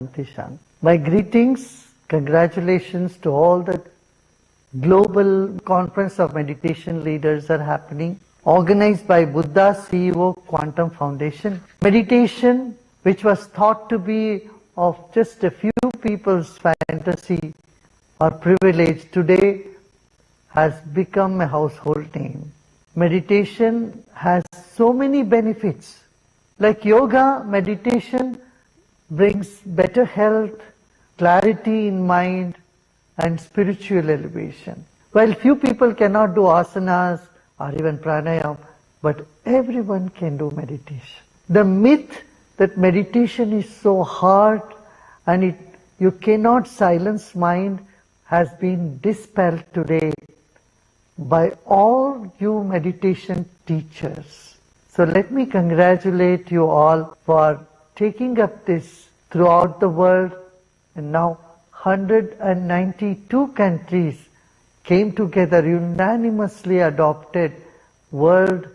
Shanti. My greetings, congratulations to all the global conference of meditation leaders are happening, organized by Buddha CEO Quantum Foundation. Meditation, which was thought to be of just a few people's fantasy or privilege, today has become a household name. Meditation has so many benefits. Like yoga, meditation brings better health, clarity in mind, and spiritual elevation. While few people cannot do asanas or even pranayam, but everyone can do meditation. The myth that meditation is so hard and you cannot silence mind has been dispelled today by all you meditation teachers. So let me congratulate you all for taking up this throughout the world, and now 192 countries came together, unanimously adopted World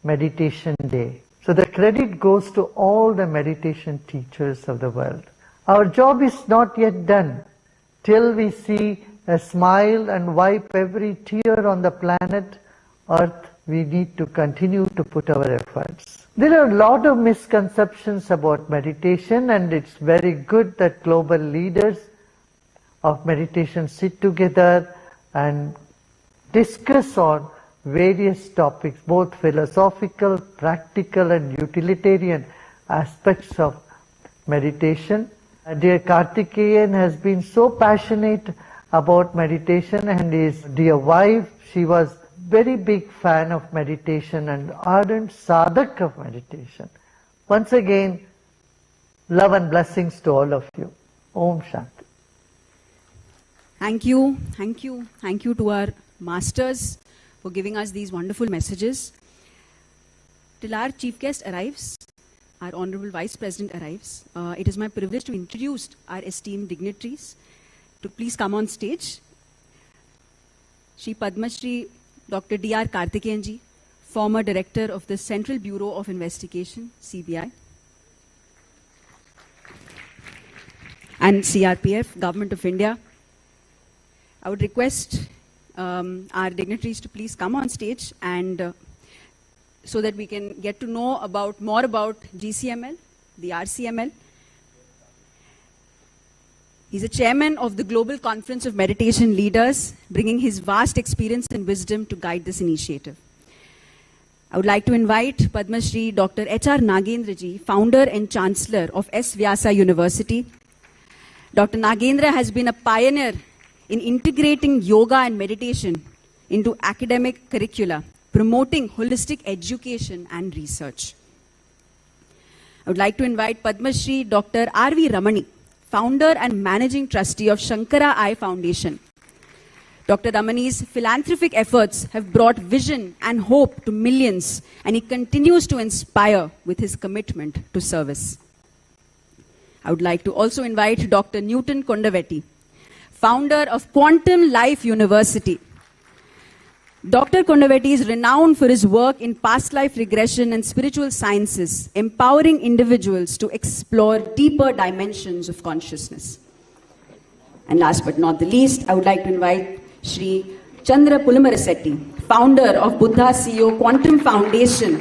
Meditation Day. So the credit goes to all the meditation teachers of the world. Our job is not yet done till we see a smile and wipe every tear on the planet Earth. We need to continue to put our efforts. There are a lot of misconceptions about meditation, and it's very good that global leaders of meditation sit together and discuss on various topics, both philosophical, practical, and utilitarian aspects of meditation. Dear Karthikeyan has been so passionate about meditation, and his dear wife, she was very big fan of meditation and ardent sadhak of meditation. Once again, love and blessings to all of you. Om Shanti. Thank you, thank you, thank you to our masters for giving us these wonderful messages. Till our chief guest arrives, our Honorable Vice President arrives, it is my privilege to introduce our esteemed dignitaries to please come on stage. Shri Padma Shri Dr. D.R. Karthikeyan, former Director of the Central Bureau of Investigation, CBI, and CRPF, Government of India. I would request our dignitaries to please come on stage and so that we can get to know more about GCML, the RCML. He's a chairman of the Global Conference of Meditation Leaders, bringing his vast experience and wisdom to guide this initiative. I would like to invite Padma Shri Dr. H.R. Nagendra ji, founder and chancellor of S. Vyasa University. Dr. Nagendra has been a pioneer in integrating yoga and meditation into academic curricula, promoting holistic education and research. I would like to invite Padma Shri Dr. R.V. Ramani, founder and managing trustee of Shankara Eye Foundation. Dr. Ramani's philanthropic efforts have brought vision and hope to millions, and he continues to inspire with his commitment to service. I would like to also invite Dr. Newton Kondavetti, founder of Quantum Life University. Dr. Kondavetti is renowned for his work in past life regression and spiritual sciences, empowering individuals to explore deeper dimensions of consciousness. And last but not the least, I would like to invite Shri Chandra Pulamarasetti, founder of Buddha CEO Quantum Foundation.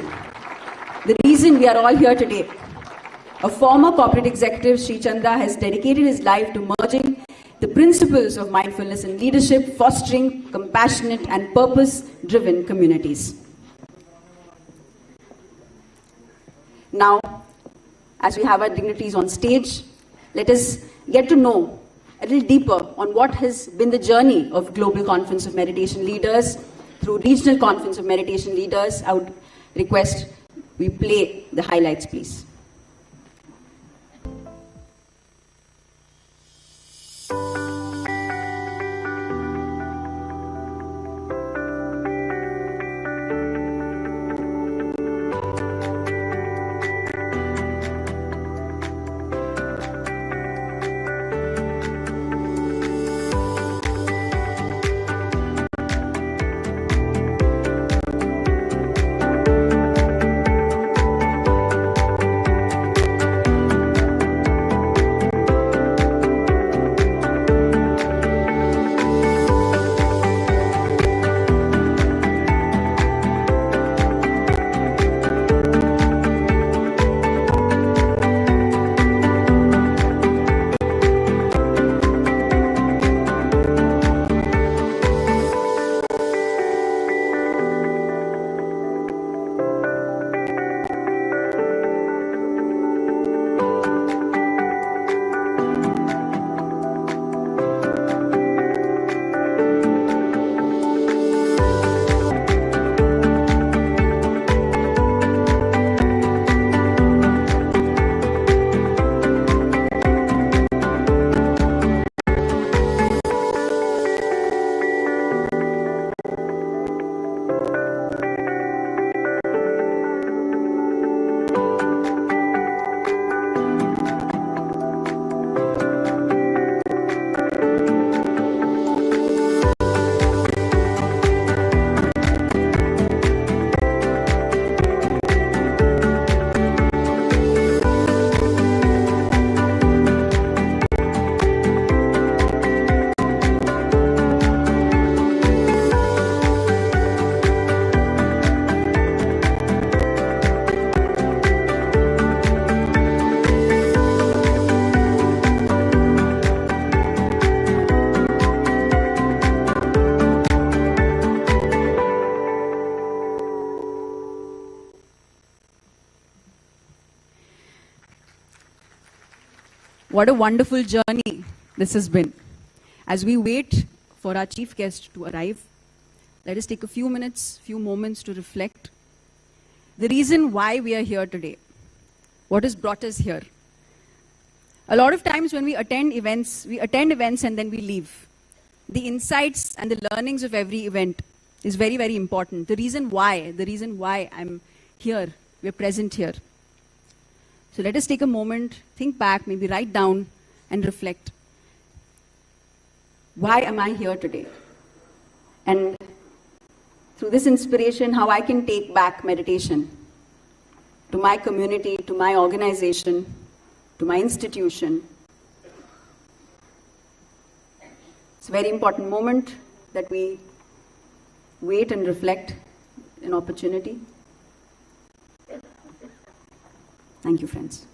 The reason we are all here today, a former corporate executive, Shri Chandra has dedicated his life to merging the principles of mindfulness and leadership, fostering compassionate and purpose-driven communities. Now, as we have our dignitaries on stage, let us get to know a little deeper on what has been the journey of Global Conference of Meditation Leaders through Regional Conference of Meditation Leaders. I would request we play the highlights, please. What a wonderful journey this has been. As we wait for our chief guest to arrive, let us take a few minutes, few moments to reflect. The reason why we are here today. What has brought us here? A lot of times when we attend events and then we leave. The insights and the learnings of every event is very, very important. The reason why I'm here, we're present here. So let us take a moment, think back, maybe write down and reflect. Why am I here today? And through this inspiration, how I can take back meditation to my community, to my organization, to my institution. It's a very important moment that we wait and reflect an opportunity. Thank you, friends.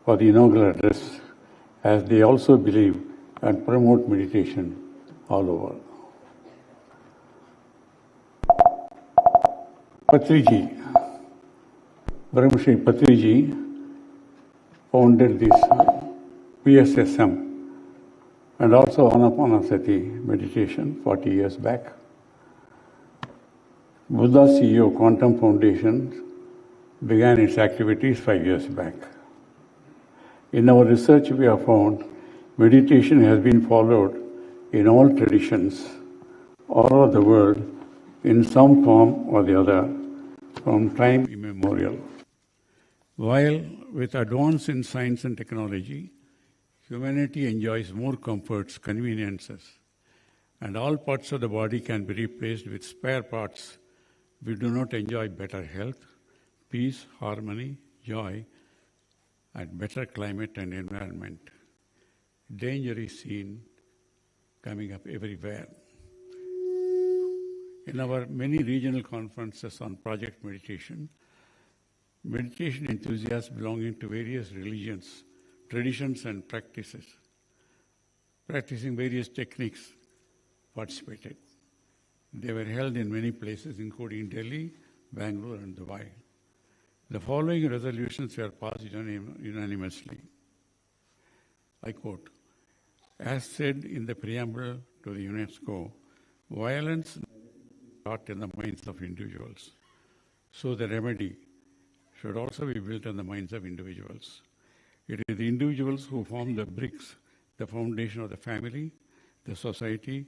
for the inaugural address, as they also believe and promote meditation all over. Patriji, Brahmashri Patriji founded this PSSM and also Anapanasati meditation 40 years back. Buddha CEO Quantum Foundation began its activities 5 years back. In our research, we have found meditation has been followed in all traditions all over the world in some form or the other from time immemorial. While with advance in science and technology, humanity enjoys more comforts, conveniences, and all parts of the body can be replaced with spare parts. We do not enjoy better health, peace, harmony, joy, and better climate and environment. Danger is seen coming up everywhere. In our many regional conferences on project meditation, meditation enthusiasts belonging to various religions, traditions and practices, practicing various techniques, participated. They were held in many places, including Delhi, Bangalore, and Dubai. The following resolutions were passed unanimously. I quote, as said in the preamble to the UNESCO, violence is taught in the minds of individuals. So the remedy should also be built in the minds of individuals. It is the individuals who form the bricks, the foundation of the family, the society,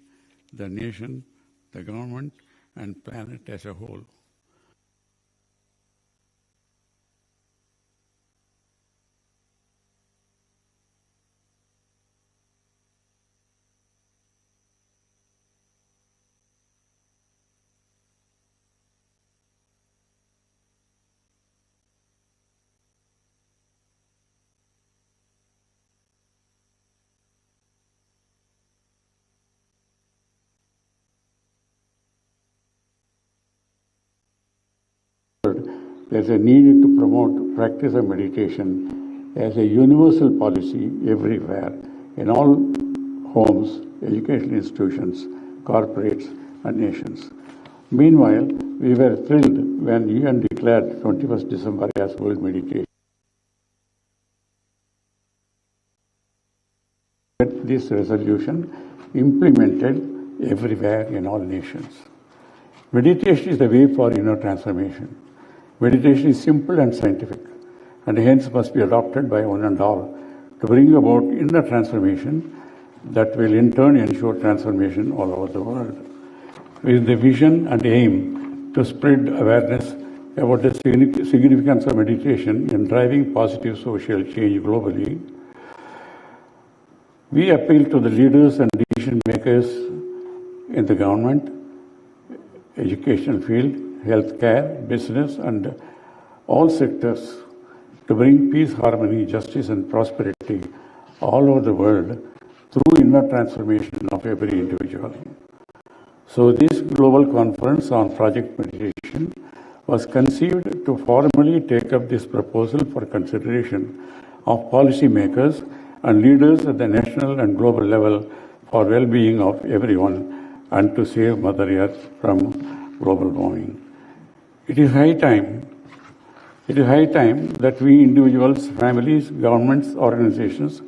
the nation, the government, and planet as a whole. There's a need to promote practice of meditation as a universal policy everywhere, in all homes, educational institutions, corporates, and nations. Meanwhile, we were thrilled when UN declared 21st December as World Meditation. This resolution implemented everywhere in all nations. Meditation is the way for inner transformation. Meditation is simple and scientific, and hence must be adopted by one and all to bring about inner transformation that will in turn ensure transformation all over the world. With the vision and aim to spread awareness about the significance of meditation in driving positive social change globally, we appeal to the leaders and decision makers in the government, educational field, healthcare, business, and all sectors to bring peace, harmony, justice, and prosperity all over the world through inner transformation of every individual. So this global conference on project meditation was conceived to formally take up this proposal for consideration of policymakers and leaders at the national and global level for well-being of everyone and to save Mother Earth from global warming. It is high time that we individuals, families, governments, organizations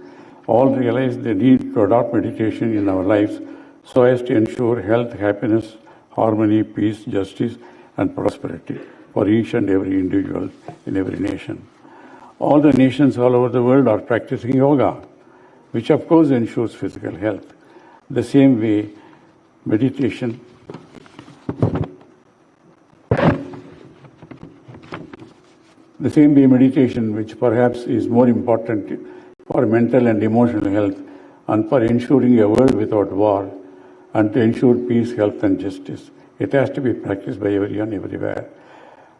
all realize the need to adopt meditation in our lives so as to ensure health, happiness, harmony, peace, justice, and prosperity for each and every individual in every nation. All the nations all over the world are practicing yoga, which of course ensures physical health. The same way, meditation which perhaps is more important for mental and emotional health and for ensuring a world without war and to ensure peace, health, and justice. It has to be practiced by everyone, everywhere.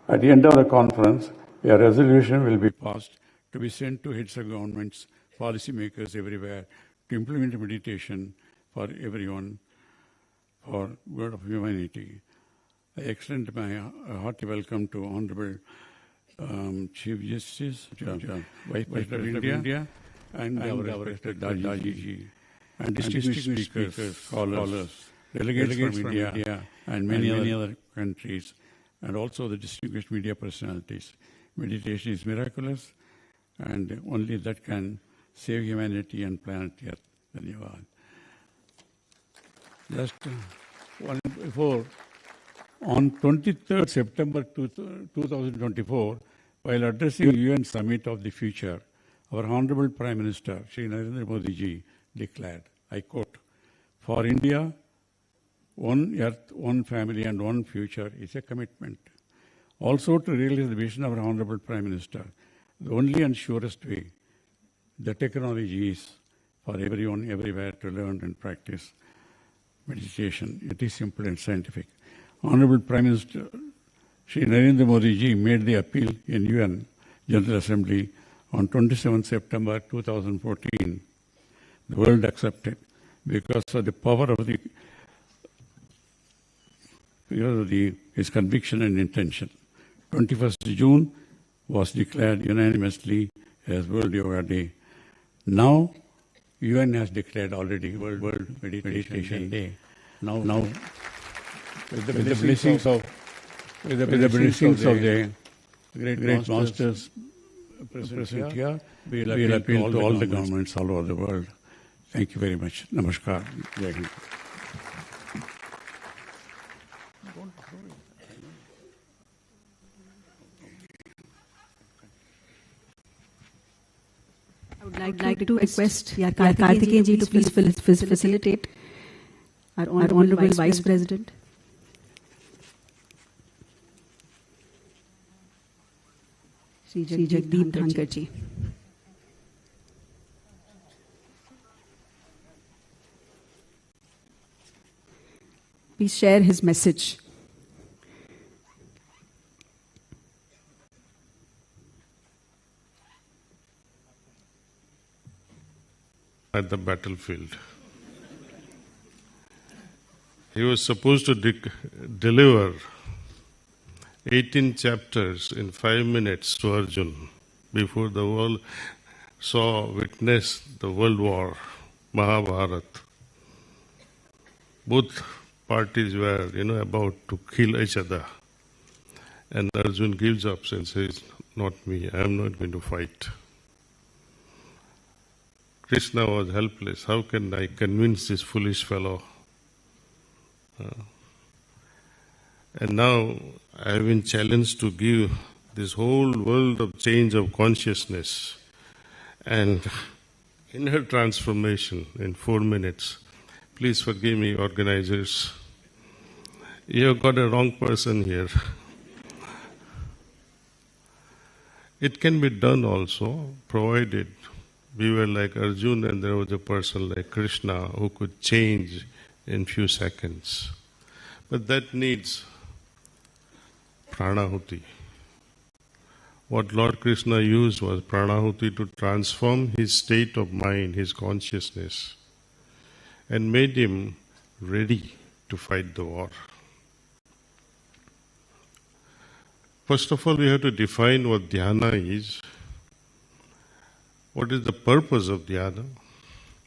At the end of the conference, a resolution will be passed to be sent to heads of governments, policymakers everywhere to implement meditation for everyone, for good of humanity. I extend my hearty welcome to Honorable Chief Justice, Vice President of India, and our respected Daji, and distinguished speakers, scholars, delegates from India, and many other countries, and also the distinguished media personalities. Meditation is miraculous, and only that can save humanity and planet Earth. Dhanyavad. Just one before, on 23rd September 2024, while addressing UN Summit of the Future, our Honorable Prime Minister, Shri Narendra Modi ji, declared, I quote, "For India, one earth, one family and one future is a commitment. Also to realize the vision of our Honorable Prime Minister, the only and surest way, the technology is for everyone, everywhere to learn and practice meditation. It is simple and scientific." Honorable Prime Minister Shri Narendra Modi ji made the appeal in UN General Assembly on 27 September 2014. The world accepted because of the power of his conviction and intention. 21st June was declared unanimously as World Yoga Day. Now, UN has declared already World Meditation Day. Now, with the blessings of the great masters present here, we will appeal to all the governments all over the world. Thank you very much. Namaskar. Jai Hind. I would like to request Karthikeyan ji to please facilitate our Honorable Vice President. Shri Jagdeep Dhankar ji. Please share his message. At the battlefield. He was supposed to deliver 18 chapters in 5 minutes to Arjun before the world witnessed the World War, Mahabharat. Both parties were, about to kill each other. And Arjun gives up and says, "Not me, I am not going to fight." Krishna was helpless. How can I convince this foolish fellow? And now I have been challenged to give this whole world of change of consciousness and inner transformation in 4 minutes. Please forgive me, organizers. You have got a wrong person here. It can be done also, provided we were like Arjun and there was a person like Krishna who could change in few seconds. But that needs Pranauti. What Lord Krishna used was Pranauti to transform his state of mind, his consciousness, and made him ready to fight the war. First of all, we have to define what dhyana is. What is the purpose of dhyana?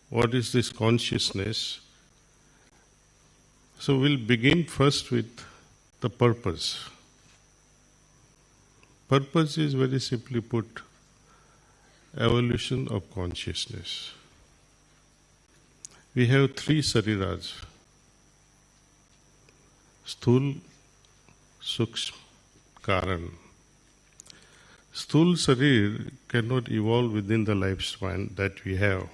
What is this consciousness? So we'll begin first with the purpose. Purpose is very simply put, evolution of consciousness. We have 3 sariras: Sthul, Sukshma, Karan. Sthul sarir cannot evolve within the lifespan that we have.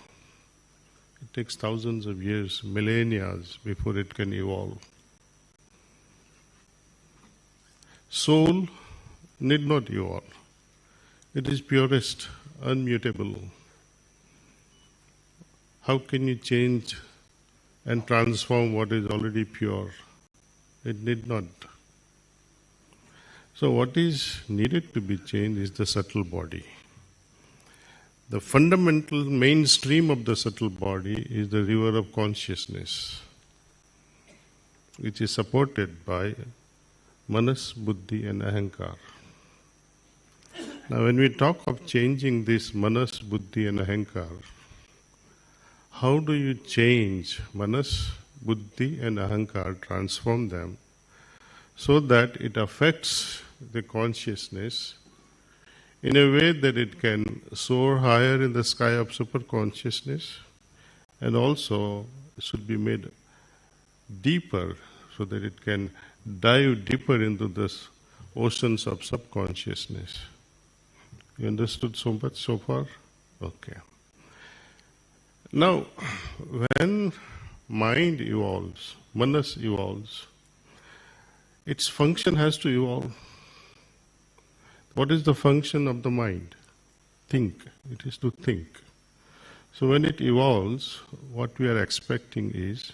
It takes thousands of years, millennia before it can evolve. Soul need not evolve. It is purest, unmutable. How can you change and transform what is already pure? It need not. So what is needed to be changed is the subtle body. The fundamental mainstream of the subtle body is the river of consciousness, which is supported by manas, buddhi and ahankar. Now, when we talk of changing this manas, buddhi and ahankar, how do you change manas, buddhi and ahankar, transform them so that it affects the consciousness in a way that it can soar higher in the sky of superconsciousness, and also should be made deeper so that it can dive deeper into the oceans of subconsciousness. You understood so much so far? Okay. Now, when mind evolves, manas evolves, its function has to evolve. What is the function of the mind? Think. It is to think. So when it evolves, what we are expecting is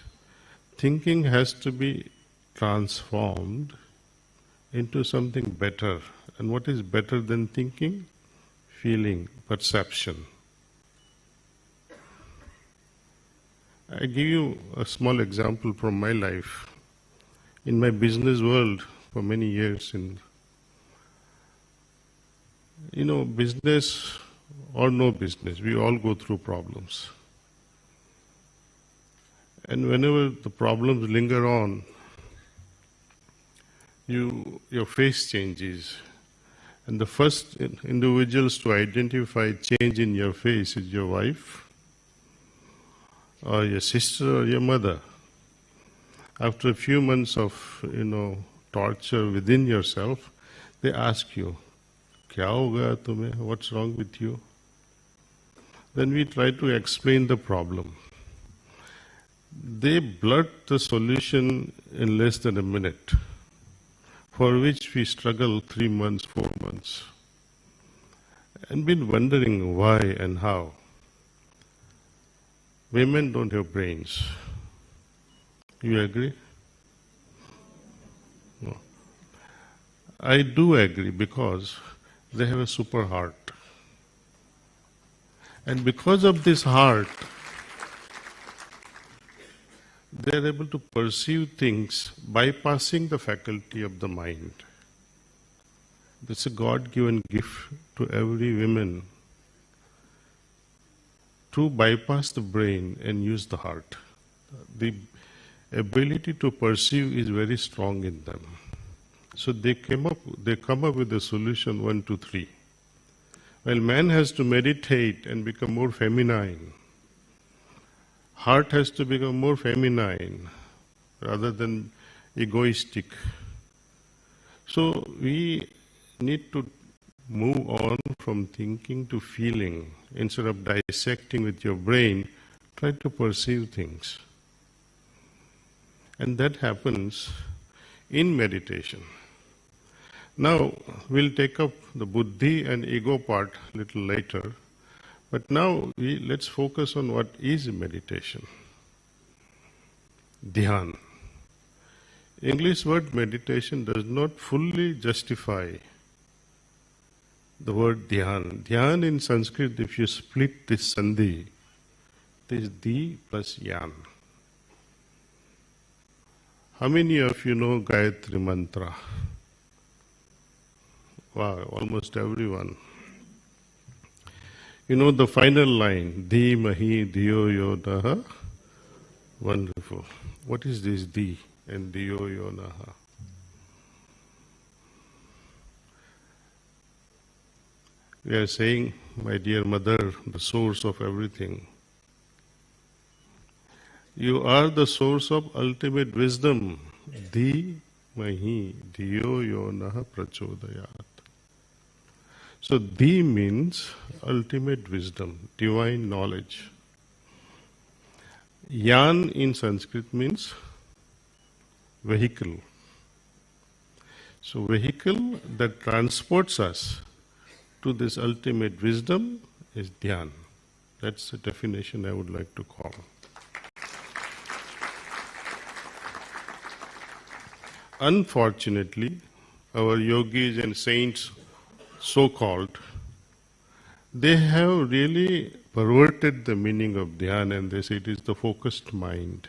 thinking has to be transformed into something better. And what is better than thinking? Feeling, perception. I give you a small example from my life. In my business world for many years, business or no business, we all go through problems. And whenever the problems linger on, your face changes. And the first individuals to identify change in your face is your wife, or your sister, or your mother. After a few months of, torture within yourself, they ask you, "Kya hoga tumhe? What's wrong with you?" Then we try to explain the problem. They blurt the solution in less than a minute, for which we struggle 3 months, 4 months, and been wondering why and how. Women don't have brains. You agree? No. I do agree because they have a super heart. And because of this heart, they are able to perceive things bypassing the faculty of the mind. It's a God-given gift to every woman to bypass the brain and use the heart. The ability to perceive is very strong in them. So they come up with a solution 1, 2, 3. While man has to meditate and become more feminine, heart has to become more feminine rather than egoistic. So we need to move on from thinking to feeling. Instead of dissecting with your brain, try to perceive things. And that happens in meditation. Now, we'll take up the buddhi and ego part a little later. But now, let's focus on what is meditation. Dhyan. English word meditation does not fully justify the word dhyan. Dhyan in Sanskrit, if you split this sandhi, it is di plus yan. How many of you know Gayatri Mantra? Wow, almost everyone. You know the final line, Di Mahi Diyo Yonaha? Wonderful. What is this Di and Diyo Yonaha? We are saying, my dear mother, the source of everything. You are the source of ultimate wisdom. Di Mahi Diyo Yonaha Prachodayat. So Di means ultimate wisdom, divine knowledge. Yan in Sanskrit means vehicle. So vehicle that transports us to this ultimate wisdom is dhyan. That's the definition I would like to call. Unfortunately, our yogis and saints, so-called, they have really perverted the meaning of dhyan and they say it is the focused mind.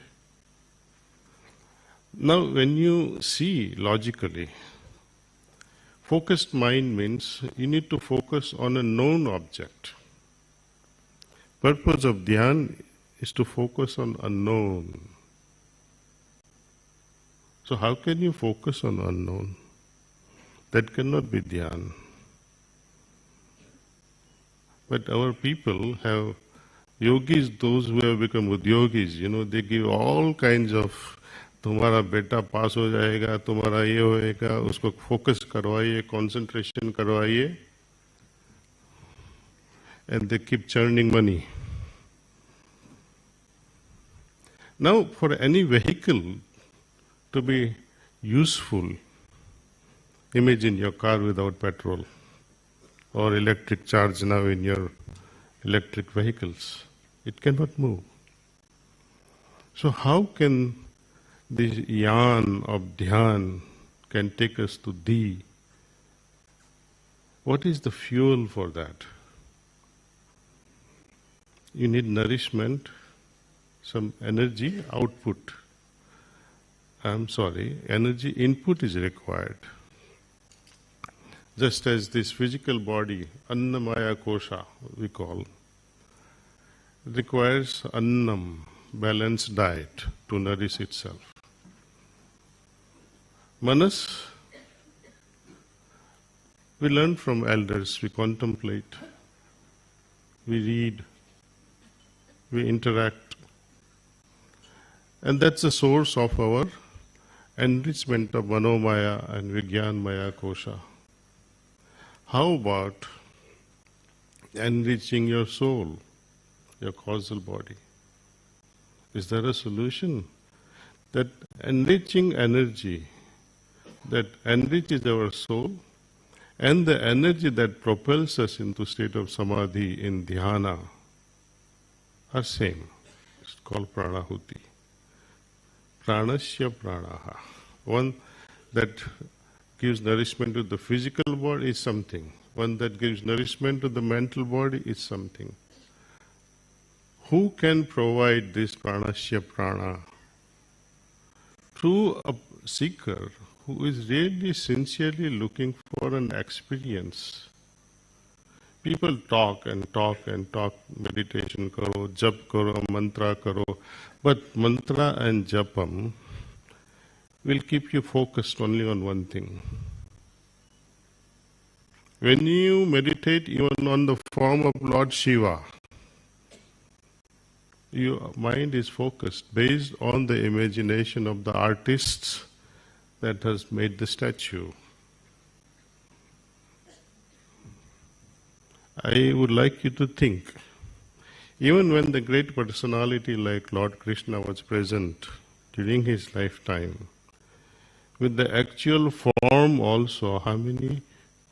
Now, when you see logically, Focused mind means you need to focus on a known object. Purpose of dhyan is to focus on unknown. So how can you focus on unknown? That cannot be dhyan. But our people have yogis, those who have become udyogis, they give all kinds of, तुम्हारा बेटा पास हो जाएगा, तुम्हारा ये होएगा, उसको focus करवाइए, concentration करवाइए, and they keep churning money. Now, for any vehicle to be useful, imagine your car without petrol or electric charge now in your electric vehicles. It cannot move. So how can this yarn of dhyan can take us to thee? What is the fuel for that? You need nourishment, some energy output. Energy input is required. Just as this physical body, annamaya kosha, we call, requires annam, balanced diet, to nourish itself. Manas, we learn from elders, we contemplate, we read, we interact. And that's the source of our enrichment of manomaya and vijnanmaya kosha. How about enriching your soul, your causal body? Is there a solution? That enriching energy that enriches our soul and the energy that propels us into state of samadhi in dhyana are same. It's called pranahuti. Pranasya pranaha. One that gives nourishment to the physical body is something. One that gives nourishment to the mental body is something. Who can provide this pranasya prana? Through a seeker who is really sincerely looking for an experience. People talk and talk and talk, meditation karo, jap karo, mantra karo, but mantra and japam will keep you focused only on one thing. When you meditate even on the form of Lord Shiva, your mind is focused based on the imagination of the artists that has made the statue. I would like you to think, even when the great personality like Lord Krishna was present during his lifetime, with the actual form also, how many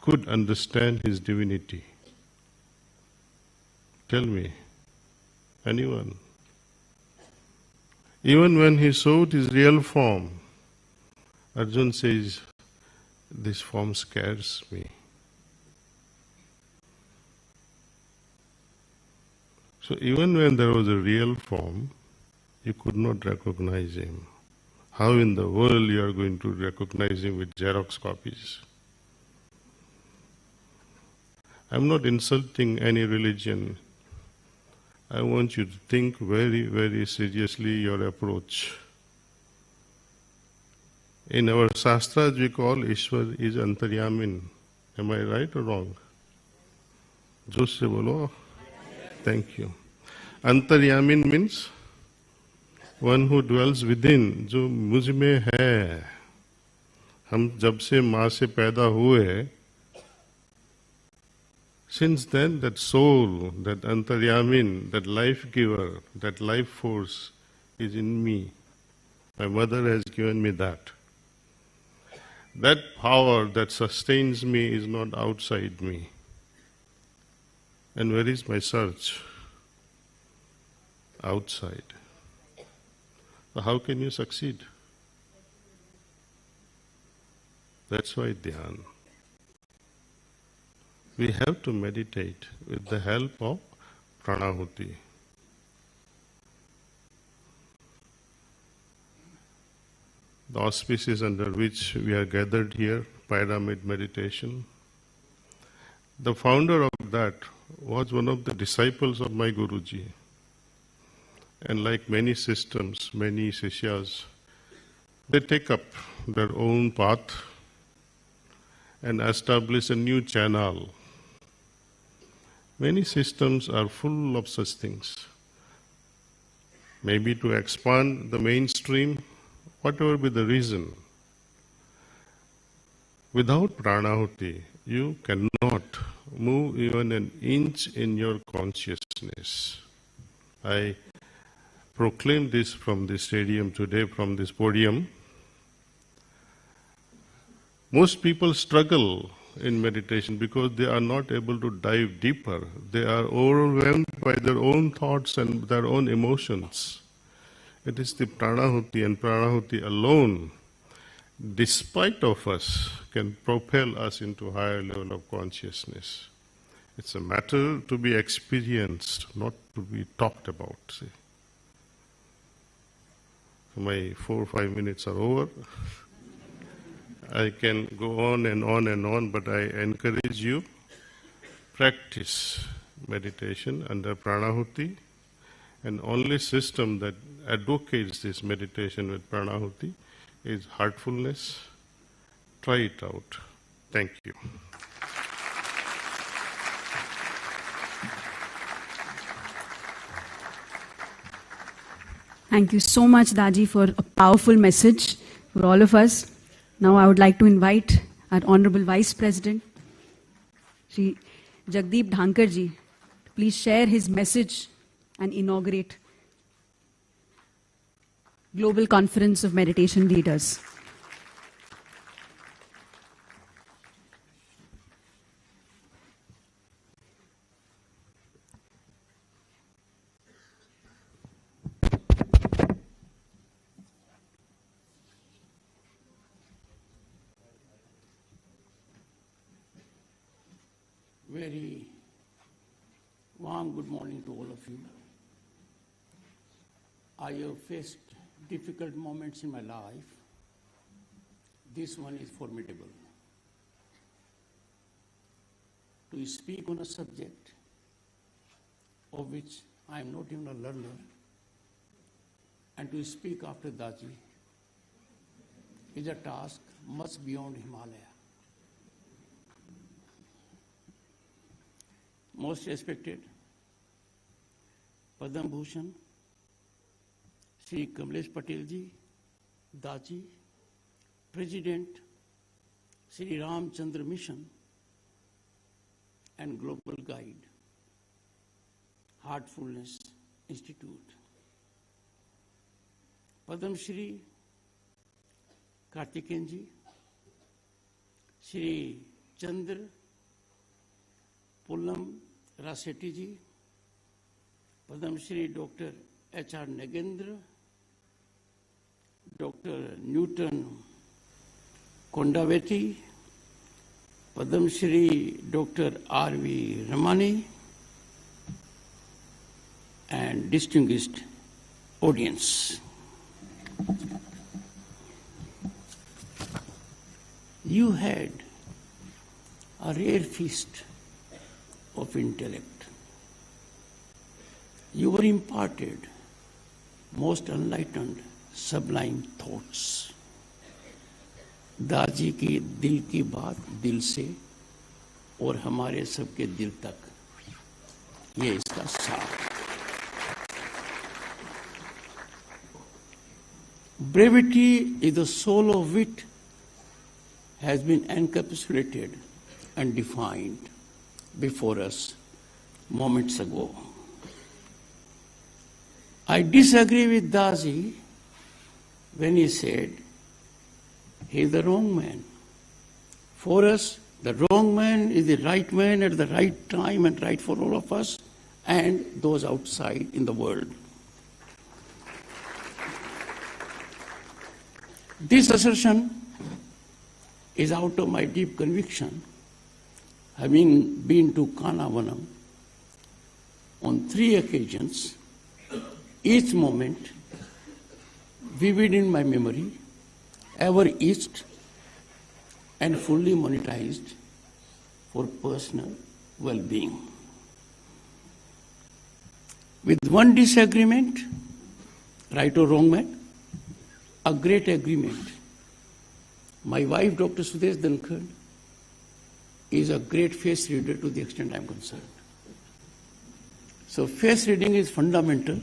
could understand his divinity? Tell me, anyone? Even when he showed his real form, Arjun says, this form scares me. So even when there was a real form, you could not recognize him. How in the world you are going to recognize him with Xerox copies? I'm not insulting any religion. I want you to think very, very seriously your approach. In our Shastras we call Ishwar is Antaryamin. Am I right or wrong? Jose bolo. Thank you. Antaryamin means one who dwells within, जो मुझ में है. हम जब से माँ से पैदा हुए, since then that soul, that Antaryamin, that life giver, that life force is in me. My mother has given me that. That power that sustains me is not outside me. And where is my search? Outside. So how can you succeed? That's why dhyan. We have to meditate with the help of pranahuti. The auspices under which we are gathered here, pyramid meditation. The founder of that was one of the disciples of my Guruji. And like many systems, many sishyas, they take up their own path and establish a new channel. Many systems are full of such things. Maybe to expand the mainstream, whatever be the reason. Without Pranauti, you cannot move even an inch in your consciousness. I proclaim this from this stadium today, from this podium. Most people struggle in meditation because they are not able to dive deeper. They are overwhelmed by their own thoughts and their own emotions. It is the Pranauti and Pranauti alone, despite of us, can propel us into a higher level of consciousness. It's a matter to be experienced, not to be talked about. See. My 4 or 5 minutes are over. I can go on and on and on, but I encourage you, practice meditation under Pranauti, and only system that advocates this meditation with Pranauti is heartfulness. Try it out. Thank you. Thank you so much, Daji, for a powerful message for all of us. Now I would like to invite our Honorable Vice President, Shri Jagdeep Dhankar ji, to please share his message and inaugurate Global Conference of Meditation Leaders. Very warm good morning to all of you. I have faced difficult moments in my life. This one is formidable. To speak on a subject of which I am not even a learner, and to speak after Daji is a task much beyond Himalaya. Most respected Padam Bhushan, Shri Kamlesh Patel ji, Daji, President, Shri Ram Chandra Mission, and Global Guide, Heartfulness Institute. Padam Shri Kartikeyan ji, Shri Chandra Pullam Rasetti ji, Padam Shri Dr. H.R. Nagendra, Dr. Newton Kondaveti, Padam Shri Dr. R.V. Ramani, and distinguished audience. You had a rare feast of intellect. You were imparted most enlightened, sublime thoughts. दाजी की दिल की बात दिल से और हमारे सबके दिल तक, ये इसका सार। Brevity is the soul of wit, has been encapsulated and defined before us moments ago. I disagree with Daji when he said he is the wrong man. For us, the wrong man is the right man at the right time and right for all of us and those outside in the world. This assertion is out of my deep conviction, having been to Kanavanam on 3 occasions, each moment vivid in my memory, ever east, and fully monetized for personal well-being. With one disagreement, right or wrong man, a great agreement. My wife, Dr. Sudesh Dhankar, is a great face reader to the extent I am concerned. So face reading is fundamental.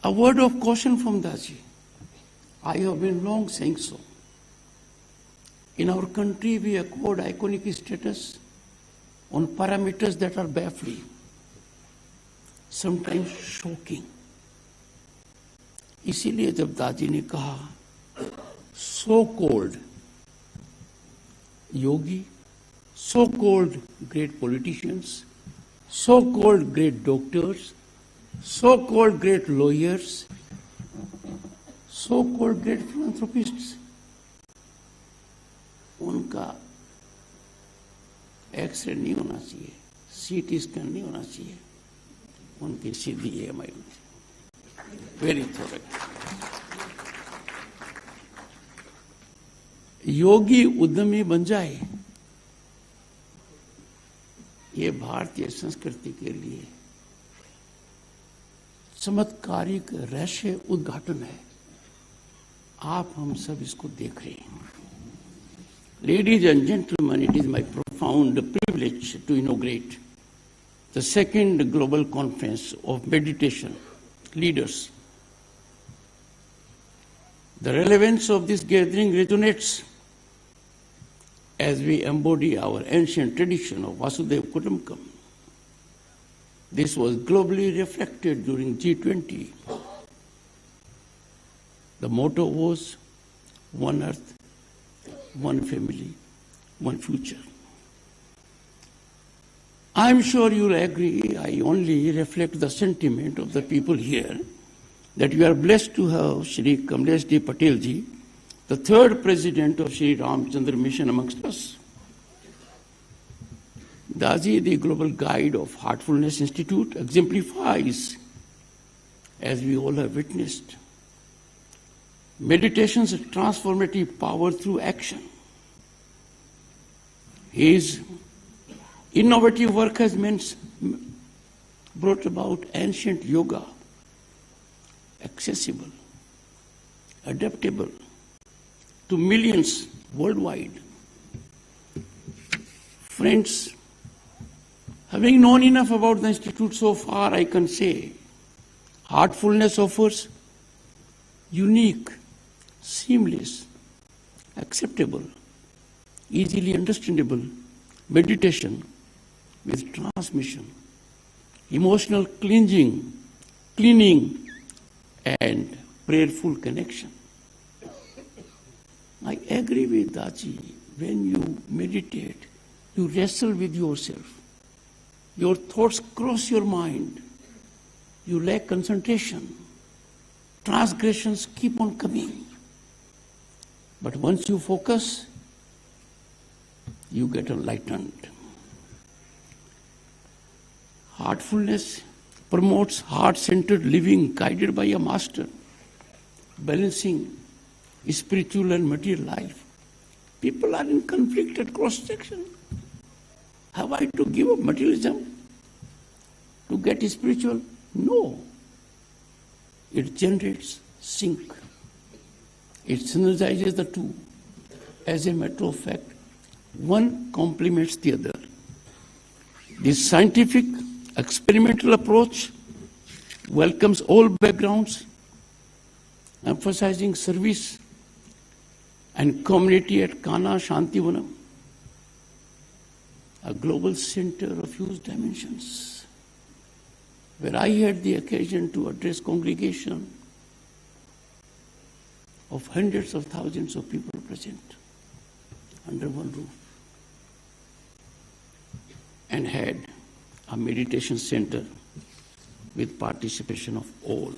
A word of caution from Daji. I have been long saying so. In our country, we accord iconic status on parameters that are baffling, sometimes shocking. इसीलिए जब दादी ने कहा so called yogi, so called great politicians, so called great doctors, so called great lawyers, so called great philanthropists, उनका x ray नहीं होना चाहिए, CT scan नहीं होना चाहिए, उनकी सीधी EMI वेरी थोड़े. योगी उद्यमी बन जाए, ये भारतीय संस्कृति के लिए चमत्कारिक रहस्य उद्घाटन है. आप हम सब इसको देख रहे हैं. Ladies and gentlemen, it is my profound privilege to inaugurate the second global conference of meditation leaders. The relevance of this gathering resonates as we embody our ancient tradition of Vasudhaiva Kutumbakam. This was globally reflected during G20. The motto was one earth, one family, one future. I am sure you will agree, I only reflect the sentiment of the people here, that we are blessed to have Shri Kamlesh D. Patel ji, the third president of Shri Ramchandra Mission amongst us. Daji, the global guide of Heartfulness Institute, exemplifies, as we all have witnessed, meditation's transformative power through action. His innovative work has brought about ancient yoga, accessible, adaptable to millions worldwide. Friends, having known enough about the Institute so far, I can say Heartfulness offers unique, seamless, acceptable, easily understandable meditation with transmission, emotional cleansing, cleaning, and prayerful connection. I agree with Daji. When you meditate, you wrestle with yourself. Your thoughts cross your mind. You lack concentration. Transgressions keep on coming. But once you focus, you get enlightened. Heartfulness promotes heart-centered living guided by a master, balancing spiritual and material life. People are in conflict at cross-section. Have I to give up materialism to get spiritual? No. It generates sync. It synergizes the two. As a matter of fact, one complements the other. This scientific experimental approach welcomes all backgrounds, emphasizing service and community at Kana Shantivanam, a global center of huge dimensions, where I had the occasion to address congregation of hundreds of thousands of people present under one roof, and had a meditation center with participation of all.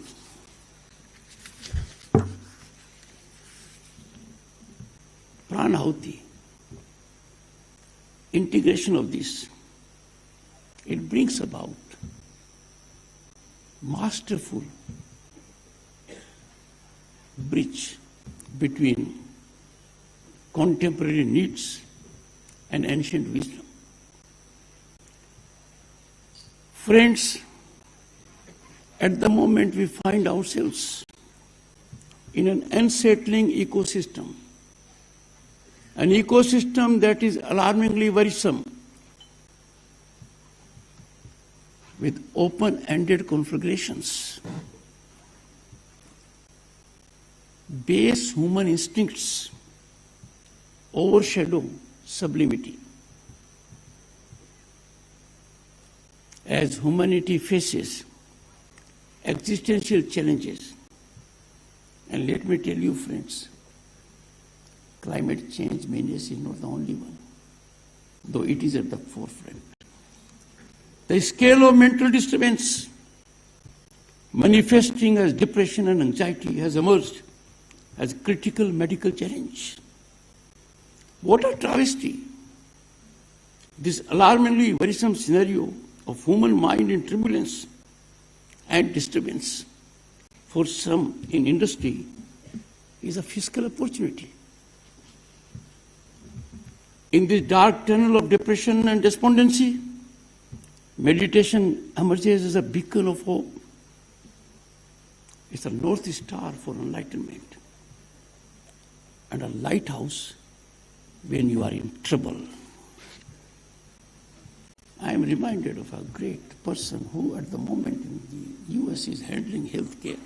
Pranauti, integration of this, it brings about masterful bridge between contemporary needs and ancient wisdom. Friends, at the moment we find ourselves in an unsettling ecosystem, an ecosystem that is alarmingly worrisome, with open-ended conflagrations. Base human instincts overshadow sublimity. As humanity faces existential challenges, and let me tell you, friends, climate change menace is not the only one, though it is at the forefront. The scale of mental disturbance manifesting as depression and anxiety has emerged as a critical medical challenge. What a travesty! This alarmingly worrisome scenario of human mind in turbulence and disturbance for some in industry is a fiscal opportunity. In this dark tunnel of depression and despondency, meditation emerges as a beacon of hope. It's a north star for enlightenment and a lighthouse when you are in trouble. I am reminded of a great person who at the moment in the US is handling health care.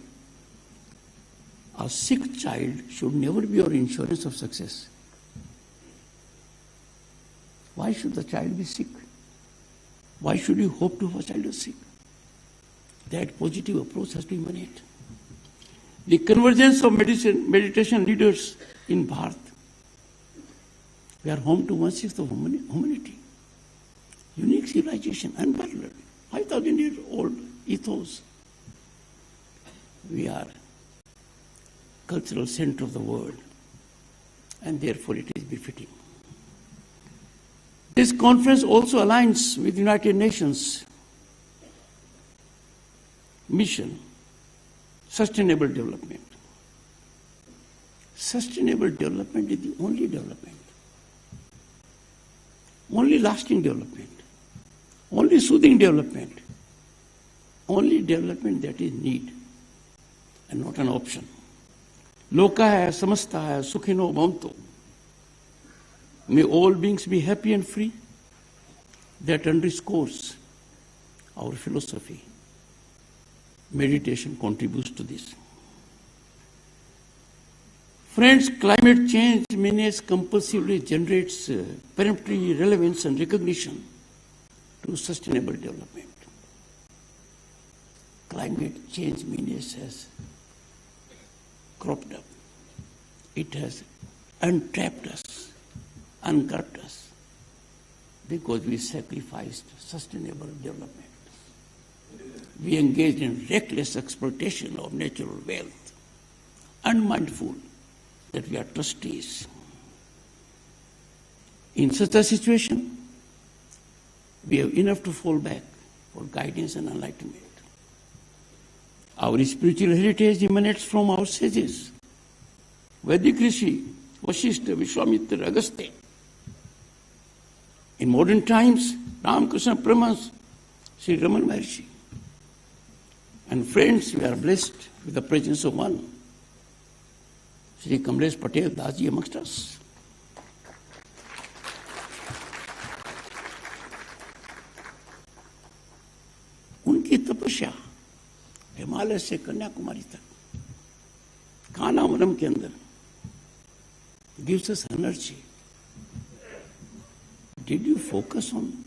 A sick child should never be our insurance of success. Why should the child be sick? Why should you hope to have a child who is sick? That positive approach has to emanate. The convergence of meditation leaders in Bharat. We are home to 1/6 of humanity. Unique civilization, unparalleled, 5,000 years old ethos. We are cultural center of the world, and therefore it is befitting. This conference also aligns with United Nations mission, sustainable development. Sustainable development is the only development, only lasting development, only soothing development, only development that is need and not an option. Loka hai, samasta hai, sukhino bhavantu. May all beings be happy and free. That underscores our philosophy. Meditation contributes to this. Friends, climate change menace compulsively generates peremptory relevance and recognition to sustainable development. Climate change menace has cropped up. It has untrapped us, uncurbed us, because we sacrificed sustainable development. We engaged in reckless exploitation of natural wealth, unmindful that we are trustees. In such a situation, we have enough to fall back for guidance and enlightenment. Our spiritual heritage emanates from our sages, Vedic Rishi, Vashishta, Vishwamitra, Agastya. In modern times, Ramakrishna Paramahansa, Sri Raman Maharshi. And friends, we are blessed with the presence of one, Sri Kamlesh Patel Dasji amongst us. उनकी तपस्या हिमालय से कन्याकुमारी तक कानामरम के अंदर gives us energy. Did you focus on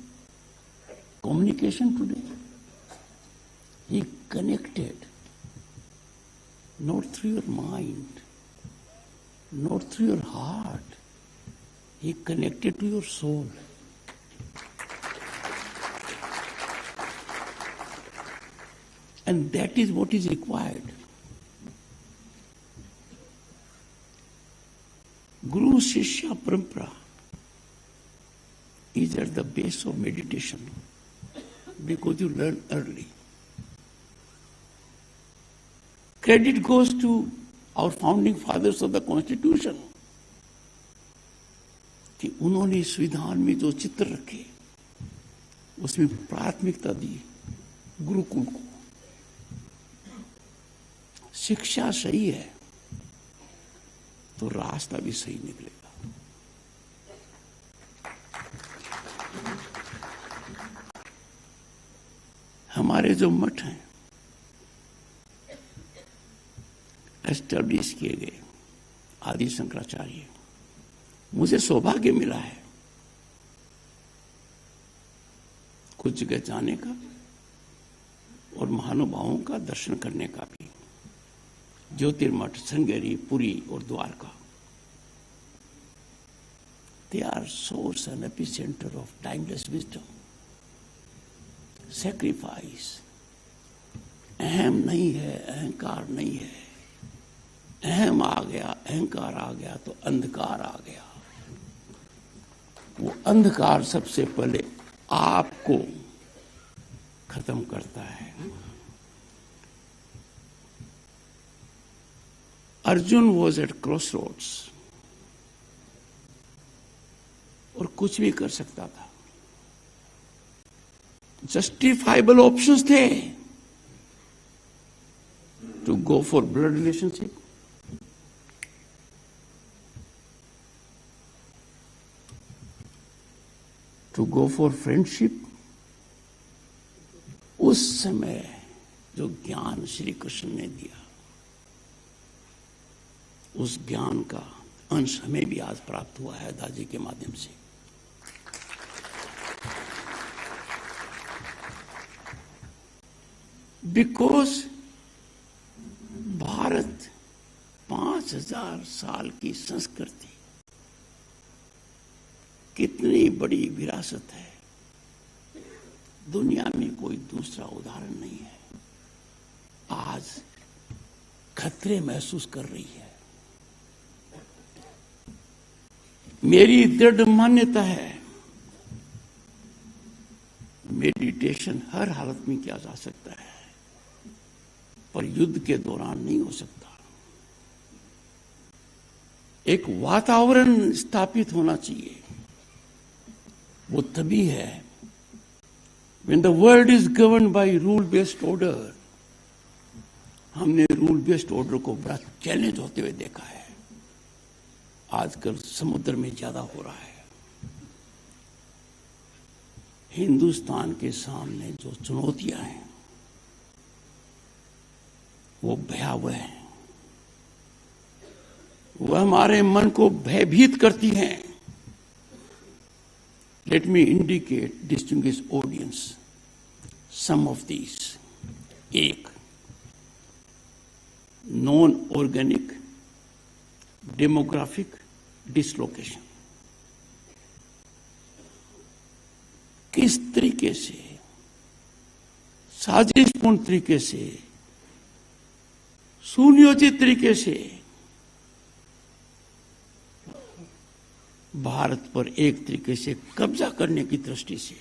communication today? He connected, not through your mind, not through your heart. He connected to your soul. And that is what is required. Guru Shishya Parampara is at the base of meditation because you learn early. Credit goes to और founding fathers of the constitution कि उन्होंने संविधान में जो चित्र रखे उसमें प्राथमिकता दी गुरुकुल को। शिक्षा सही है तो रास्ता भी सही निकलेगा। हमारे जो मठ हैं एस्टेब्लिश किए गए आदि शंकराचार्य, मुझे सौभाग्य मिला है कुछ जगह जाने का और महानुभावों का दर्शन करने का भी। ज्योतिर्मठ, श्रृंगेरी, पुरी और Dwarka, they are source and epicenter of timeless wisdom. Sacrifice, अहम नहीं है, अहंकार नहीं है। अहम आ गया, अहंकार आ गया तो अंधकार आ गया। वो अंधकार सबसे पहले आपको खत्म करता है। Arjun was at cross roads और कुछ भी कर सकता था। जस्टिफाइबल ऑप्शंस थे to go for blood relationship, to go for friendship. उस समय जो ज्ञान श्री कृष्ण ने दिया, उस ज्ञान का अंश हमें भी आज प्राप्त हुआ है दादी के माध्यम से। बिकॉज भारत 5000 साल की संस्कृति, कितनी बड़ी विरासत है, दुनिया में कोई दूसरा उदाहरण नहीं है। आज खतरे महसूस कर रही है। मेरी दृढ़ मान्यता है मेडिटेशन हर हालत में किया जा सकता है, पर युद्ध के दौरान नहीं हो सकता। एक वातावरण स्थापित होना चाहिए। वो तभी है when the world is governed by rule based order। हमने रूल बेस्ड ऑर्डर को बड़ा चैलेंज होते हुए देखा है। आजकल समुद्र में ज्यादा हो रहा है। हिंदुस्तान के सामने जो चुनौतियां हैं वो भयावह हैं। वह हमारे मन को भयभीत करती हैं। Let me indicate, distinguished audience, some of these. एक, non-organic demographic dislocation। किस तरीके से, साजिशपूर्ण तरीके से, सुनियोजित तरीके से भारत पर एक तरीके से कब्जा करने की दृष्टि से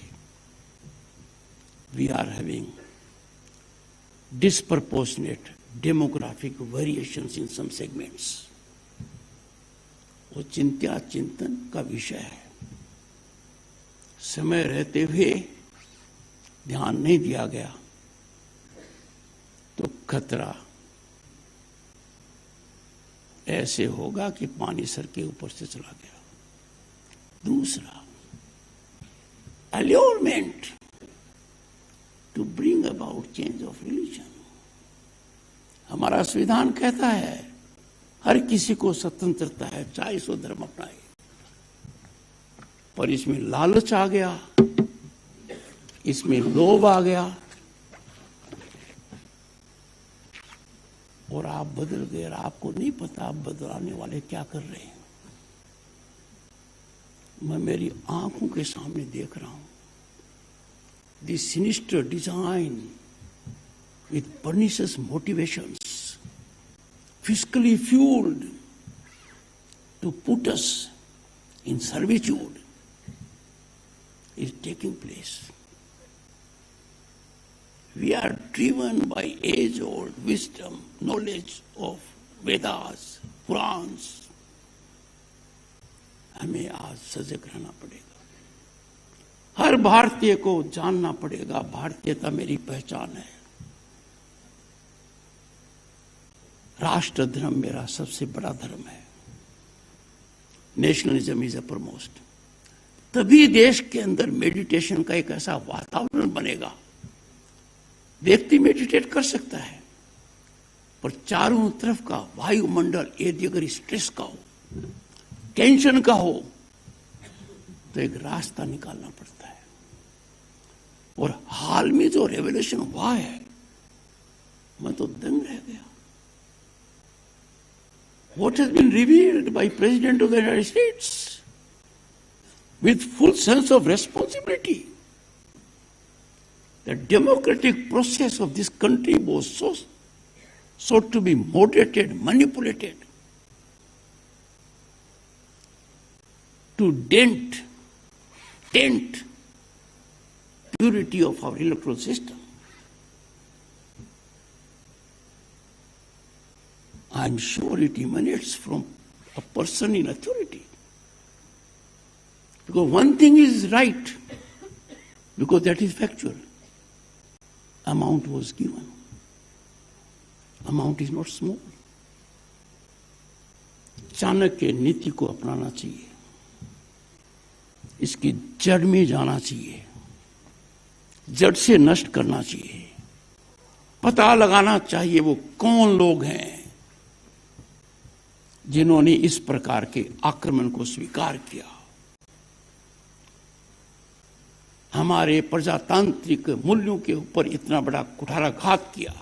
we are having disproportionate demographic variations in some segments. वो चिंतन का विषय है। समय रहते हुए ध्यान नहीं दिया गया तो खतरा ऐसे होगा कि पानी सर के ऊपर से चला गया। दूसरा, allurement to bring about change of religion। हमारा संविधान कहता है हर किसी को स्वतंत्रता है, चाहे सो धर्म अपनाए, पर इसमें लालच आ गया, इसमें लोभ आ गया और आप बदल गए और आपको नहीं पता आप बदलाने वाले क्या कर रहे हैं। मैं मेरी आंखों के सामने देख रहा हूं this sinister design with pernicious motivations, fiscally fueled to put us in servitude, is taking place. We are driven by age-old wisdom, knowledge of Vedas, Purana, हमें आज सजग रहना पड़ेगा। हर भारतीय को जानना पड़ेगा भारतीयता मेरी पहचान है, राष्ट्र धर्म मेरा सबसे बड़ा धर्म है, नेशनलिज्म इज अपरमोस्ट। तभी देश के अंदर मेडिटेशन का एक ऐसा वातावरण बनेगा। व्यक्ति मेडिटेट कर सकता है, पर चारों तरफ का वायुमंडल यदि अगर स्ट्रेस का हो, टेंशन का हो, तो एक रास्ता निकालना पड़ता है। और हाल में जो रेवोल्यूशन हुआ है, मैं तो दंग रह गया। What has been revealed by President of the United States with full sense of responsibility. The democratic process of this country was so to be moderated, manipulated, to dent purity of our electoral system. I'm sure it emanates from a person in authority. Because one thing is right, because that is factual. Amount was given. Amount is not small. Chanakya नीति को अपनाना चाहिए, इसकी जड़ में जाना चाहिए, जड़ से नष्ट करना चाहिए, पता लगाना चाहिए वो कौन लोग हैं जिन्होंने इस प्रकार के आक्रमण को स्वीकार किया, हमारे प्रजातांत्रिक मूल्यों के ऊपर इतना बड़ा कुठाराघात किया।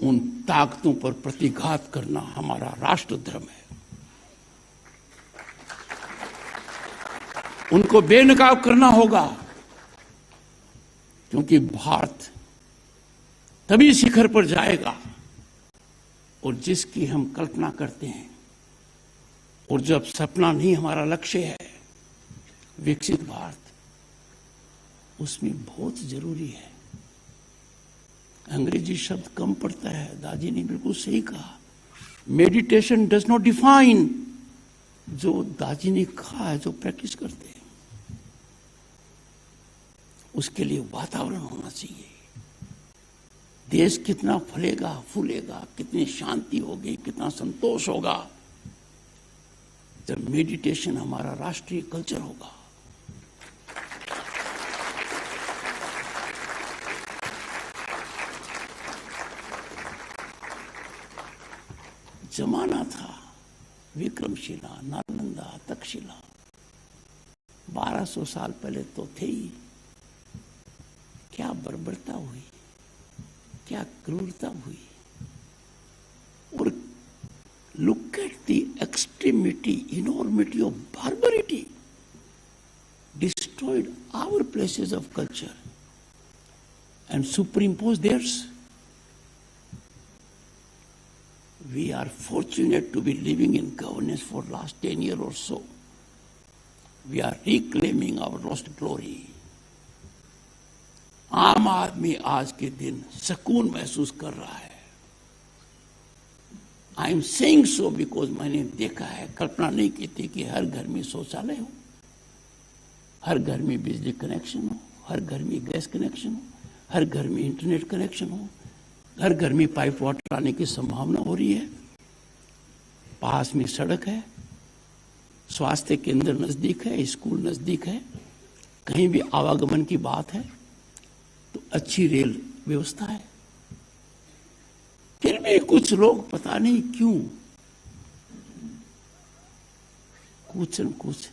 उन ताकतों पर प्रतिघात करना हमारा राष्ट्र धर्म है। उनको बेनकाब करना होगा, क्योंकि भारत तभी शिखर पर जाएगा और जिसकी हम कल्पना करते हैं, और जब सपना नहीं हमारा लक्ष्य है, विकसित भारत, उसमें बहुत जरूरी है। अंग्रेजी शब्द कम पड़ता है, दादी ने बिल्कुल सही कहा। मेडिटेशन डज नॉट डिफाइन, जो दादी ने कहा है, जो प्रैक्टिस करते हैं, उसके लिए वातावरण होना चाहिए। देश कितना फलेगा फूलेगा, कितनी शांति होगी, कितना संतोष होगा, जब मेडिटेशन हमारा राष्ट्रीय कल्चर होगा। जमाना था विक्रमशिला, नालंदा, तक्षशिला, 1200 साल पहले तो थे ही। क्या बर्बरता हुई, क्या क्रूरता हुई। और look at the extremity, enormity of barbarity, destroyed our places of culture and superimpose theirs. We are fortunate to be living in governance for last 10 years or so. We are reclaiming our lost glory. आम आदमी आज के दिन सुकून महसूस कर रहा है। I am saying so because मैंने देखा है, कल्पना नहीं की थी कि हर घर में शौचालय हो, हर घर में बिजली कनेक्शन हो, हर घर में गैस कनेक्शन हो, हर घर में इंटरनेट कनेक्शन हो, हर घर में पाइप वाटर आने की संभावना हो रही है, पास में सड़क है, स्वास्थ्य केंद्र नजदीक है, स्कूल नजदीक है, कहीं भी आवागमन की बात है तो अच्छी रेल व्यवस्था है। फिर भी कुछ लोग पता नहीं क्यों कुछ न कुछ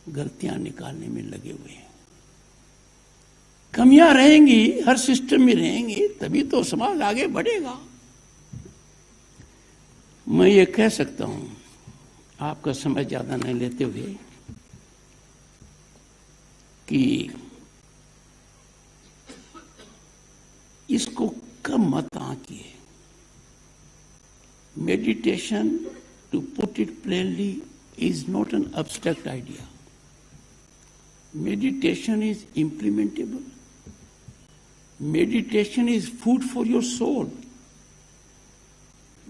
गलतियां निकालने में लगे हुए हैं। कमियां रहेंगी, हर सिस्टम में रहेंगी, तभी तो समाज आगे बढ़ेगा। मैं ये कह सकता हूं, आपका समय ज्यादा नहीं लेते हुए, कि इसको कम मत आंकिए। Meditation, to put it plainly, is not an abstract idea. Meditation is implementable. Meditation is food for your soul.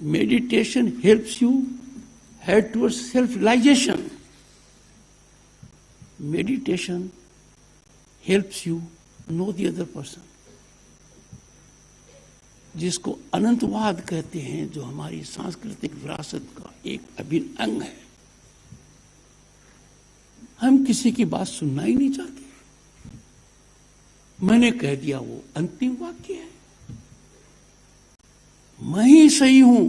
Meditation helps you head towards self-realization. Meditation helps you know the other person. जिसको अनंतवाद कहते हैं, जो हमारी सांस्कृतिक विरासत का एक अभिन्न अंग है। हम किसी की बात सुनना ही नहीं चाहते। मैंने कह दिया वो अंतिम वाक्य है, मैं ही सही हूं,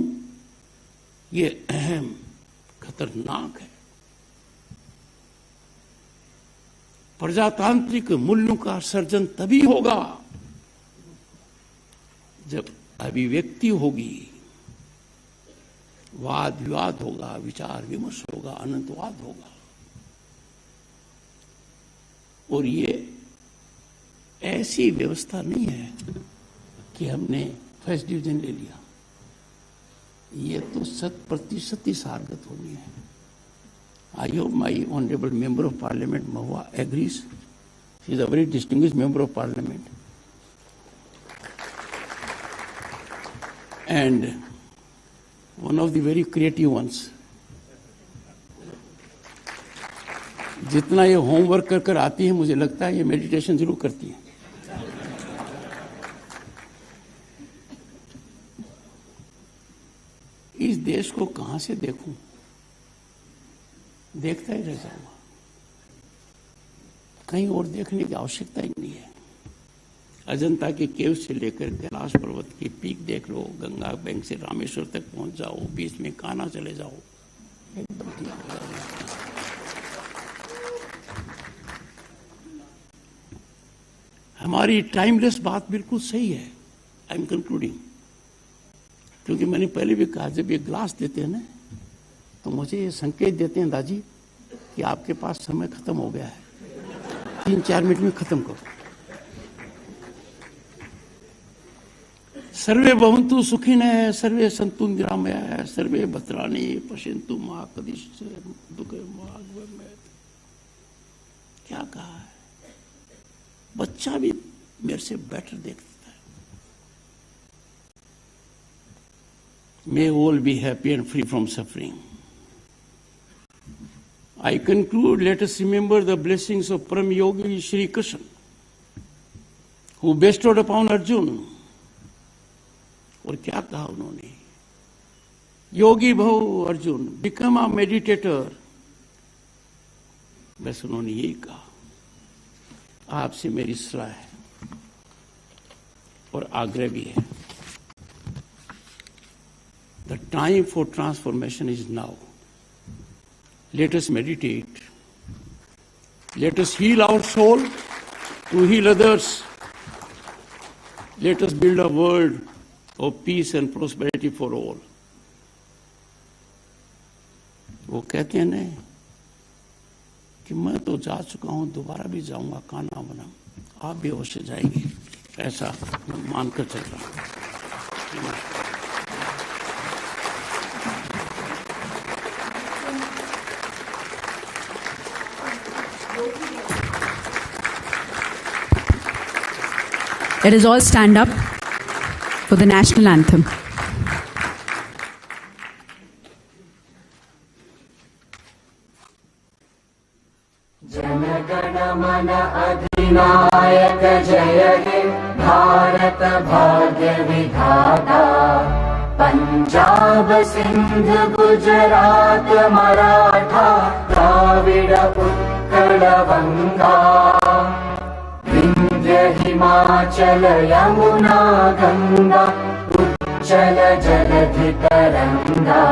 ये अहम खतरनाक है। प्रजातांत्रिक मूल्यों का सर्जन तभी होगा जब अभिव्यक्ति होगी, वाद विवाद होगा, विचार विमर्श होगा, अनंतवाद होगा। और ये ऐसी व्यवस्था नहीं है कि हमने फर्स्ट डिवीजन ले लिया, ये तो 100% ही सारगत होनी है। I hope my honourable member of parliament Mahua agrees. She is a very distinguished member of parliament and one of the very creative ones. जितना ये होमवर्क कर कर आती है, मुझे लगता है ये मेडिटेशन जरूर करती है। इस देश को कहां से देखूं, देखता ही रह जाऊंगा, कहीं और देखने की आवश्यकता ही नहीं है। अजंता के केव से लेकर कैलाश पर्वत की पीक देख लो, गंगा बैंक से रामेश्वर तक पहुंच जाओ, बीच में कान्हा चले जाओ, एकदम ठीक है। हमारी टाइमलेस बात बिल्कुल सही है। आई एम कंक्लूडिंग, क्योंकि मैंने पहले भी कहा, जब ये ग्लास देते हैं ना, तो मुझे ये संकेत देते हैं दादी कि आपके पास समय खत्म हो गया है, 3-4 मिनट में खत्म करो। सर्वे भवन्तु सुखिनः, सर्वे सन्तु निरामयाः, सर्वे भद्राणि पश्यन्तु मा कश्चित् दुःखं मा भवेत्। क्या कहा है? बच्चा भी मेरे से बेटर देखता है। May all be happy and free from suffering. I conclude, let us remember the blessings of Param Yogi Shri Krishna, who bestowed upon Arjuna. और क्या कहा उन्होंने? योगी भव अर्जुन, बिकम अ मेडिटेटर। बस उन्होंने यही कहा। आपसे मेरी सलाह है और आग्रह भी है। The time for transformation is now. Let us meditate, let us heal our soul to heal others, let us build a world of peace and prosperity for all. वो कहते हैं ना कि मैं तो जा चुका हूं, दोबारा भी जाऊंगा कान्हा बनम, आप भी अवश्य जाएंगे, ऐसा मानकर चल रहा हूं। Let us all stand up for the national anthem. Jana Gana मन अधिनायक जय हे भारत भाग्य विधाता, पंजाब सिंध गुजरात मराठा द्राविड उत्कल बंगा, विंध्य हिमाचल यमुना गंगा उच्चल जलधि तरंगा,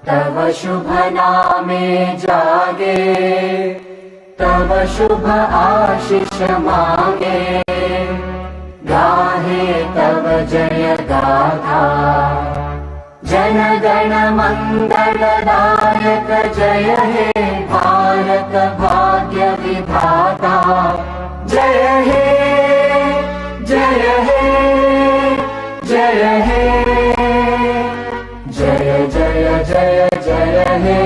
तव शुभ नामे जागे, तव शुभ आशीष मांगे, गाहे तव जय गाथा, जन गण मंगल दायक जय हे भारत भाग्य विधाता, जय हे जय हे जय हे, जय जय जय जय हे।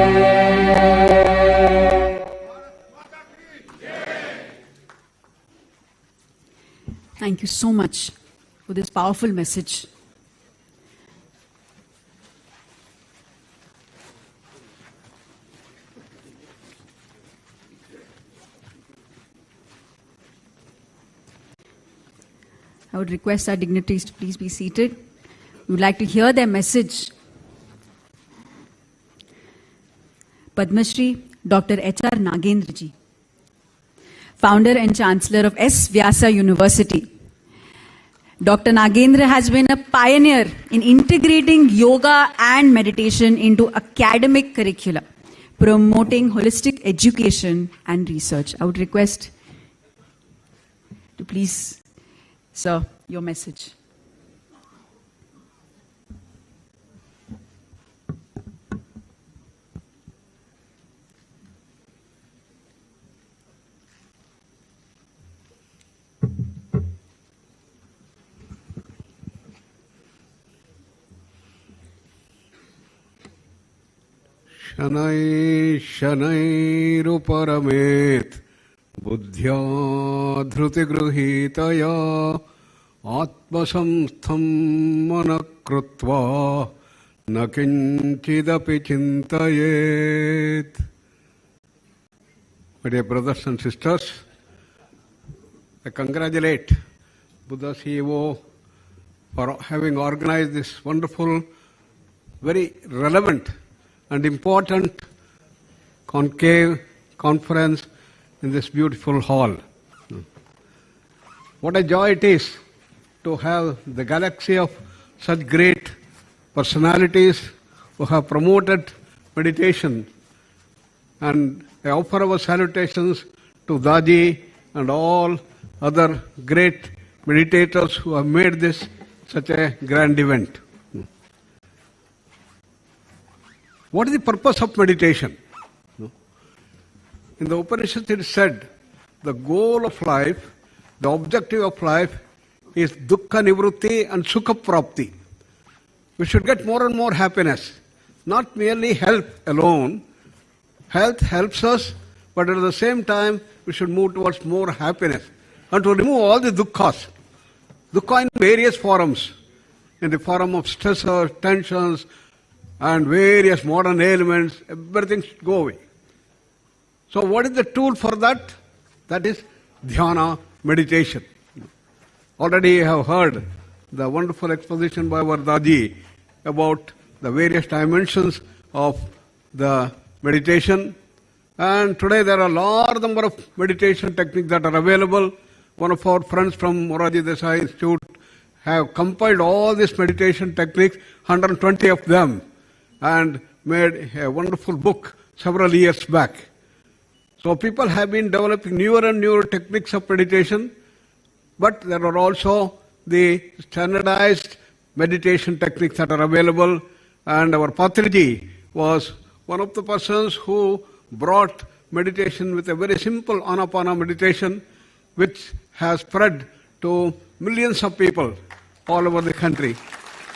Thank you so much for this powerful message. I would request our dignitaries to please be seated. We would like to hear their message. Padma Shri Dr. H.R. Nagendra ji, founder and chancellor of S. Vyasa University. Dr. Nagendra has been a pioneer in integrating yoga and meditation into academic curricula, promoting holistic education and research. I would request to please, sir, your message. शनै शनैरुपरमेत् बुद्ध्या धृतिगृहीतया आत्मसंस्थं मनः कृत्वा न किञ्चिदपि चिन्तयेत्. My dear brothers and sisters, I congratulate Buddha CEO for having organized this wonderful, very relevant and important conclave conference in this beautiful hall. What a joy it is to have the galaxy of such great personalities who have promoted meditation. And I offer our salutations to Daji and all other great meditators who have made this such a grand event. What is the purpose of meditation? In the Upanishads it is said, the goal of life, the objective of life is dukkha nivrutti and sukha prapti. We should get more and more happiness, not merely health alone. Health helps us, but at the same time we should move towards more happiness and to remove all the dukkhas. Dukkha in various forms, in the form of stressors, tensions, and various modern ailments, everything should go away. So what is the tool for that? That is dhyana, meditation. Already you have heard the wonderful exposition by our Daji about the various dimensions of the meditation. And today there are a large number of meditation techniques that are available. One of our friends from Moraji Desai Institute have compiled all these meditation techniques, 120 of them, and made a wonderful book several years back. So people have been developing newer and newer techniques of meditation, but there are also the standardized meditation techniques that are available. And our Patriji was one of the persons who brought meditation with a very simple Anapana meditation, which has spread to millions of people all over the country.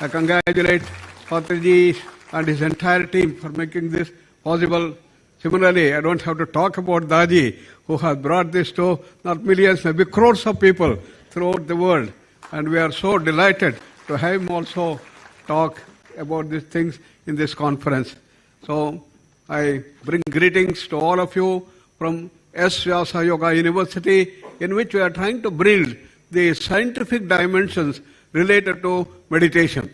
I congratulate Patriji and his entire team for making this possible. Similarly, I don't have to talk about Daji, who has brought this to not millions, maybe crores of people throughout the world. And we are so delighted to have him also talk about these things in this conference. So I bring greetings to all of you from S. Vyasa Yoga University, in which we are trying to build the scientific dimensions related to meditation.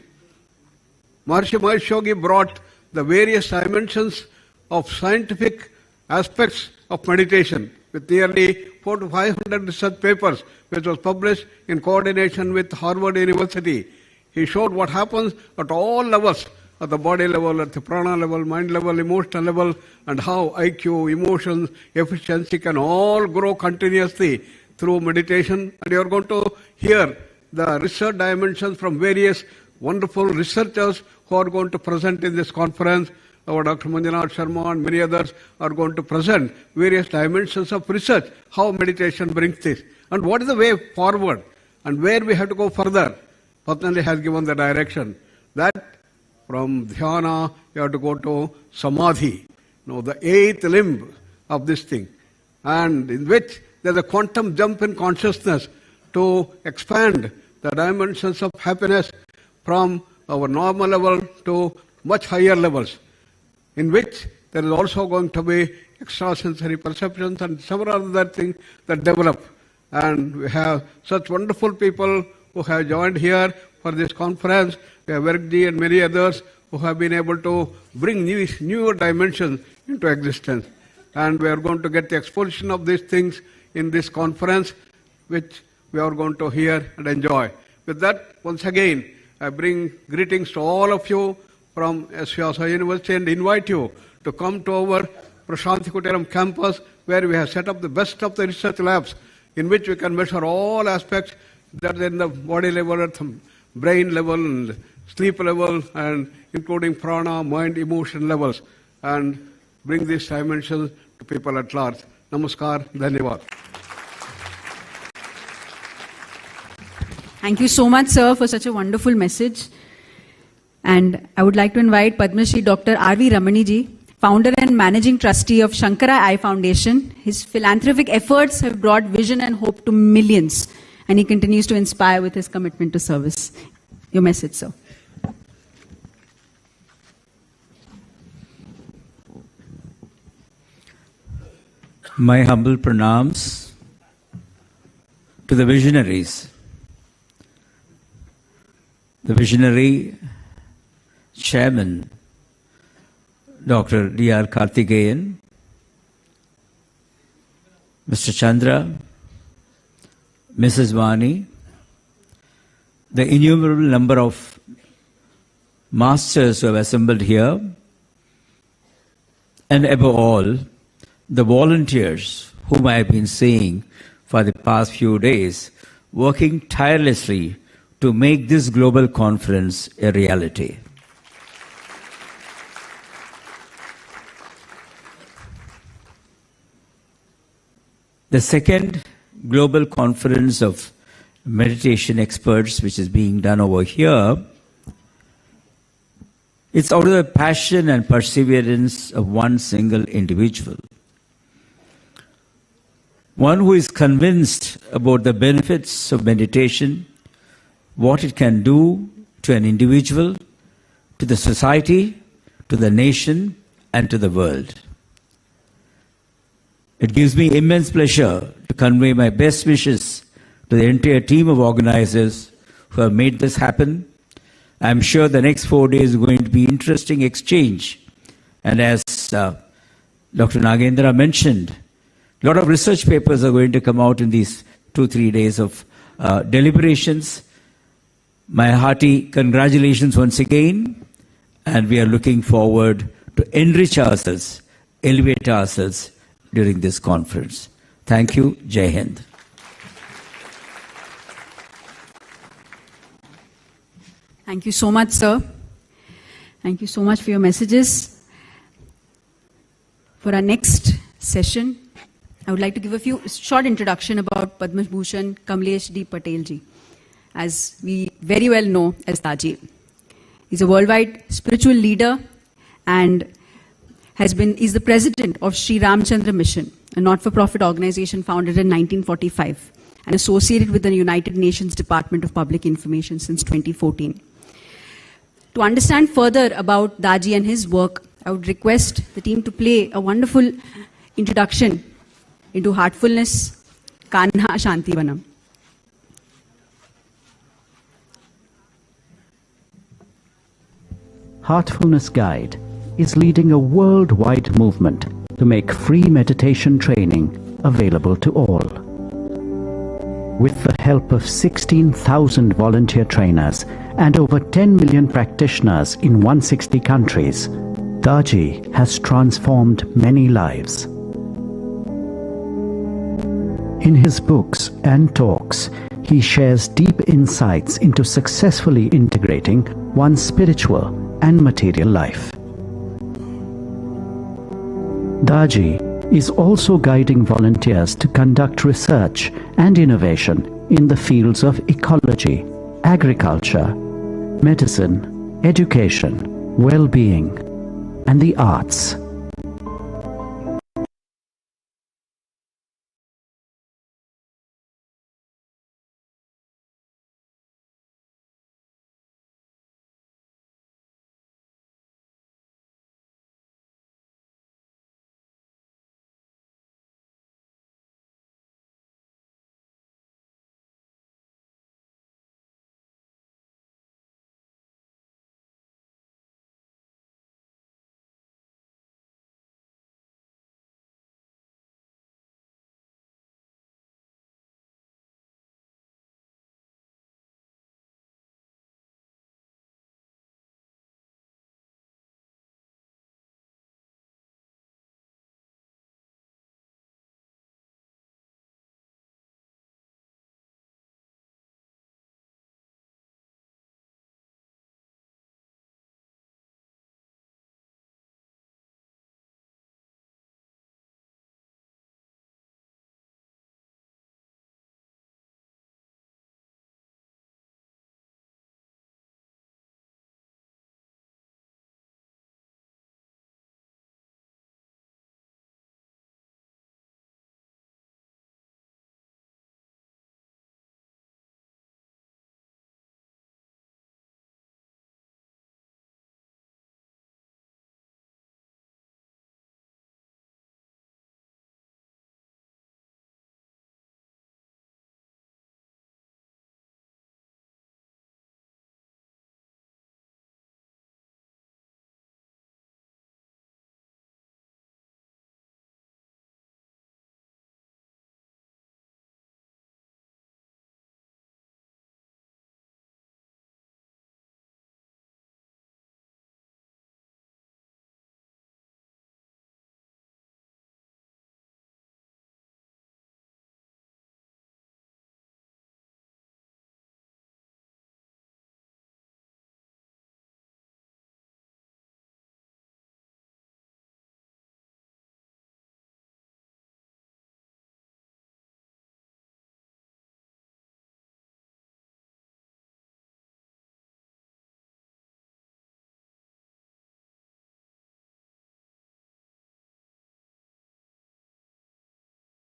Maharishi Mahesh Yogi brought the various dimensions of scientific aspects of meditation with nearly 400 to 500 research papers, which was published in coordination with Harvard University. He showed what happens at all levels, at the body level, at the prana level, mind level, emotional level, and how IQ, emotions, efficiency can all grow continuously through meditation. And you are going to hear the research dimensions from various wonderful researchers who are going to present in this conference. Our Dr. Manjunath Sharma and many others are going to present various dimensions of research, how meditation brings this, and what is the way forward, and where we have to go further. Patanjali has given the direction that from dhyana you have to go to samadhi, the eighth limb of this thing, and in which there is a quantum jump in consciousness to expand the dimensions of happiness from our normal level to much higher levels, in which there is also going to be extrasensory perceptions and several other things that develop. And we have such wonderful people who have joined here for this conference. We have Vergji and many others who have been able to bring newer dimensions into existence. And we are going to get the exposition of these things in this conference, which we are going to hear and enjoy. With that, once again, I bring greetings to all of you from SVSI University and invite you to come to our Pranauti campus, where we have set up the best of the research labs in which we can measure all aspects that are in the body level, at the brain level, and sleep level, and including prana, mind, emotion levels, and bring these dimensions to people at large. Namaskar, dhanyavad. Thank you so much, sir, for such a wonderful message. And I would like to invite Padma Shri Dr. R.V. Ramaniji, founder and managing trustee of Shankara Eye Foundation. His philanthropic efforts have brought vision and hope to millions, and he continues to inspire with his commitment to service. Your message, sir. My humble pranams to the visionaries. The visionary chairman, Dr. D.R. Karthikeyan, Mr. Chandra, Mrs. Vani, the innumerable number of masters who have assembled here, and above all, the volunteers whom I have been seeing for the past few days, working tirelessly to make this global conference a reality. The second global conference of meditation experts, which is being done over here, it's out of the passion and perseverance of one single individual. One who is convinced about the benefits of meditation, what it can do to an individual, to the society, to the nation, and to the world. It gives me immense pleasure to convey my best wishes to the entire team of organizers who have made this happen. I'm sure the next 4 days are going to be interesting exchange. And as Dr. Nagendra mentioned, a lot of research papers are going to come out in these 2-3 days of deliberations. My hearty congratulations once again, and we are looking forward to enrich ourselves, elevate ourselves during this conference. Thank you. Jai Hind. Thank you so much, sir. Thank you so much for your messages. For our next session, I would like to give a few short introduction about Padma Bhushan Kamlesh D. Patel ji, as we very well know as Taji. He's a worldwide spiritual leader and is the president of Sri Ramchandra Mission, a not-for-profit organization founded in 1945 and associated with the United Nations Department of Public Information since 2014. To understand further about Daji and his work, I would request the team to play a wonderful introduction into heartfulness, Kanha Shantivanam. Heartfulness Guide is leading a worldwide movement to make free meditation training available to all. With the help of 16,000 volunteer trainers and over 10 million practitioners in 160 countries, Daji has transformed many lives. In his books and talks, he shares deep insights into successfully integrating one's spiritual and material life. Daji is also guiding volunteers to conduct research and innovation in the fields of ecology, agriculture, medicine, education, well-being, and the arts.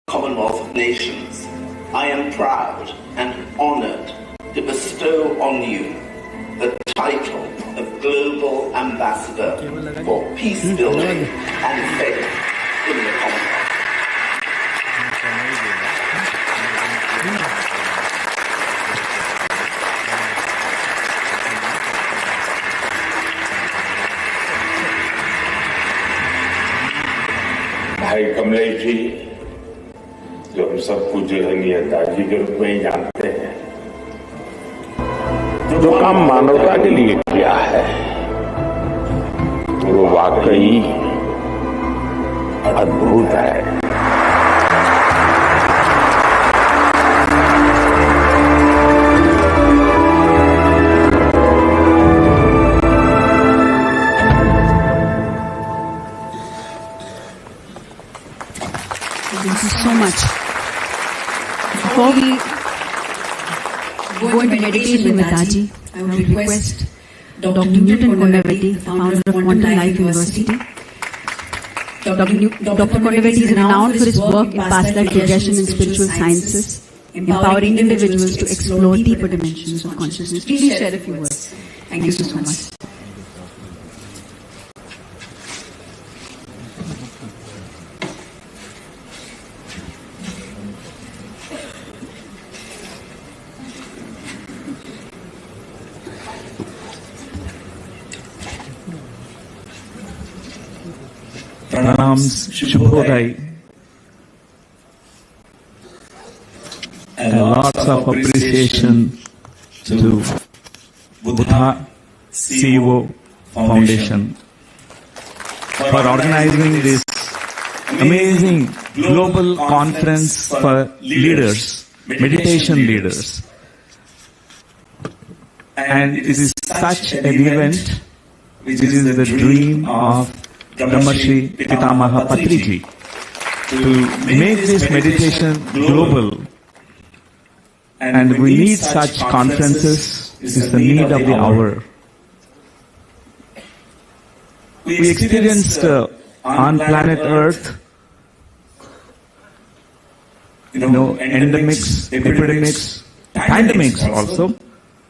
Commonwealth of Nations, I am proud and honored to bestow on you the title of Global Ambassador for Peace Building and Faith in the Commonwealth. भाई कमलेश जी, जो हम सबको जो है नेताजी के रूप में ही जानते हैं, जो काम मानवता के लिए किया है वो वाकई अद्भुत है। Thank you so much. Before we go into meditation with Aji, I would request Dr. Newton Kondaveti, founder of Quantum Life University. Dr. Kondaveti is renowned for his work in past life regression and spiritual sciences, empowering individuals to explore deeper dimensions of consciousness. Please share a few words. Thank you so much. Pranams, Shubhodai, and lots of appreciation to Buddha CEO Foundation for organizing this amazing global conference for leaders, meditation leaders. And it is such an event which is the dream of Brahmarshi Pitamaha Patriji to make this meditation global. And we need such conferences. This is the need of the hour. We experienced on planet Earth, endemics, epidemics, pandemics also.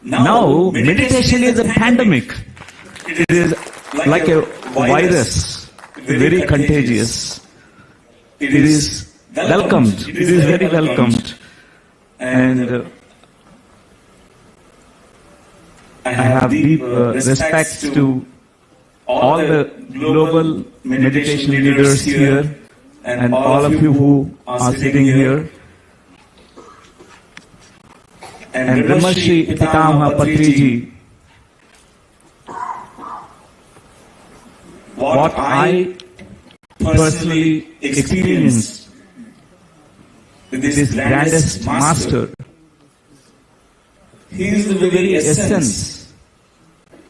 Now, meditation is a pandemic. It is like a virus, very contagious. It is welcomed. It is very welcomed. And I have deep respect to all the global meditation leaders here and all of you who are sitting here. And Brahmarshi Pitamaha Patriji, what I personally experienced with this grandest master, he is the very essence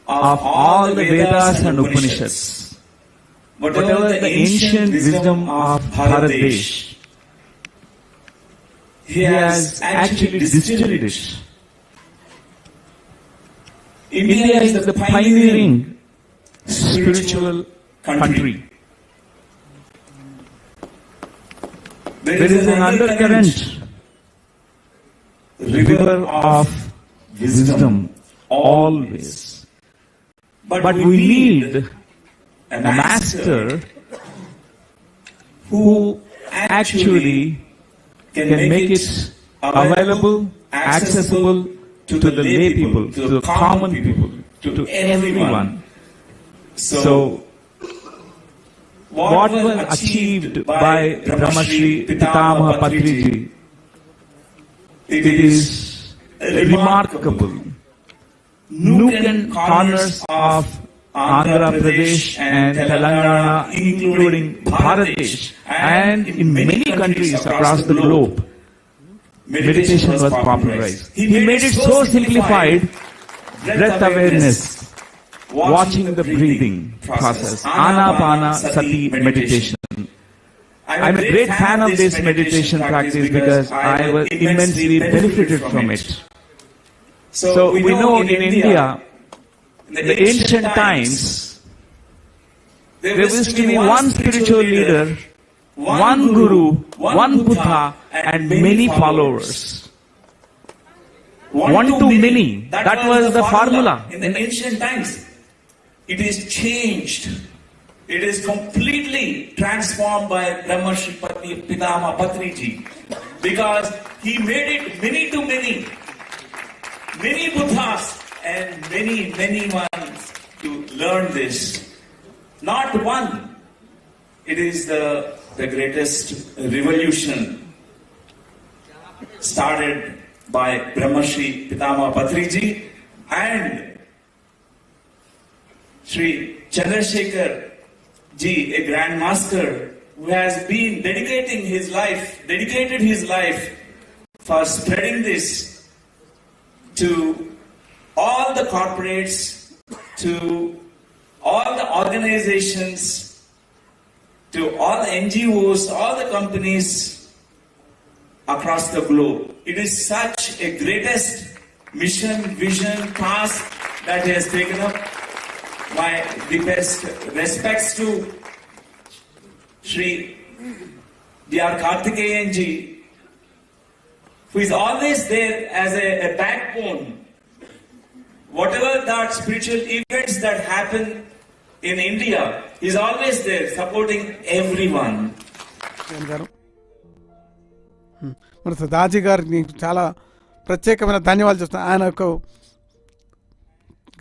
of all the Vedas and Upanishads. Whatever the ancient wisdom of Bharat Desh, he has actually distilled it. India is the pioneering spiritual country. There is an undercurrent, river of wisdom, always. But we need a master who actually can make it available, accessible to the lay people, to the common people, to everyone. So, what was achieved by Brahmarshi Pitamaha Patriji, it is remarkable. Nook and corners of Andhra Pradesh and Telangana, including Bangladesh, and in many countries across the globe, meditation was popularized. He made it so simplified, breath awareness, watching the breathing process, Anapanasati meditation. I'm a great fan of this meditation practice because I was immensely benefited from it. So we know in India, in the ancient times, there used to be one spiritual leader one Guru, one Buddha, and many followers. One to many. That was the formula. In the ancient times, it is changed. It is completely transformed by Brahmarshi Pitama Patriji, because he made it many to many. Many Buddhas and many ones to learn this. Not one. It is the greatest revolution started by Brahmarshi Pitama Patriji and Sri Chandrasekhar Ji, a Grand Master who has been dedicated his life for spreading this to all the corporates, to all the organizations, to all the NGOs, all the companies across the globe. It is such a greatest mission, vision, task that he has taken up. My deepest respects to Sri D.R. Karthikeyan ji, who is always there as a backbone. Whatever that spiritual events that happen in India, he is always there supporting everyone. మన దాజీ గారికి చాలా ప్రత్యేకమైన ధన్యవాదాలు చెప్తాను. ఆయన యొక్క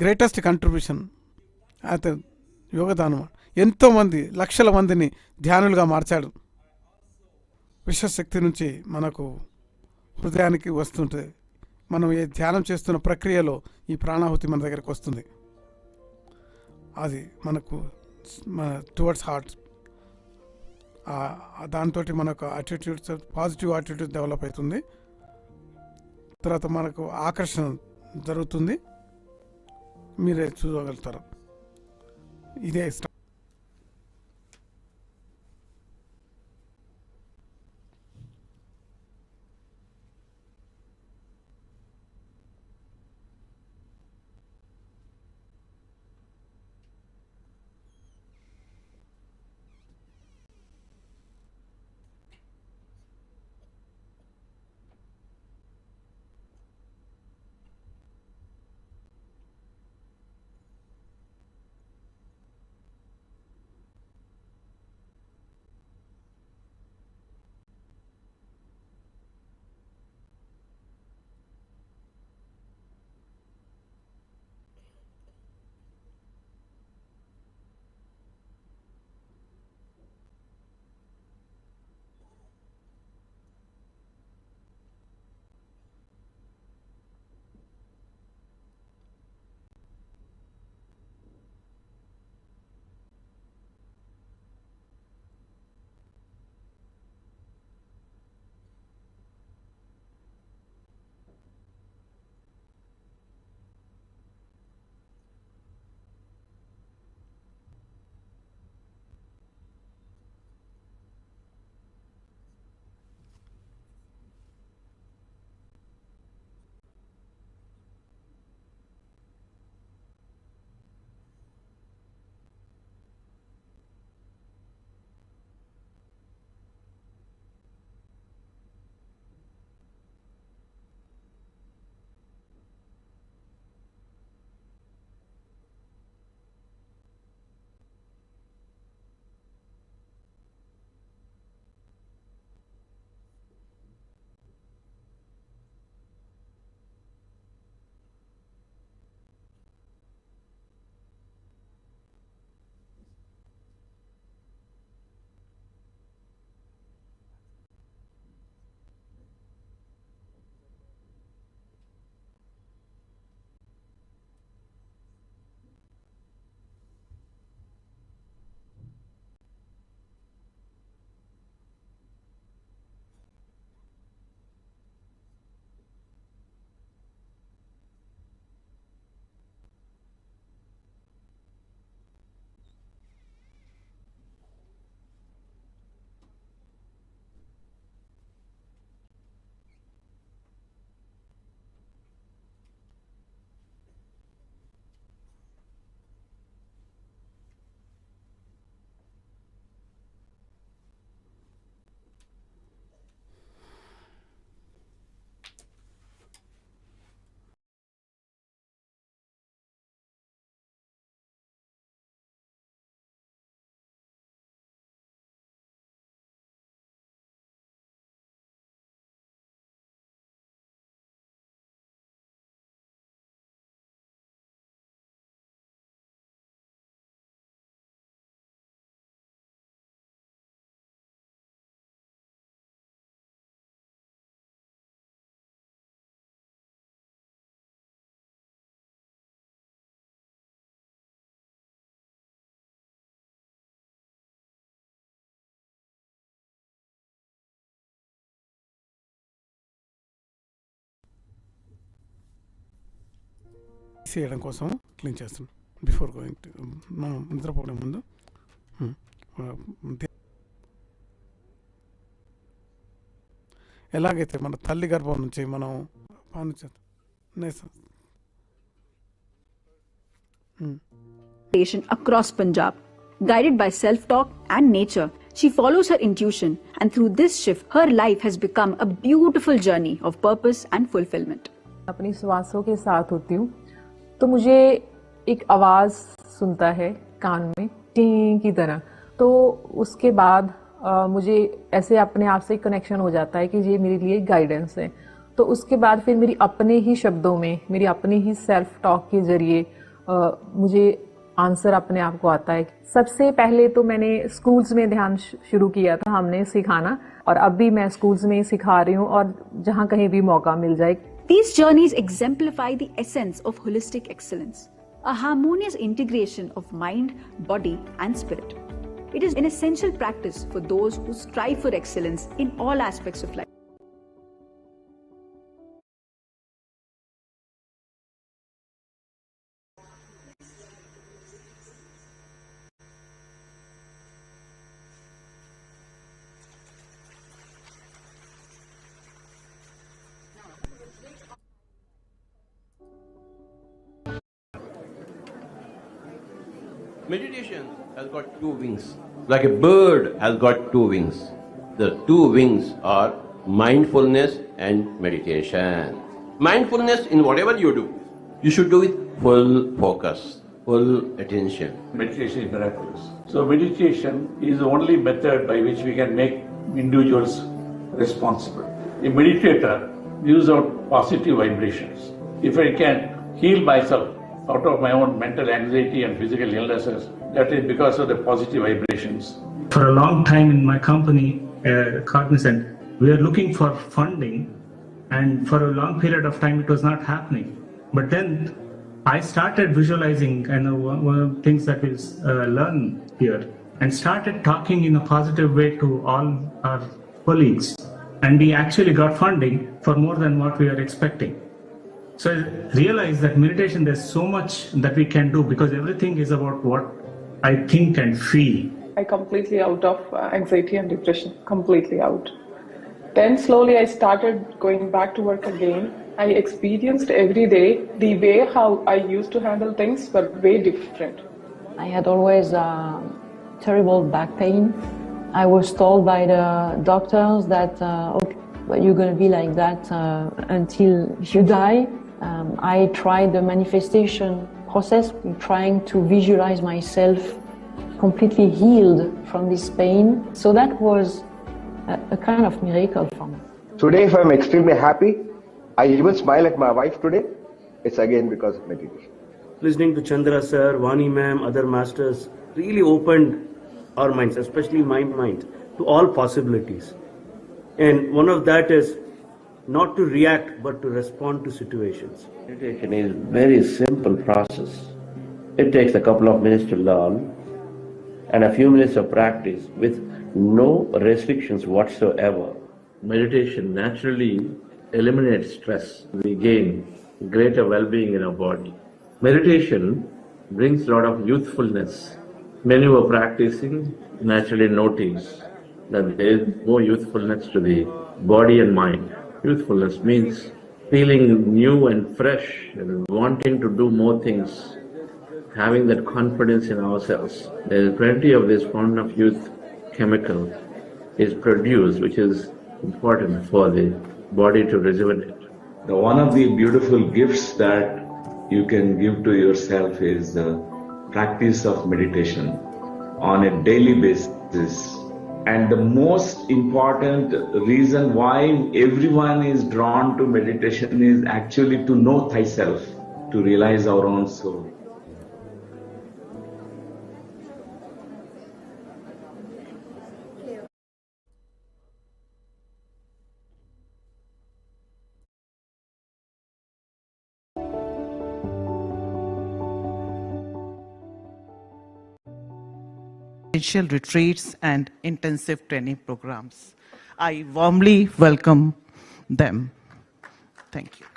greatest contribution, అయితే యోగదానం ఎంతోమంది లక్షల మందిని ధ్యానులుగా మార్చాడు. విశ్వశక్తి నుంచి మనకు హృదయానికి వస్తుంటుంది. మనం ఏ ధ్యానం చేస్తున్న ప్రక్రియలో ఈ ప్రాణాహుతి మన దగ్గరకు వస్తుంది. అది మనకు మన టువర్డ్స్ హార్ట్, దాంతో మనకు యాటిట్యూడ్స్, పాజిటివ్ యాటిట్యూడ్ డెవలప్ అవుతుంది. తర్వాత మనకు ఆకర్షణ జరుగుతుంది. మీరే చూడగలుగుతారు. ఇదే ఇష్టం. చేయడం కోసం క్లీన్ చేస్తున్నాం. బిఫోర్ గోయింగ్ టు మనం నిద్రపోయే ముందు ఎలాగైతే మన తల్లి గర్భం నుంచి మనం across Punjab. Guided by self-talk and nature, she follows her intuition, and through this shift, her life has become a beautiful journey of purpose and fulfillment. अपनी श्वासों के साथ होती हूँ तो मुझे एक आवाज़ सुनता है कान में टिंग की तरह, तो उसके बाद मुझे ऐसे अपने आप से कनेक्शन हो जाता है कि ये मेरे लिए गाइडेंस है. तो उसके बाद फिर मेरी अपने ही शब्दों में, मेरी अपने ही सेल्फ टॉक के जरिए मुझे आंसर अपने आप को आता है. सबसे पहले तो मैंने स्कूल्स में ध्यान शुरू किया था हमने सिखाना, और अब भी मैं स्कूल्स में सिखा रही हूँ और जहाँ कहीं भी मौका मिल जाए. These journeys exemplify the essence of holistic excellence, a harmonious integration of mind, body, and spirit. It is an essential practice for those who strive for excellence in all aspects of life. Meditation has got two wings. Like a bird has got two wings. The two wings are mindfulness and meditation. Mindfulness in whatever you do, you should do with full focus, full attention. Meditation is miraculous. So meditation is the only method by which we can make individuals responsible. A meditator gives out positive vibrations. If I can heal myself out of my own mental anxiety and physical illnesses, that is because of the positive vibrations. For a long time in my company, Cognizant, we were looking for funding, and for a long period of time it was not happening. But then I started visualizing, and one of the things that we learn here, and started talking in a positive way to all our colleagues, and we actually got funding for more than what we were expecting. So I realized that meditation, there's so much that we can do, because everything is about what I think and feel. I completely out of anxiety and depression, completely out. Then slowly I started going back to work again. I experienced every day the way how I used to handle things were way different. I had always terrible back pain. I was told by the doctors that okay, but you're going to be like that until you die. I tried the manifestation process, trying to visualize myself completely healed from this pain. So that was a kind of miracle for me. Today, if I'm extremely happy, I even smile at my wife today, it's again because of meditation. Listening to Chandra sir, Vani ma'am, other masters really opened our minds, especially my mind, to all possibilities. And one of that is not to react but to respond to situations. Meditation is a very simple process. It takes a couple of minutes to learn and a few minutes of practice with no restrictions whatsoever. Meditation naturally eliminates stress. We gain greater well-being in our body. Meditation brings a lot of youthfulness. Many who are practicing naturally notice that there is more youthfulness to the body and mind. Youthfulness means feeling new and fresh and wanting to do more things, having that confidence in ourselves. There is plenty of this fountain of youth chemical is produced, which is important for the body to rejuvenate. One of the beautiful gifts that you can give to yourself is the practice of meditation on a daily basis. And the most important reason why everyone is drawn to meditation is actually to know thyself, to realize our own soul. Retreats and intensive training programs. I warmly welcome them. Thank you.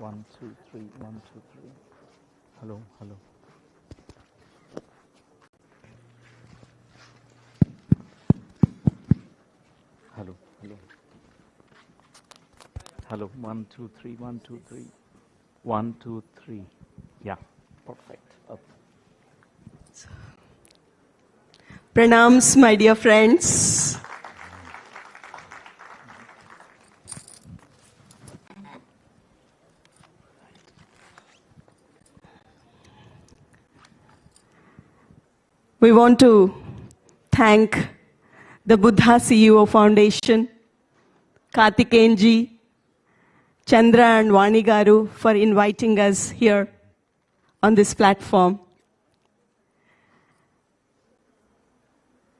1, 2, 3, 1, 2, 3. Hello, hello. Hello, hello. Hello, 1, 2, 3, 1, 2, 3. 1, 2, 3. Yeah, perfect. Up. Pranams, my dear friends. We want to thank the Buddha CEO Foundation, Karthikeyanji, Chandra and Vani Garu for inviting us here on this platform.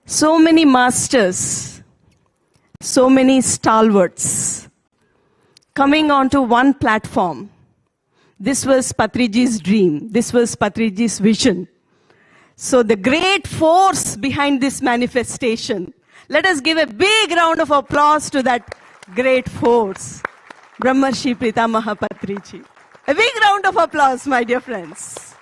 So many masters, so many stalwarts coming onto one platform. This was Patriji's dream. This was Patriji's vision. So the great force behind this manifestation, let us give a big round of applause to that great force, Brahmarshi Pitamaha Patriji. A big round of applause, my dear friends.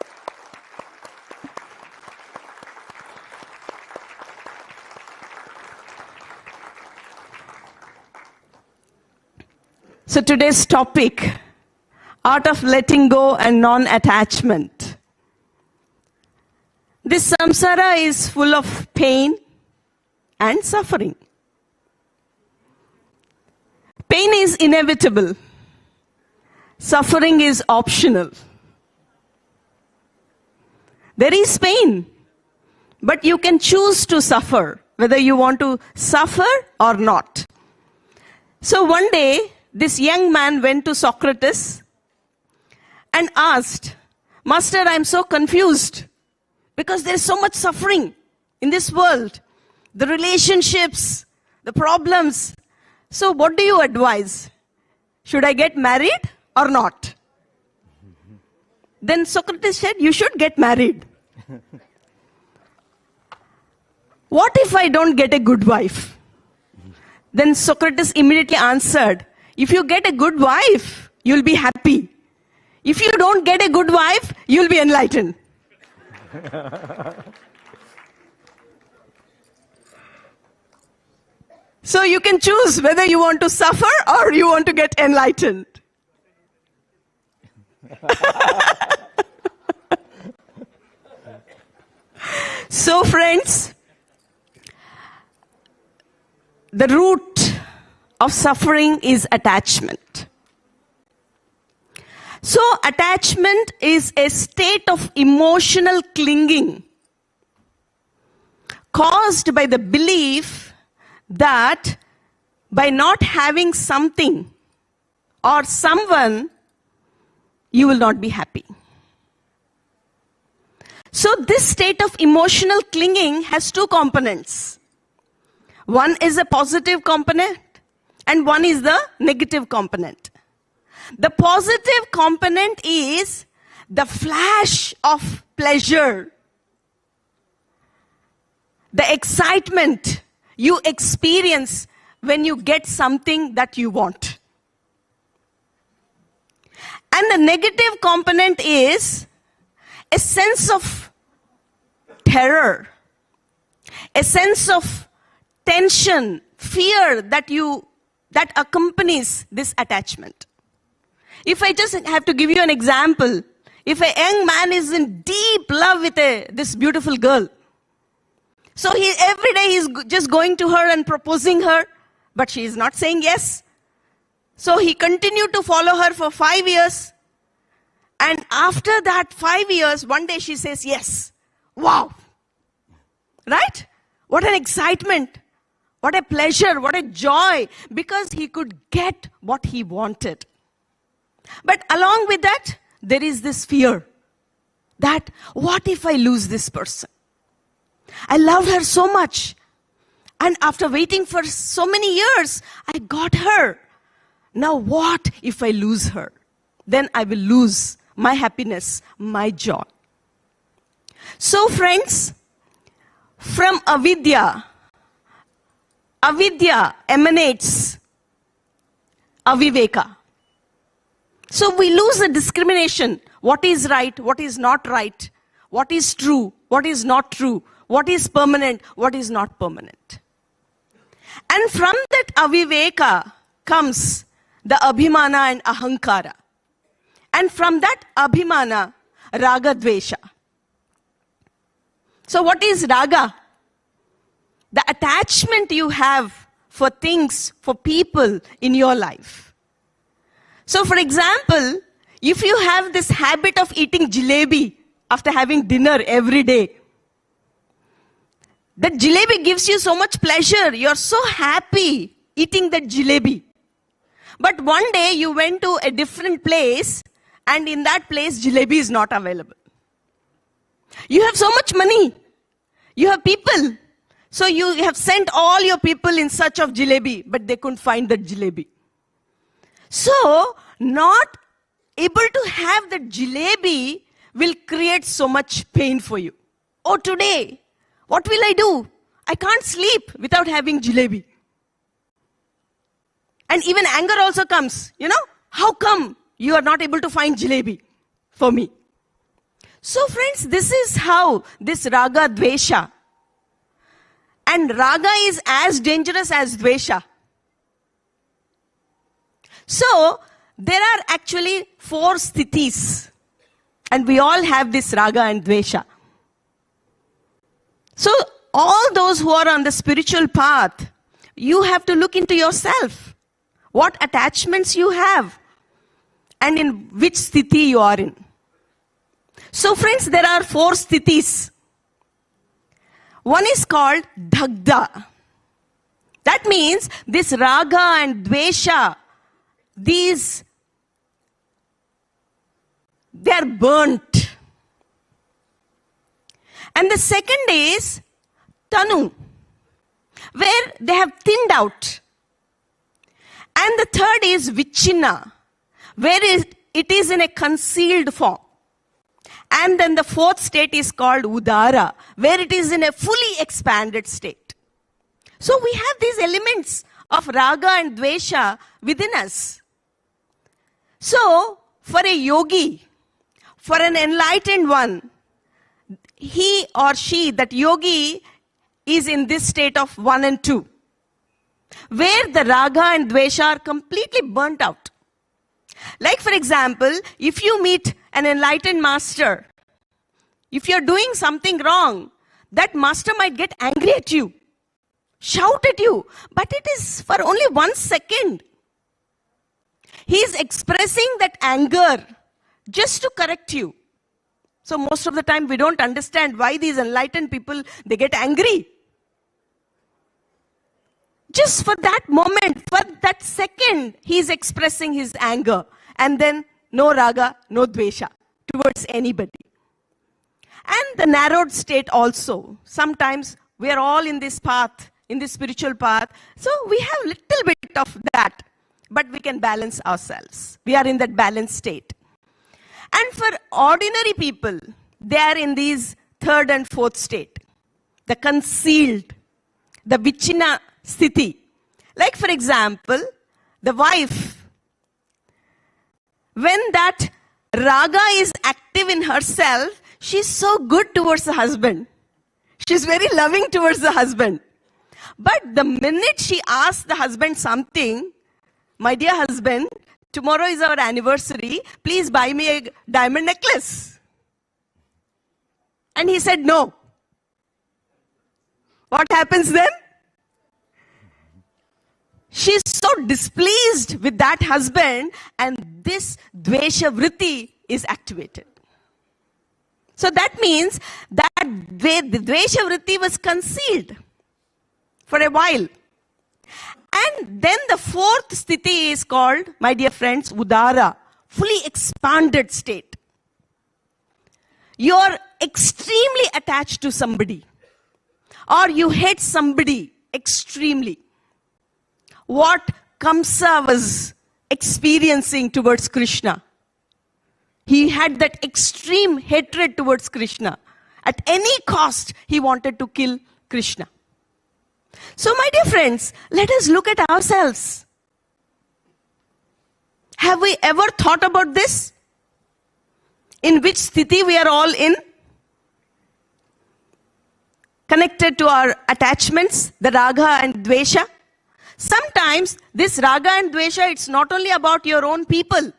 So today's topic, art of letting go and non-attachment. This samsara is full of pain and suffering. Pain is inevitable. Suffering is optional. There is pain, but you can choose to suffer, whether you want to suffer or not. So one day, this young man went to Socrates and asked, Master, I'm so confused because there's so much suffering in this world. The relationships, the problems. So what do you advise? Should I get married or not? Then Socrates said, you should get married. What if I don't get a good wife? Then Socrates immediately answered, if you get a good wife, you'll be happy. If you don't get a good wife, you'll be enlightened. So you can choose whether you want to suffer or you want to get enlightened. So friends, the root of suffering is attachment. So attachment is a state of emotional clinging caused by the belief that by not having something or someone, you will not be happy. So this state of emotional clinging has two components. One is a positive component and one is the negative component. The positive component is the flash of pleasure, the excitement you experience when you get something that you want. And the negative component is a sense of terror, a sense of tension, fear that accompanies this attachment. If I just have to give you an example, if a young man is in deep love with this beautiful girl, so every day he's just going to her and proposing her, but she is not saying yes. So he continued to follow her for 5 years. And after that 5 years, one day she says yes. Wow. Right? What an excitement. What a pleasure. What a joy. Because he could get what he wanted. But along with that, there is this fear that what if I lose this person? I loved her so much. And after waiting for so many years, I got her. Now what if I lose her? Then I will lose my happiness, my joy. So friends, from avidya emanates aviveka. So we lose the discrimination. What is right, what is not right, what is true, what is not true, what is permanent, what is not permanent. And from that aviveka comes the abhimana and ahankara. And from that abhimana, raga dvesha. So what is raga? The attachment you have for things, for people in your life. So for example, if you have this habit of eating jalebi after having dinner every day, that jalebi gives you so much pleasure. You're so happy eating that jalebi. But one day you went to a different place and in that place jalebi is not available. You have so much money. You have people. So you have sent all your people in search of jalebi, but they couldn't find that jalebi. So not able to have that jalebi will create so much pain for you. Oh, today, what will I do? I can't sleep without having jalebi. And even anger also comes. How come you are not able to find jalebi for me? So friends, this is how this raga dvesha. And raga is as dangerous as dvesha. So there are actually 4 sthithis. And we all have this raga and dvesha. So all those who are on the spiritual path, you have to look into yourself. What attachments you have. And in which sthiti you are in. So friends, there are 4 sthithis. One is called dagda. That means this raga and dvesha, they are burnt. And the second is tanu, where they have thinned out. And the third is vichina, where it is in a concealed form. And then the 4th state is called udara, where it is in a fully expanded state. So we have these elements of raga and dvesha within us. So for a yogi, for an enlightened one, he or she, that yogi, is in this state of 1 and 2, where the raga and dvesha are completely burnt out. Like for example, if you meet an enlightened master, if you're doing something wrong, that master might get angry at you, shout at you, but it is for only 1 second. He is expressing that anger just to correct you. So most of the time we don't understand why these enlightened people, they get angry. Just for that moment, for that second, he is expressing his anger. And then no raga, no dvesha towards anybody. And the narrowed state also. Sometimes we are all in this path, in this spiritual path. So we have little bit of that. But we can balance ourselves. We are in that balanced state. And for ordinary people, they are in these 3rd and 4th state. The concealed, the vichina sthiti. Like for example, the wife, when that raga is active in herself, she's so good towards the husband. She's very loving towards the husband. But the minute she asks the husband something, my dear husband, tomorrow is our anniversary, please buy me a diamond necklace. And he said no. What happens then? She's so displeased with that husband, and this dvesha vritti is activated. So that means that the dvesha vritti was concealed for a while. And then the 4th sthiti is called, my dear friends, udara, fully expanded state. You're extremely attached to somebody, or you hate somebody extremely. What Kamsa was experiencing towards Krishna. He had that extreme hatred towards Krishna. At any cost, he wanted to kill Krishna. So my dear friends, let us look at ourselves. Have we ever thought about this? In which sthiti we are all in? Connected to our attachments, the raga and dvesha. Sometimes this raga and dvesha, it's not only about your own people.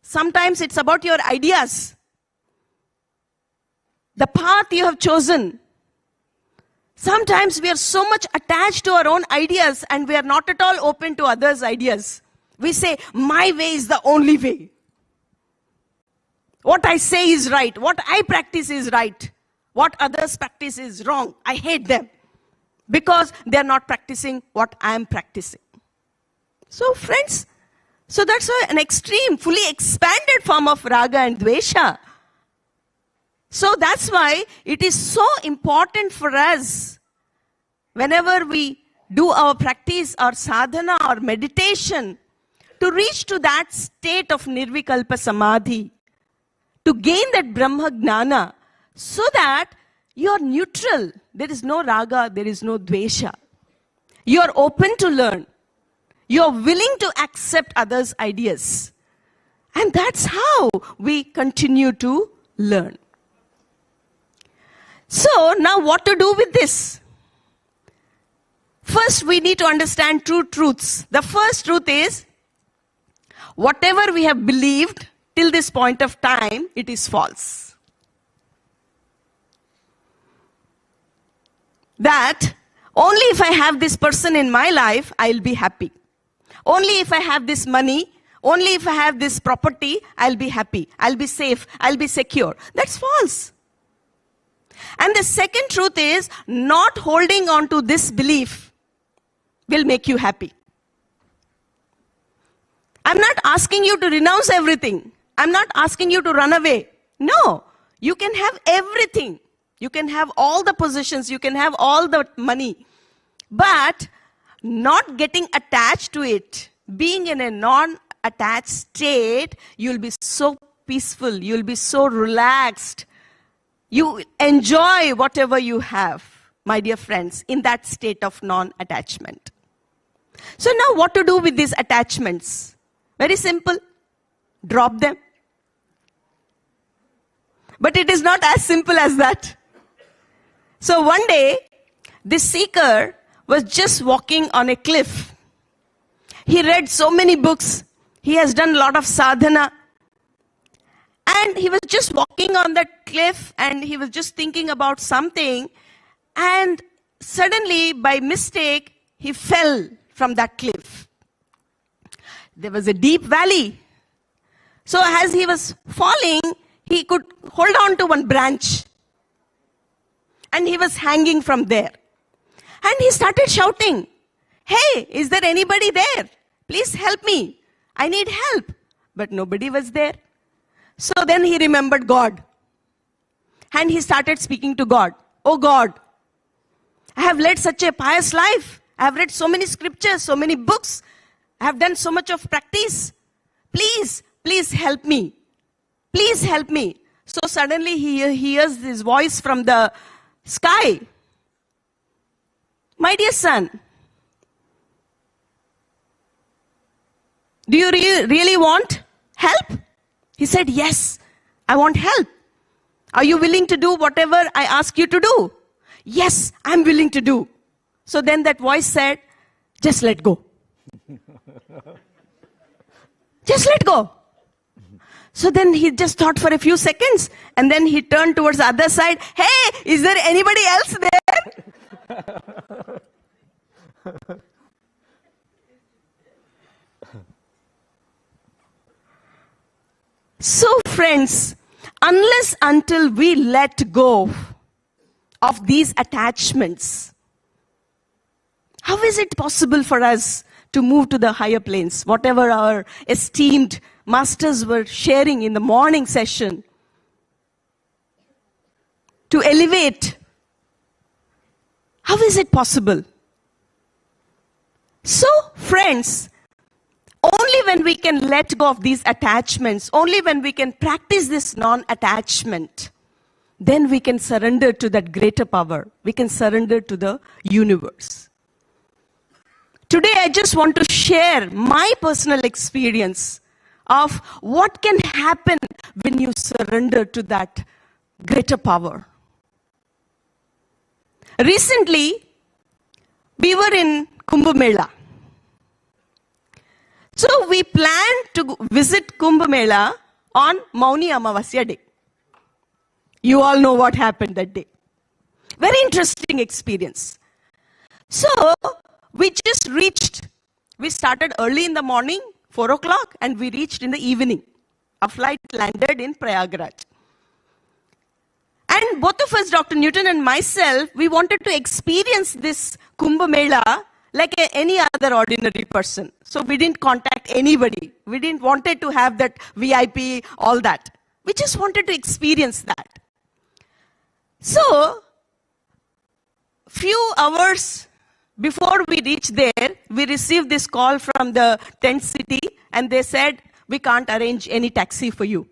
Sometimes it's about your ideas. The path you have chosen. Sometimes we are so much attached to our own ideas and we are not at all open to others' ideas. We say, my way is the only way. What I say is right. What I practice is right. What others practice is wrong. I hate them. Because they are not practicing what I am practicing. So friends, so that's why an extreme, fully expanded form of raga and dvesha. So that's why it is so important for us, whenever we do our practice, our sadhana, our meditation, to reach to that state of nirvikalpa samadhi, to gain that Brahma Gnana, so that you are neutral. There is no raga, there is no dvesha. You are open to learn. You are willing to accept others' ideas. And that's how we continue to learn. So now what to do with this? First, we need to understand two truths. The first truth is, whatever we have believed till this point of time, it is false. That only if I have this person in my life, I'll be happy. Only if I have this money, only if I have this property, I'll be happy. I'll be safe. I'll be secure. That's false. And the second truth is, not holding on to this belief will make you happy. I'm not asking you to renounce everything. I'm not asking you to run away. No, you can have everything. You can have all the positions. You can have all the money. But not getting attached to it, being in a non-attached state, you'll be so peaceful. You'll be so relaxed. You enjoy whatever you have, my dear friends, in that state of non-attachment. So now what to do with these attachments? Very simple. Drop them. But it is not as simple as that. So one day, this seeker was just walking on a cliff. He read so many books. He has done a lot of sadhana. And he was just walking on that cliff and he was just thinking about something. And suddenly, by mistake, he fell from that cliff. There was a deep valley. So as he was falling, he could hold on to one branch. And he was hanging from there. And he started shouting, "Hey, is there anybody there? Please help me. I need help." But nobody was there. So then he remembered God. And he started speaking to God. "Oh God, I have led such a pious life. I have read so many scriptures, so many books. I have done so much of practice. Please, please help me. Please help me." So suddenly he hears this voice from the sky. "My dear son, do you really want help?" He said, "Yes, I want help. Are you willing to do whatever I ask you to do?" "Yes, I'm willing to do." So then that voice said, "Just let go. Just let go." So then he just thought for a few seconds and then he turned towards the other side. "Hey, is there anybody else there?" So friends, unless until we let go of these attachments, how is it possible for us to move to the higher planes? Whatever our esteemed masters were sharing in the morning session, to elevate, how is it possible? So friends, only when we can let go of these attachments, only when we can practice this non-attachment, then we can surrender to that greater power. We can surrender to the universe. Today I just want to share my personal experience of what can happen when you surrender to that greater power. Recently, we were in Kumbh Mela. So we planned to visit Kumbh Mela on Mauni Amavasya day. You all know what happened that day. Very interesting experience. So we just reached. We started early in the morning, 4 o'clock, and we reached in the evening. Our flight landed in Prayagraj. And both of us, Dr. Newton and myself, we wanted to experience this Kumbh Mela like any other ordinary person. So we didn't contact anybody. We didn't wanted to have that VIP, all that. We just wanted to experience that. So, few hours before we reached there, we received this call from the tent city, and they said, we can't arrange any taxi for you.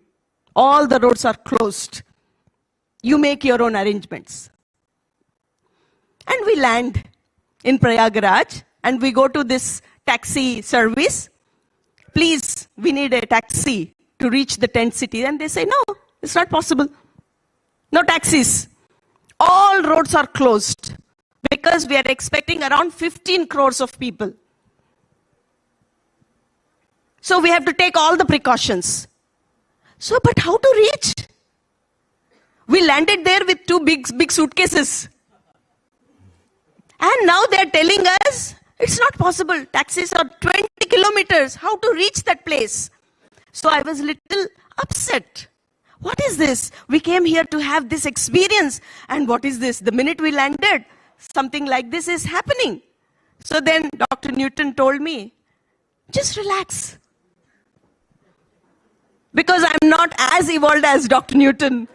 All the roads are closed. You make your own arrangements. And we land in Prayagraj, and we go to this taxi service. Please, we need a taxi to reach the tent city. And they say, no, it's not possible. No taxis. All roads are closed because we are expecting around 15 crores of people. So we have to take all the precautions. So, but how to reach? We landed there with two big suitcases. And now they are telling us, it's not possible. Taxis are 20 kilometers. How to reach that place? So I was a little upset. What is this? We came here to have this experience. And what is this? The minute we landed, something like this is happening. So then Dr. Newton told me, just relax. Because I'm not as evolved as Dr. Newton.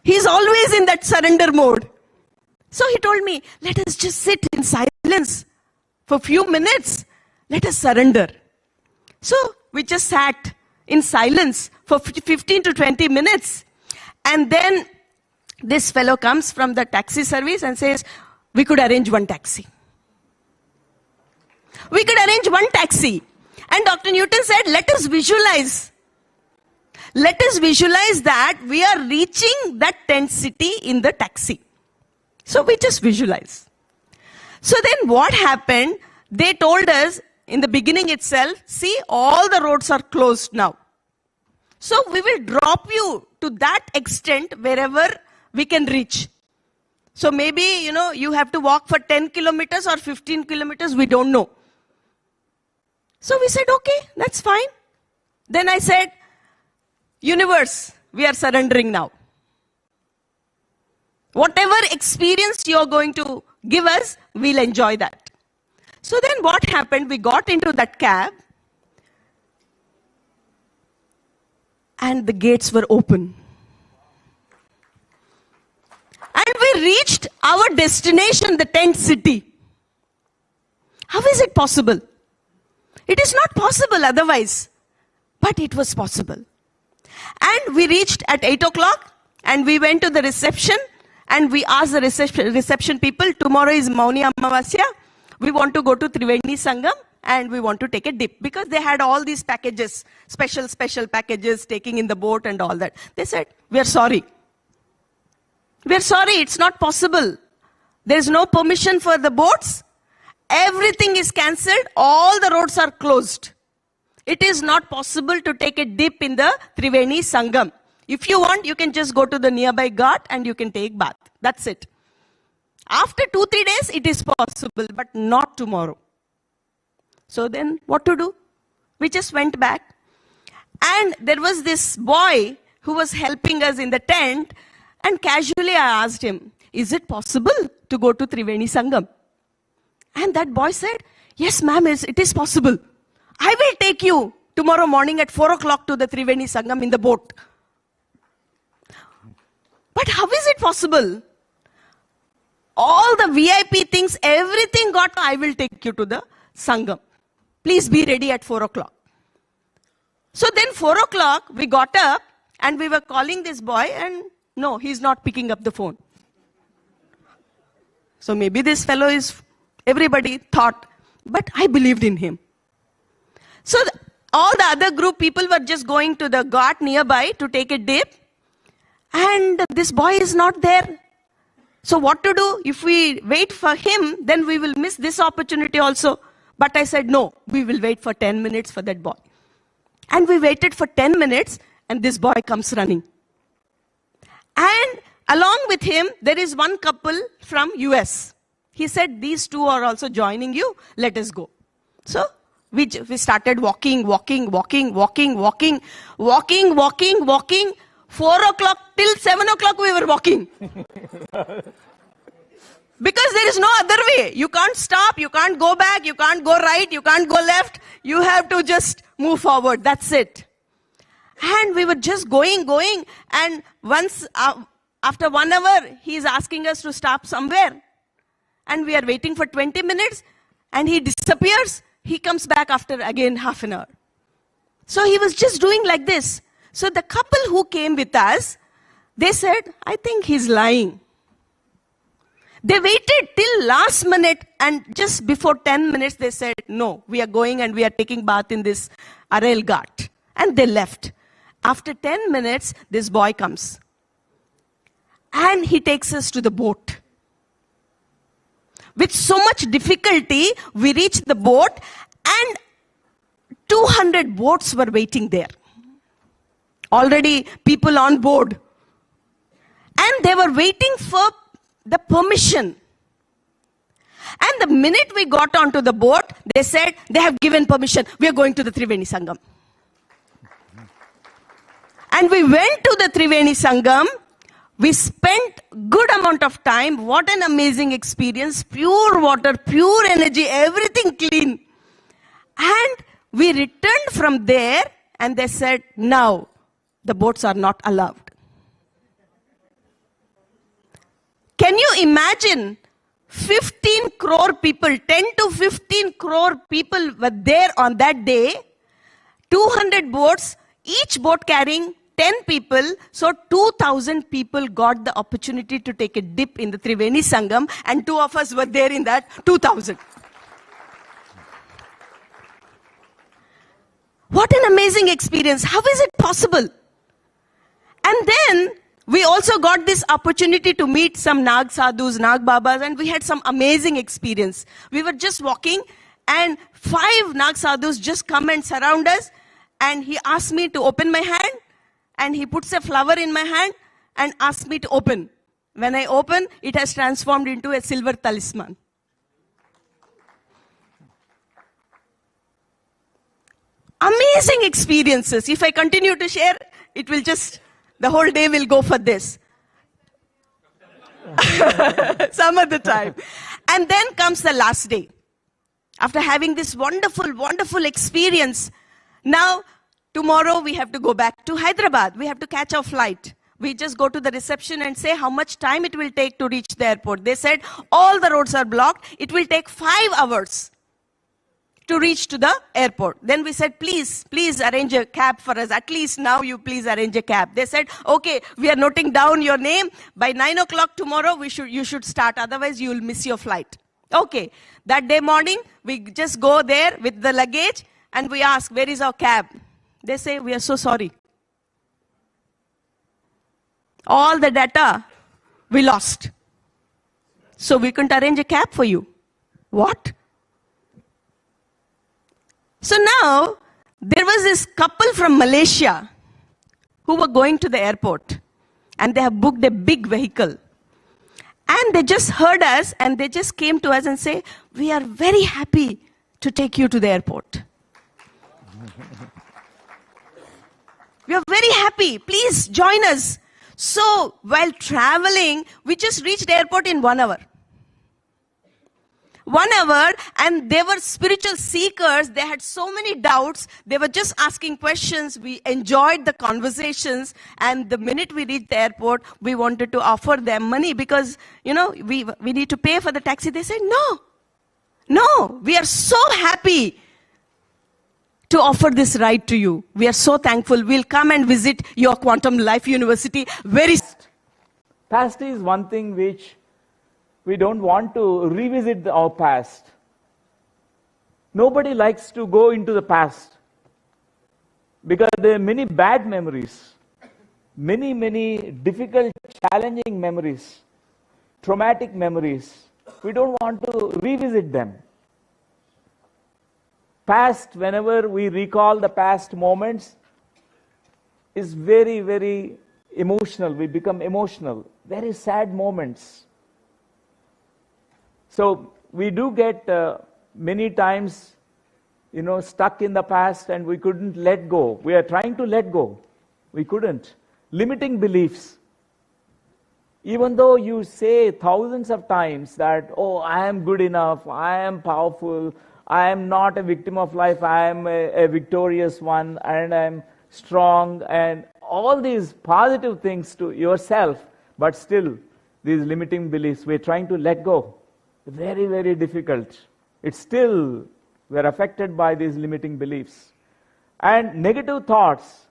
He's always in that surrender mode. So he told me, let us just sit in silence for a few minutes. Let us surrender. So we just sat in silence for 15 to 20 minutes. And then this fellow comes from the taxi service and says, we could arrange one taxi. We could arrange one taxi. And Dr. Newton said, let us visualize. Let us visualize that we are reaching that tent city in the taxi. So we just visualize. So then what happened? They told us in the beginning itself, see, all the roads are closed now. So we will drop you to that extent wherever we can reach. So maybe, you have to walk for 10 kilometers or 15 kilometers, we don't know. So we said, okay, that's fine. Then I said, universe, we are surrendering now. Whatever experience you're going to give us, we'll enjoy that. So then what happened? We got into that cab and the gates were open. And we reached our destination, the tent city. How is it possible? It is not possible otherwise, but it was possible. And we reached at 8 o'clock and we went to the reception and we asked the reception people, tomorrow is Mauni Amavasya, we want to go to Triveni Sangam and we want to take a dip. Because they had all these packages, special packages, taking in the boat and all that. They said, we are sorry. We are sorry, it's not possible. There is no permission for the boats. Everything is cancelled. All the roads are closed. It is not possible to take a dip in the Triveni Sangam. If you want, you can just go to the nearby ghat and you can take bath. That's it. After 2-3 days, it is possible, but not tomorrow. So then, what to do? We just went back. And there was this boy who was helping us in the tent. And casually I asked him, is it possible to go to Triveni Sangam? And that boy said, yes, ma'am, it is possible. I will take you tomorrow morning at 4 o'clock to the Triveni Sangam in the boat. But how is it possible? All the VIP things, everything got, I will take you to the Sangam. Please be ready at 4 o'clock. So then 4 o'clock, we got up and we were calling this boy and no, he's not picking up the phone. So maybe this fellow is, everybody thought, but I believed in him. So all the other group people were just going to the ghat nearby to take a dip. And this boy is not there. So what to do? If we wait for him, then we will miss this opportunity also. But I said, no, we will wait for 10 minutes for that boy. And we waited for 10 minutes and this boy comes running. And along with him, there is one couple from US. He said, these two are also joining you. Let us go. So we started walking. 4 o'clock till 7 o'clock we were walking. Because there is no other way. You can't stop, you can't go back, you can't go right, you can't go left. You have to just move forward. That's it. And we were just going. And once, after 1 hour, he is asking us to stop somewhere. And we are waiting for 20 minutes. And he disappears. He comes back after again half an hour. So he was just doing like this. So the couple who came with us, they said, I think he's lying. They waited till last minute and just before 10 minutes they said, no, we are going and we are taking bath in this Arail Ghat. And they left. After 10 minutes, this boy comes. And he takes us to the boat. With so much difficulty, we reached the boat and 200 boats were waiting there. Already people on board. And they were waiting for the permission. And the minute we got onto the boat, they said, they have given permission. We are going to the Triveni Sangam. And we went to the Triveni Sangam. We spent good amount of time. What an amazing experience. Pure water, pure energy, everything clean. And we returned from there and they said, now the boats are not allowed. Can you imagine 15 crore people, 10 to 15 crore people were there on that day, 200 boats, each boat carrying 10 people, so 2,000 people got the opportunity to take a dip in the Triveni Sangam and 2 of us were there in that 2,000. What an amazing experience. How is it possible? And then we also got this opportunity to meet some Nag Sadhus, Nag Babas, and we had some amazing experience. We were just walking and 5 Nag Sadhus just come and surround us and he asked me to open my hand and he puts a flower in my hand and asks me to open. When I open, it has transformed into a silver talisman. Amazing experiences. If I continue to share, it will just, the whole day will go for this. Some other time. And then comes the last day. After having this wonderful, wonderful experience, now tomorrow we have to go back to Hyderabad. We have to catch our flight. We just go to the reception and say how much time it will take to reach the airport. They said all the roads are blocked. It will take 5 hours to reach to the airport. Then we said, please arrange a cab for us. At least now you please arrange a cab. They said, okay, we are noting down your name. By 9 o'clock tomorrow, you should start. Otherwise, you will miss your flight. Okay. That day morning, we just go there with the luggage and we ask, where is our cab? They say, we are so sorry. All the data we lost. So we couldn't arrange a cab for you. What? So now, there was this couple from Malaysia who were going to the airport and they have booked a big vehicle. And they just heard us and they just came to us and say, we are very happy to take you to the airport. We are very happy. Please join us. So while traveling, we just reached the airport in 1 hour. 1 hour, and they were spiritual seekers. They had so many doubts. They were just asking questions. We enjoyed the conversations. And the minute we reached the airport, we wanted to offer them money because, you know, we need to pay for the taxi. They said, no, we are so happy to offer this ride to you. We are so thankful. We'll come and visit your Quantum Life University very soon. Past is one thing which we don't want to revisit our past. Nobody likes to go into the past. because there are many bad memories, many difficult, challenging memories, traumatic memories. We don't want to revisit them. Past, whenever we recall the past moments, is very emotional. We become emotional. Very sad moments. So we do get many times, stuck in the past and we couldn't let go. We are trying to let go. We couldn't. Limiting beliefs. Even though you say thousands of times that, oh, I am good enough, I am powerful, I am not a victim of life, I am a victorious one, and I am strong, and all these positive things to yourself, but still, these limiting beliefs, we're trying to let go. Very difficult. It's still, we're affected by these limiting beliefs. And negative thoughts,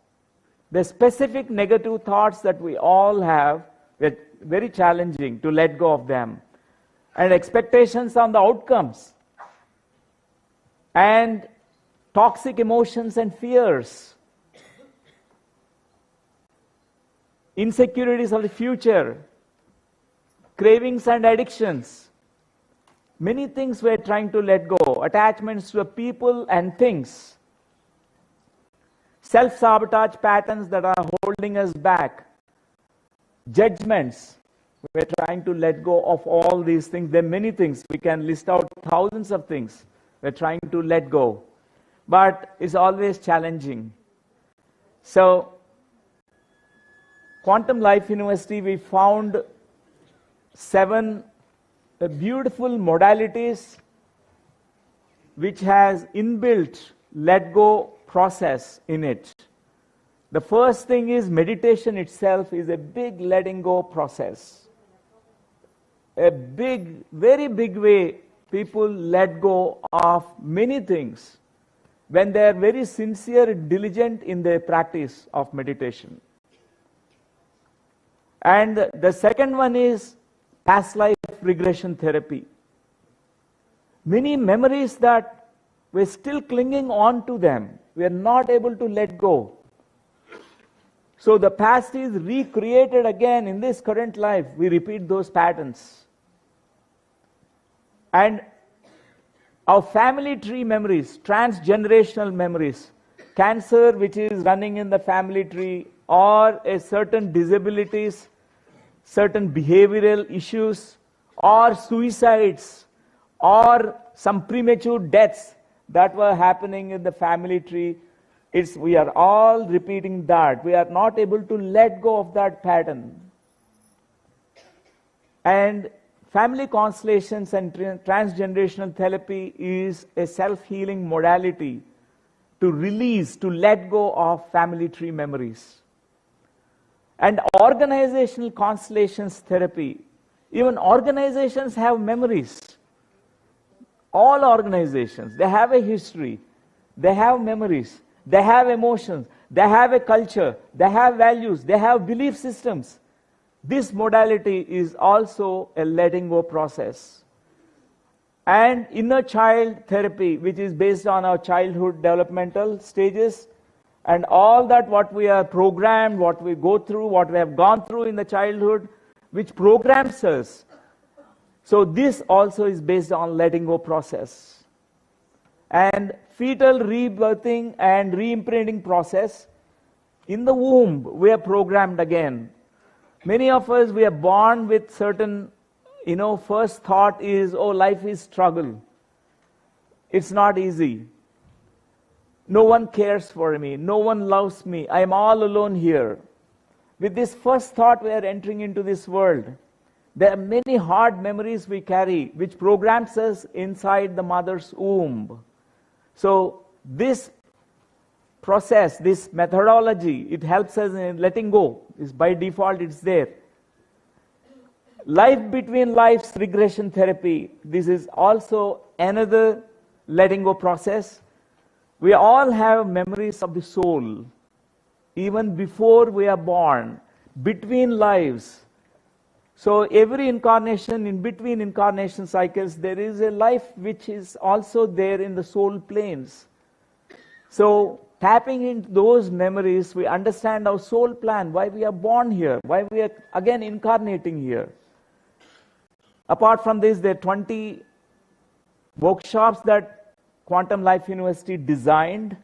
the specific negative thoughts that we all have, we're very challenging to let go of them. And expectations on the outcomes. And toxic emotions and fears. Insecurities of the future. Cravings and addictions. Many things we're trying to let go. Attachments to people and things. Self-sabotage patterns that are holding us back. Judgments. We're trying to let go of all these things. There are many things. We can list out thousands of things. We're trying to let go. But it's always challenging. So, Quantum Life University, we found 7 beautiful modalities which has inbuilt let go process in it. The first thing is meditation itself is a big letting go process. A very big way people let go of many things when they are very sincere, diligent in their practice of meditation. And the second one is past life regression therapy. Many memories that we're still clinging on to them, we are not able to let go. So the past is recreated again in this current life. We repeat those patterns. And our family tree memories, transgenerational memories, cancer which is running in the family tree, or a certain disabilities, certain behavioral issues, or suicides, or some premature deaths that were happening in the family tree. We are all repeating that. We are not able to let go of that pattern. And family constellations and transgenerational therapy is a self-healing modality to release, to let go of family tree memories. And organizational constellations therapy. Even organizations have memories. All organizations, they have a history. They have memories. They have emotions. They have a culture. They have values. They have belief systems. This modality is also a letting go process. And inner child therapy, which is based on our childhood developmental stages, and all that what we are programmed, what we go through, what we have gone through in the childhood, which programs us. So this also is based on letting go process. And fetal rebirthing and re-imprinting process. In the womb, we are programmed again. Many of us, we are born with certain, first thought is, oh, life is struggle. It's not easy. No one cares for me. No one loves me. I am all alone here. With this first thought, we are entering into this world. There are many hard memories we carry, which programs us inside the mother's womb. So this process, this methodology, it helps us in letting go. It's by default, it's there. Life between lives regression therapy. This is also another letting go process. We all have memories of the soul, even before we are born, between lives. So every incarnation, in between incarnation cycles, there is a life which is also there in the soul planes. So tapping into those memories, we understand our soul plan, why we are born here, why we are again incarnating here. Apart from this, there are 20 workshops that Quantum Life University designed,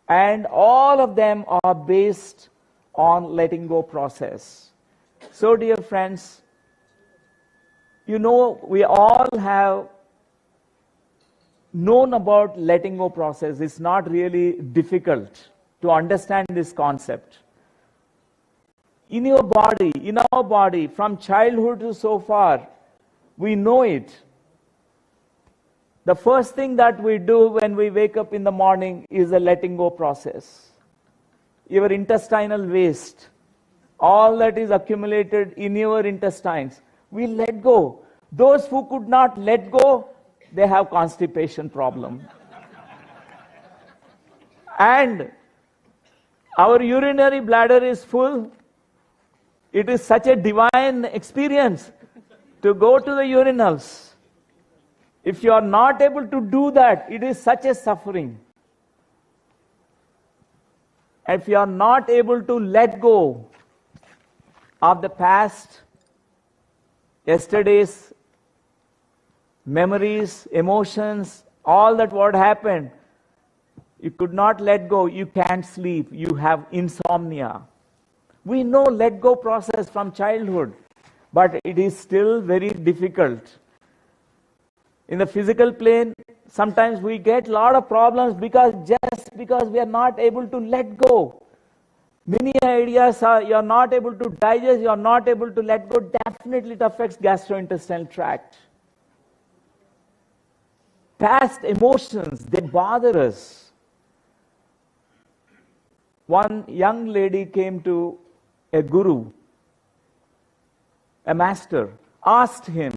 and all of them are based on letting go process. So, dear friends, you know, we all have known about letting go process. It's not really difficult to understand this concept. In your body, in our body, from childhood to so far, we know it. The first thing that we do when we wake up in the morning is the letting go process. Your intestinal waste, all that is accumulated in your intestines, we let go. Those who could not let go, they have constipation problem. And our urinary bladder is full. It is such a divine experience to go to the urinals. If you are not able to do that, it is such a suffering. If you are not able to let go of the past, yesterday's memories, emotions, all that what happened, you could not let go, you can't sleep, you have insomnia. We know let go process from childhood, but it is still very difficult. In the physical plane, sometimes we get a lot of problems just because we are not able to let go. Many ideas you are not able to digest, you are not able to let go. Definitely it affects gastrointestinal tract. Past emotions, they bother us. One young lady came to a guru, a master, asked him,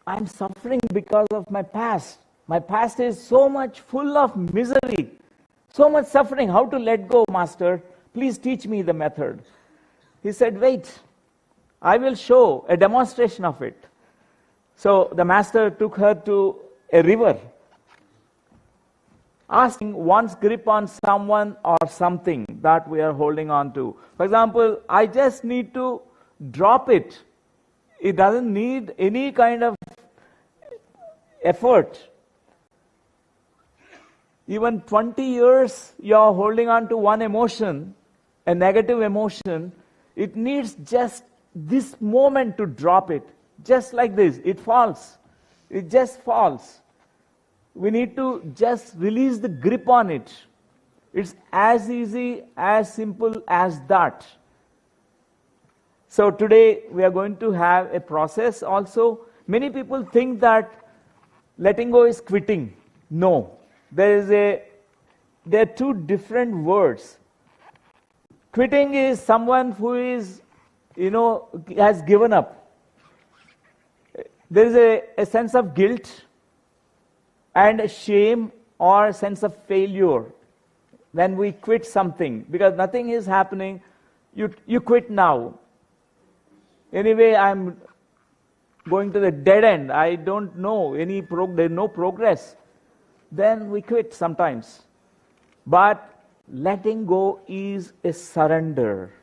I'm suffering because of my past. My past is so much full of misery, so much suffering. How to let go, master? Please teach me the method. He said, wait, I will show a demonstration of it. So the master took her to a river, asking one's grip on someone or something that we are holding on to. For example, I just need to drop it. It doesn't need any kind of effort. Even 20 years you are holding on to one emotion, a negative emotion, it needs just this moment to drop it. Just like this, it falls. It just falls. We need to just release the grip on it. It's as easy, as simple as that. So today we are going to have a process also. Many people think that letting go is quitting. No. There are two different words. Quitting is someone who is, has given up. There is a sense of guilt and a shame or a sense of failure when we quit something because nothing is happening. You quit now. Anyway, I'm going to the dead end. I don't know there's no progress. Then we quit sometimes. But letting go is a surrender.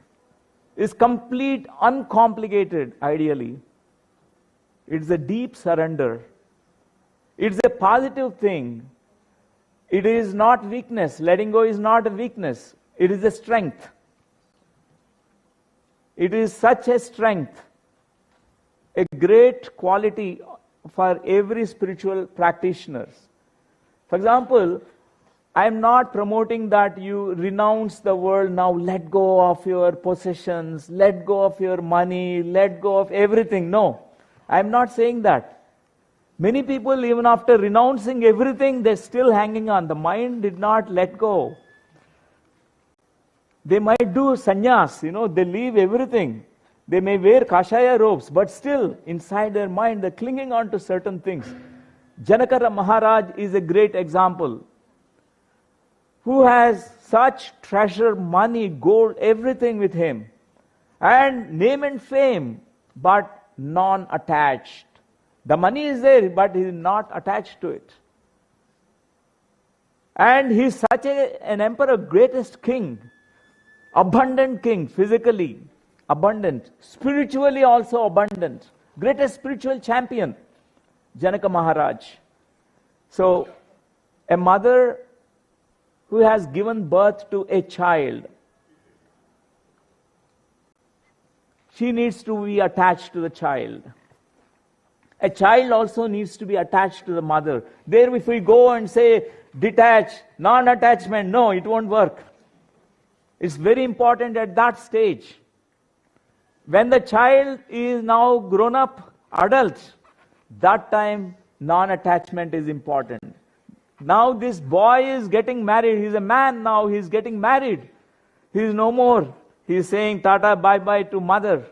It's complete, uncomplicated, ideally. It's a deep surrender. It's a positive thing. It is not weakness. Letting go is not a weakness. It is a strength. It is such a strength, a great quality for every spiritual practitioner. For example, I am not promoting that you renounce the world now, let go of your possessions, let go of your money, let go of everything. No, I am not saying that. Many people, even after renouncing everything, they're still hanging on. The mind did not let go. They might do sannyas, they leave everything. They may wear kashaya robes, but still, inside their mind, they're clinging on to certain things. Janaka Maharaj is a great example. Who has such treasure, money, gold, everything with him. And name and fame, but non-attached. The money is there, but he is not attached to it. And he's such an emperor, greatest king, abundant king, physically abundant, spiritually also abundant, greatest spiritual champion, Janaka Maharaj. So, a mother who has given birth to a child, she needs to be attached to the child. A child also needs to be attached to the mother. There, if we go and say, detach, non-attachment, no, it won't work. It's very important at that stage. When the child is now grown up, adult, that time non-attachment is important. Now this boy is getting married. He's a man now. He's getting married. He's no more. He's saying tata bye-bye to mother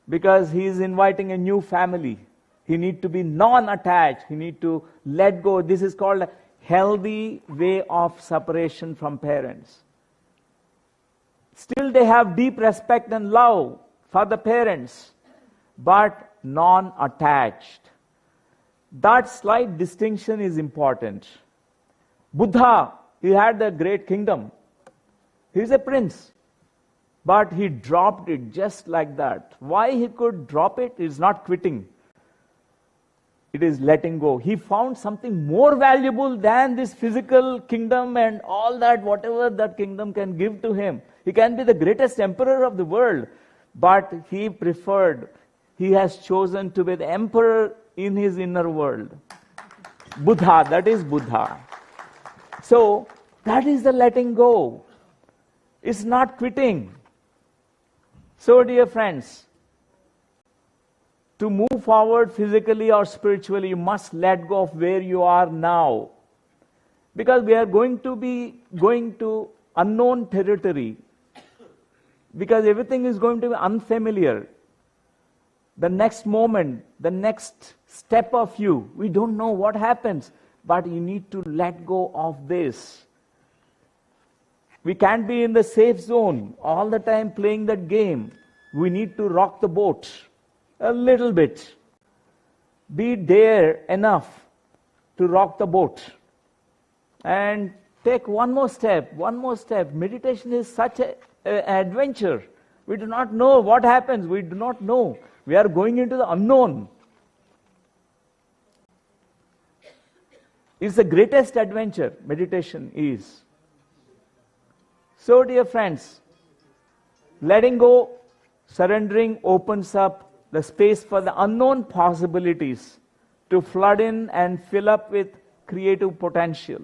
because he's inviting a new family. He needs to be non-attached. He needs to let go. This is called a healthy way of separation from parents. Still they have deep respect and love for the parents, but non-attached. That slight distinction is important. Buddha, he had a great kingdom. He's a prince. But he dropped it just like that. Why he could drop it is not quitting. It is letting go. He found something more valuable than this physical kingdom and all that, whatever that kingdom can give to him. He can be the greatest emperor of the world. But he preferred, he has chosen to be the emperor in his inner world. Buddha, that is Buddha. So, that is the letting go. It's not quitting. So, dear friends, to move forward physically or spiritually, you must let go of where you are now. Because we are going to be going to unknown territory. Because everything is going to be unfamiliar. The next moment, the next step of you, we don't know what happens, but you need to let go of this. We can't be in the safe zone all the time playing that game. We need to rock the boat a little bit. Be dare enough to rock the boat. And take one more step, one more step. Meditation is such an adventure. We do not know what happens. We do not know. We are going into the unknown. It's the greatest adventure, meditation is. So, dear friends, letting go, surrendering opens up the space for the unknown possibilities to flood in and fill up with creative potential.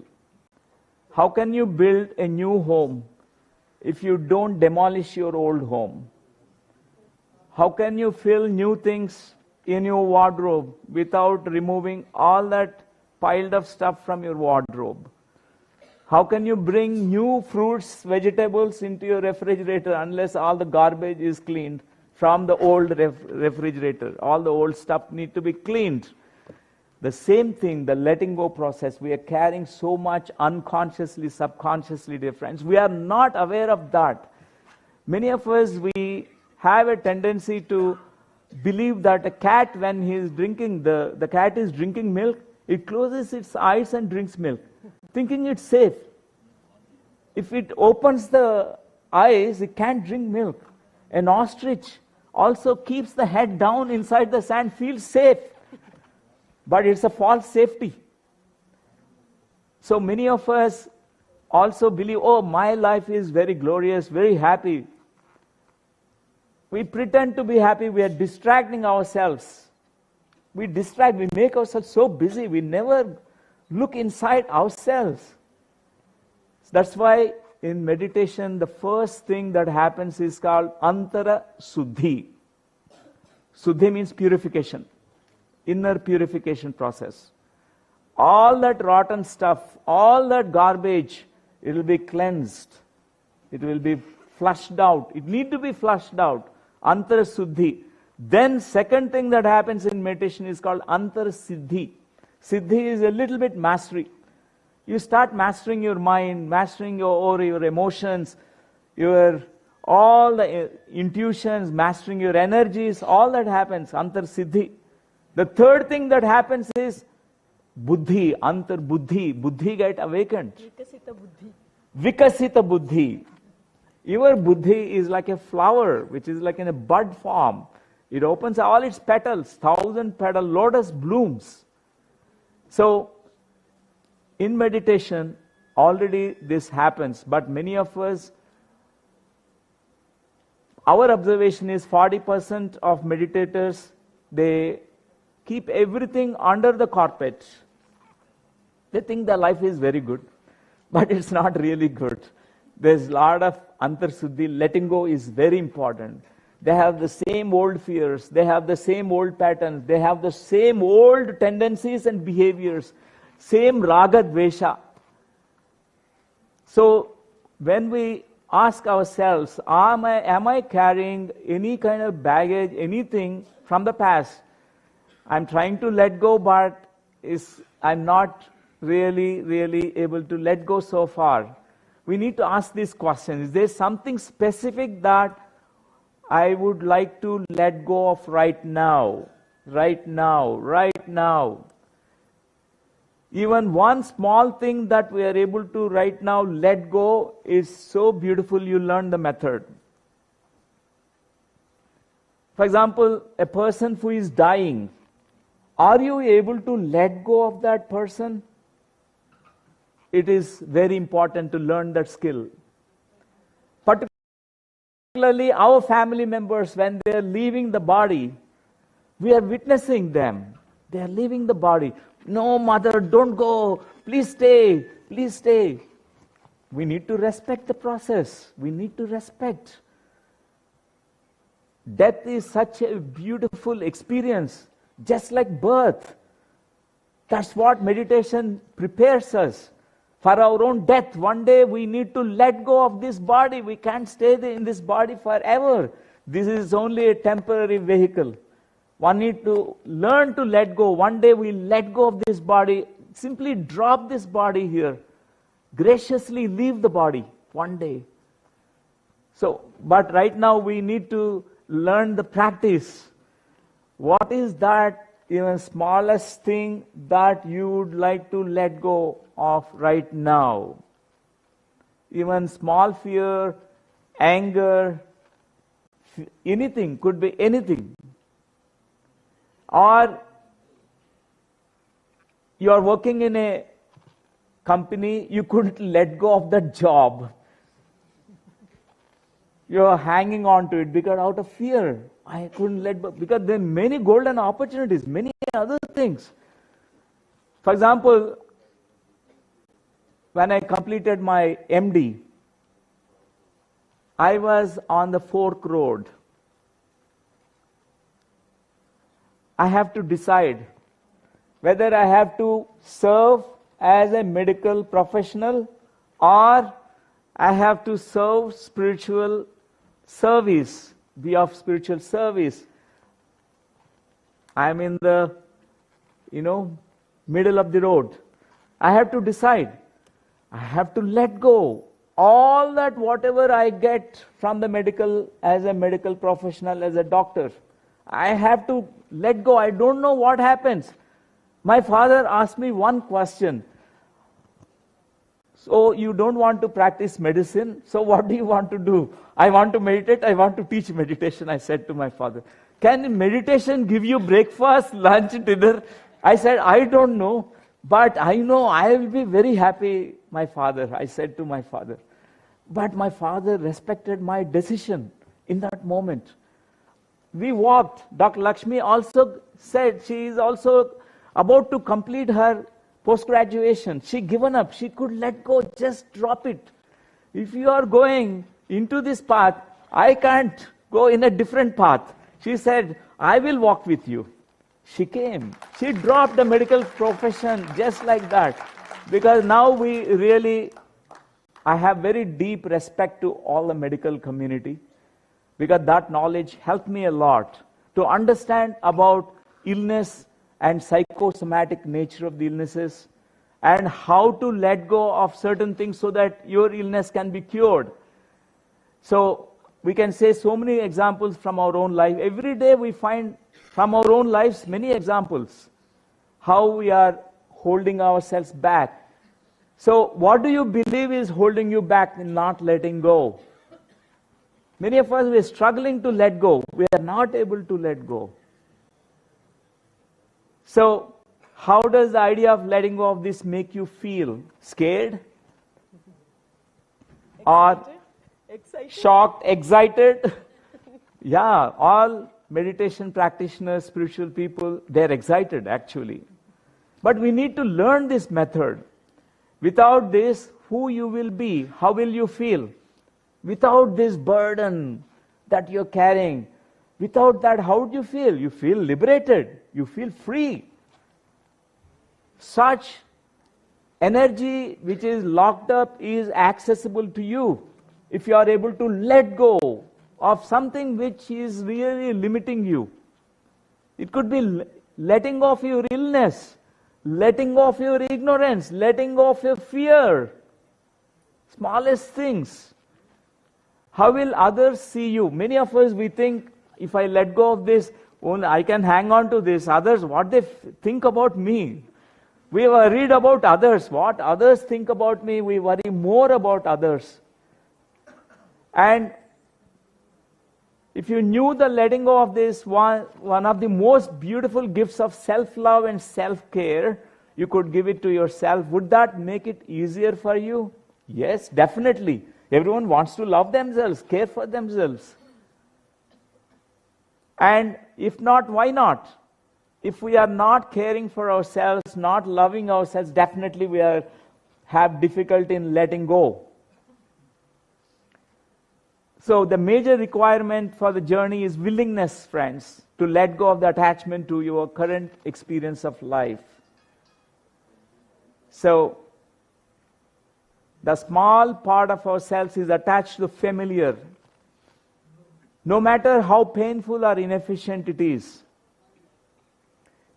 How can you build a new home if you don't demolish your old home? How can you fill new things in your wardrobe without removing all that piled up stuff from your wardrobe? How can you bring new fruits, vegetables into your refrigerator unless all the garbage is cleaned from the old refrigerator? All the old stuff need to be cleaned. The same thing, the letting go process. We are carrying so much unconsciously, subconsciously, dear friends. We are not aware of that. Many of us, we have a tendency to believe that a cat, when he is drinking, the cat is drinking milk, it closes its eyes and drinks milk, thinking it's safe. If it opens the eyes, it can't drink milk. An ostrich also keeps the head down inside the sand, feels safe. But it's a false safety. So many of us also believe, oh, my life is very glorious, very happy. We pretend to be happy, we are distracting ourselves. We distract, we make ourselves so busy, we never look inside ourselves. That's why in meditation, the first thing that happens is called Antara Suddhi. Suddhi means purification, inner purification process. All that rotten stuff, all that garbage, it will be cleansed. It will be flushed out. It needs to be flushed out. Antara Suddhi. Then second thing that happens in meditation is called Antara Siddhi. Siddhi is a little bit mastery. You start mastering your mind, mastering your emotions, all the intuitions, mastering your energies, all that happens, Antar Siddhi. The third thing that happens is buddhi, antar buddhi get awakened. Vikasita buddhi. Your buddhi is like a flower, which is like in a bud form. It opens all its petals, 1,000 petal lotus blooms. So, in meditation, already this happens, but many of us, our observation is 40% of meditators, they keep everything under the carpet. They think their life is very good, but it's not really good. There's a lot of antarsuddhi, letting go is very important. They have the same old fears, they have the same old patterns, they have the same old tendencies and behaviors, same raga dvesha. So when we ask ourselves, am I carrying any kind of baggage, anything from the past? I'm trying to let go, but I'm not really able to let go so far. We need to ask this question. Is there something specific that I would like to let go of right now? Right now, right now. Even one small thing that we are able to right now let go is so beautiful, you learn the method. For example, a person who is dying, are you able to let go of that person? It is very important to learn that skill. Particularly our family members, when they are leaving the body, we are witnessing them. They are leaving the body. No, mother, don't go. Please stay. Please stay. We need to respect the process. We need to respect. Death is such a beautiful experience, just like birth. That's what meditation prepares us for our own death. One day we need to let go of this body. We can't stay in this body forever. This is only a temporary vehicle. One need to learn to let go. One day we let go of this body. Simply drop this body here. Graciously leave the body one day. So, but right now we need to learn the practice. What is that even smallest thing that you would like to let go of right now? Even small fear, anger, anything, could be anything. Or you are working in a company, you couldn't let go of that job. You are hanging on to it because out of fear. I couldn't let go, because there are many golden opportunities, many other things. For example, when I completed my MD, I was on the fork road. I have to decide whether I have to serve as a medical professional or I have to serve spiritual service, be of spiritual service. I'm in the, middle of the road. I have to decide. I have to let go all that whatever I get from the medical, as a medical professional, as a doctor. I have to let go. I don't know what happens. My father asked me one question. So you don't want to practice medicine, so what do you want to do? I want to meditate, I want to teach meditation, I said to my father. Can meditation give you breakfast, lunch, dinner? I said, I don't know, but I know I will be very happy, my father, I said to my father. But my father respected my decision in that moment. We walked. Dr. Lakshmi also said she is also about to complete her post-graduation. She given up. She could let go, just drop it. If you are going into this path, I can't go in a different path. She said, I will walk with you. She came. She dropped the medical profession just like that. Because now I have very deep respect to all the medical community. Because that knowledge helped me a lot to understand about illness and psychosomatic nature of the illnesses, and how to let go of certain things so that your illness can be cured. So we can say so many examples from our own life. Every day we find from our own lives many examples how we are holding ourselves back. So what do you believe is holding you back in not letting go? Many of us, we are struggling to let go. We are not able to let go. So how does the idea of letting go of this make you feel? Scared? Or shocked, excited? Yeah, all meditation practitioners, spiritual people, they're excited actually. But we need to learn this method. Without this, who you will be, how will you feel? Without this burden that you're carrying, without that, how do you feel? You feel liberated, you feel free. Such energy which is locked up is accessible to you if you are able to let go of something which is really limiting you. It could be letting go of your illness, letting go of your ignorance, letting go of your fear. Smallest things. How will others see you? Many of us, we think, if I let go of this, only I can hang on to this. Others, what they think about me. We worried about others. What others think about me, we worry more about others. And if you knew the letting go of this, one of the most beautiful gifts of self-love and self-care, you could give it to yourself. Would that make it easier for you? Yes, definitely. Everyone wants to love themselves, care for themselves. And if not, why not? If we are not caring for ourselves, not loving ourselves, definitely we have difficulty in letting go. So the major requirement for the journey is willingness, friends, to let go of the attachment to your current experience of life. So the small part of ourselves is attached to the familiar. No matter how painful or inefficient it is,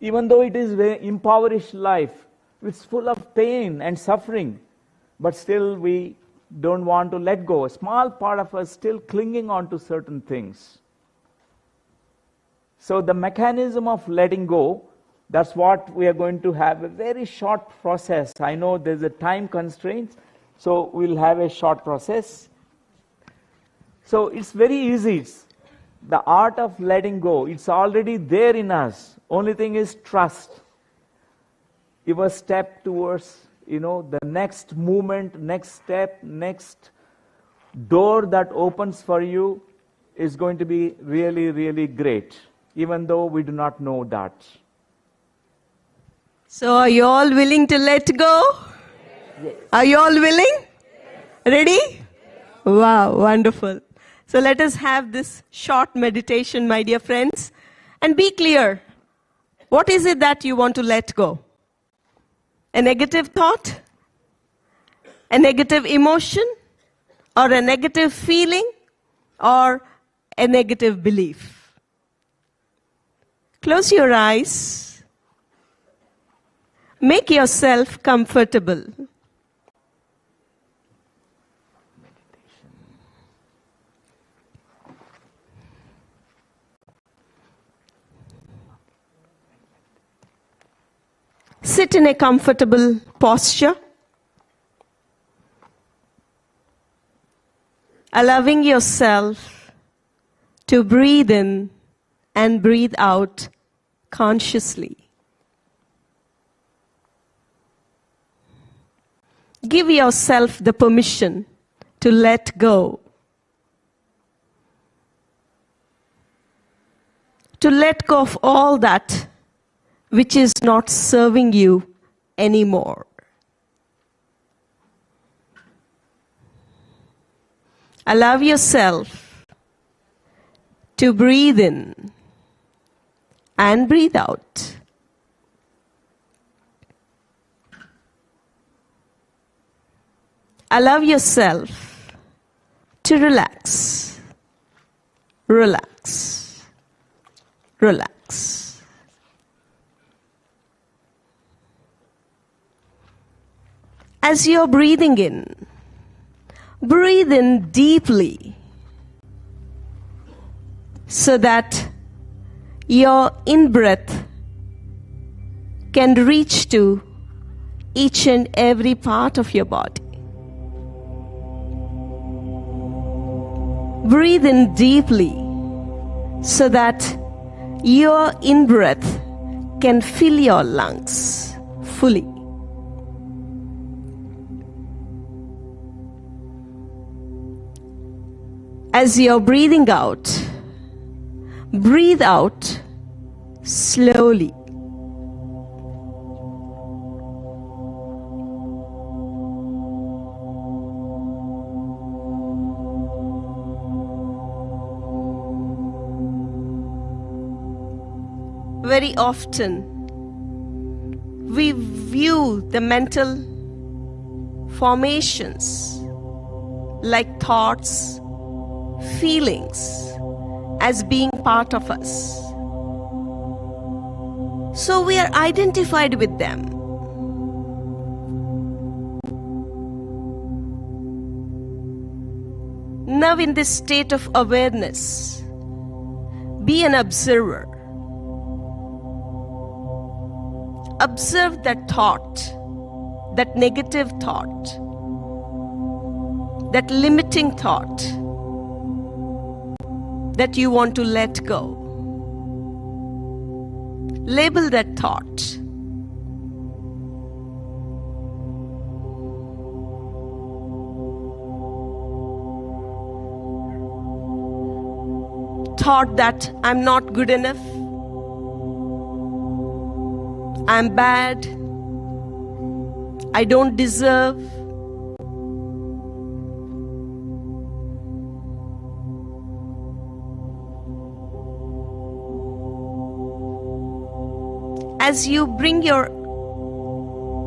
even though it is a very impoverished life, it's full of pain and suffering, but still we don't want to let go. A small part of us still clinging on to certain things. So the mechanism of letting go, that's what we are going to have a very short process. I know there's a time constraint, so we'll have a short process. So it's very easy. It's the art of letting go. It's already there in us. Only thing is trust. Your step towards, the next movement, next step, next door that opens for you is going to be really, really great, even though we do not know that. So are you all willing to let go? Yes. Are you all willing? Yes. Ready? Wow, wonderful. So let us have this short meditation, my dear friends, and be clear. What is it that you want to let go? A negative thought? A negative emotion? Or a negative feeling? Or a negative belief? Close your eyes. Make yourself comfortable. Sit in a comfortable posture, allowing yourself to breathe in and breathe out consciously. Give yourself the permission to let go. To let go of all that which is not serving you anymore. Allow yourself to breathe in and breathe out. Allow yourself to relax, relax, relax. As you're breathing in, breathe in deeply so that your in-breath can reach to each and every part of your body. Breathe in deeply so that your in-breath can fill your lungs fully. As you're breathing out, breathe out slowly. Very often, we view the mental formations like thoughts, feelings as being part of us. So we are identified with them. Now, in this state of awareness, be an observer. Observe that thought, that negative thought, that limiting thought that you want to let go. Label that thought. Thought that I'm not good enough, I'm bad, I don't deserve. As you bring your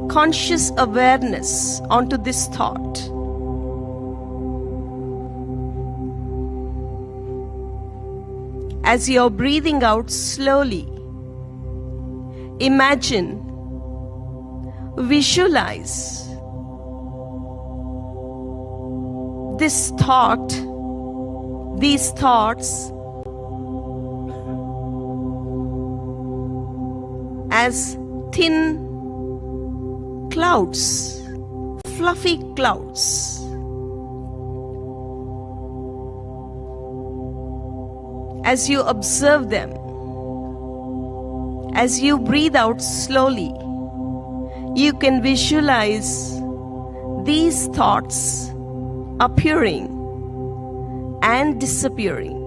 conscious awareness onto this thought, as you're breathing out slowly, imagine, visualize this thought, these thoughts as thin clouds, fluffy clouds. As you observe them, as you breathe out slowly, you can visualize these thoughts appearing and disappearing.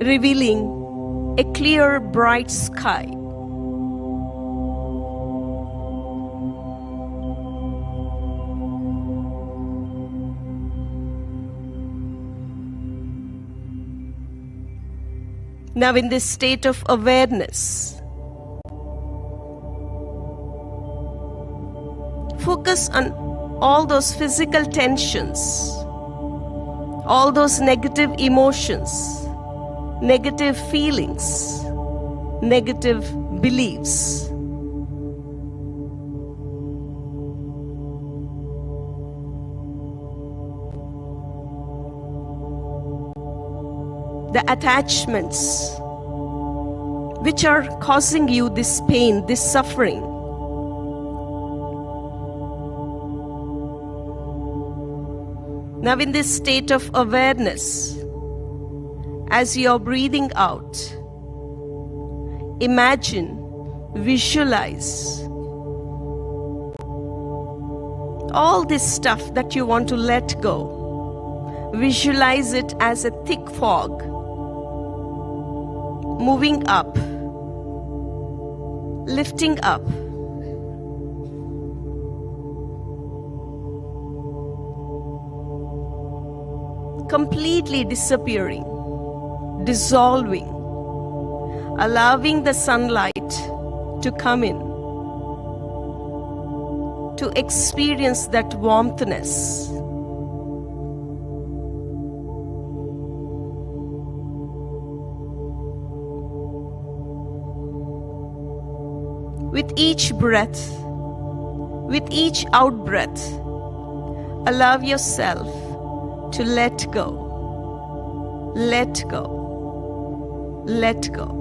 Revealing a clear, bright sky. Now, in this state of awareness, focus on all those physical tensions, all those negative emotions, negative feelings, negative beliefs. The attachments which are causing you this pain, this suffering. Now, in this state of awareness, as you're breathing out, imagine, visualize all this stuff that you want to let go. Visualize it as a thick fog, moving up, lifting up, completely disappearing, dissolving, allowing the sunlight to come in, to experience that warmthness. With each breath, with each out breath, allow yourself to let go, let go. let go.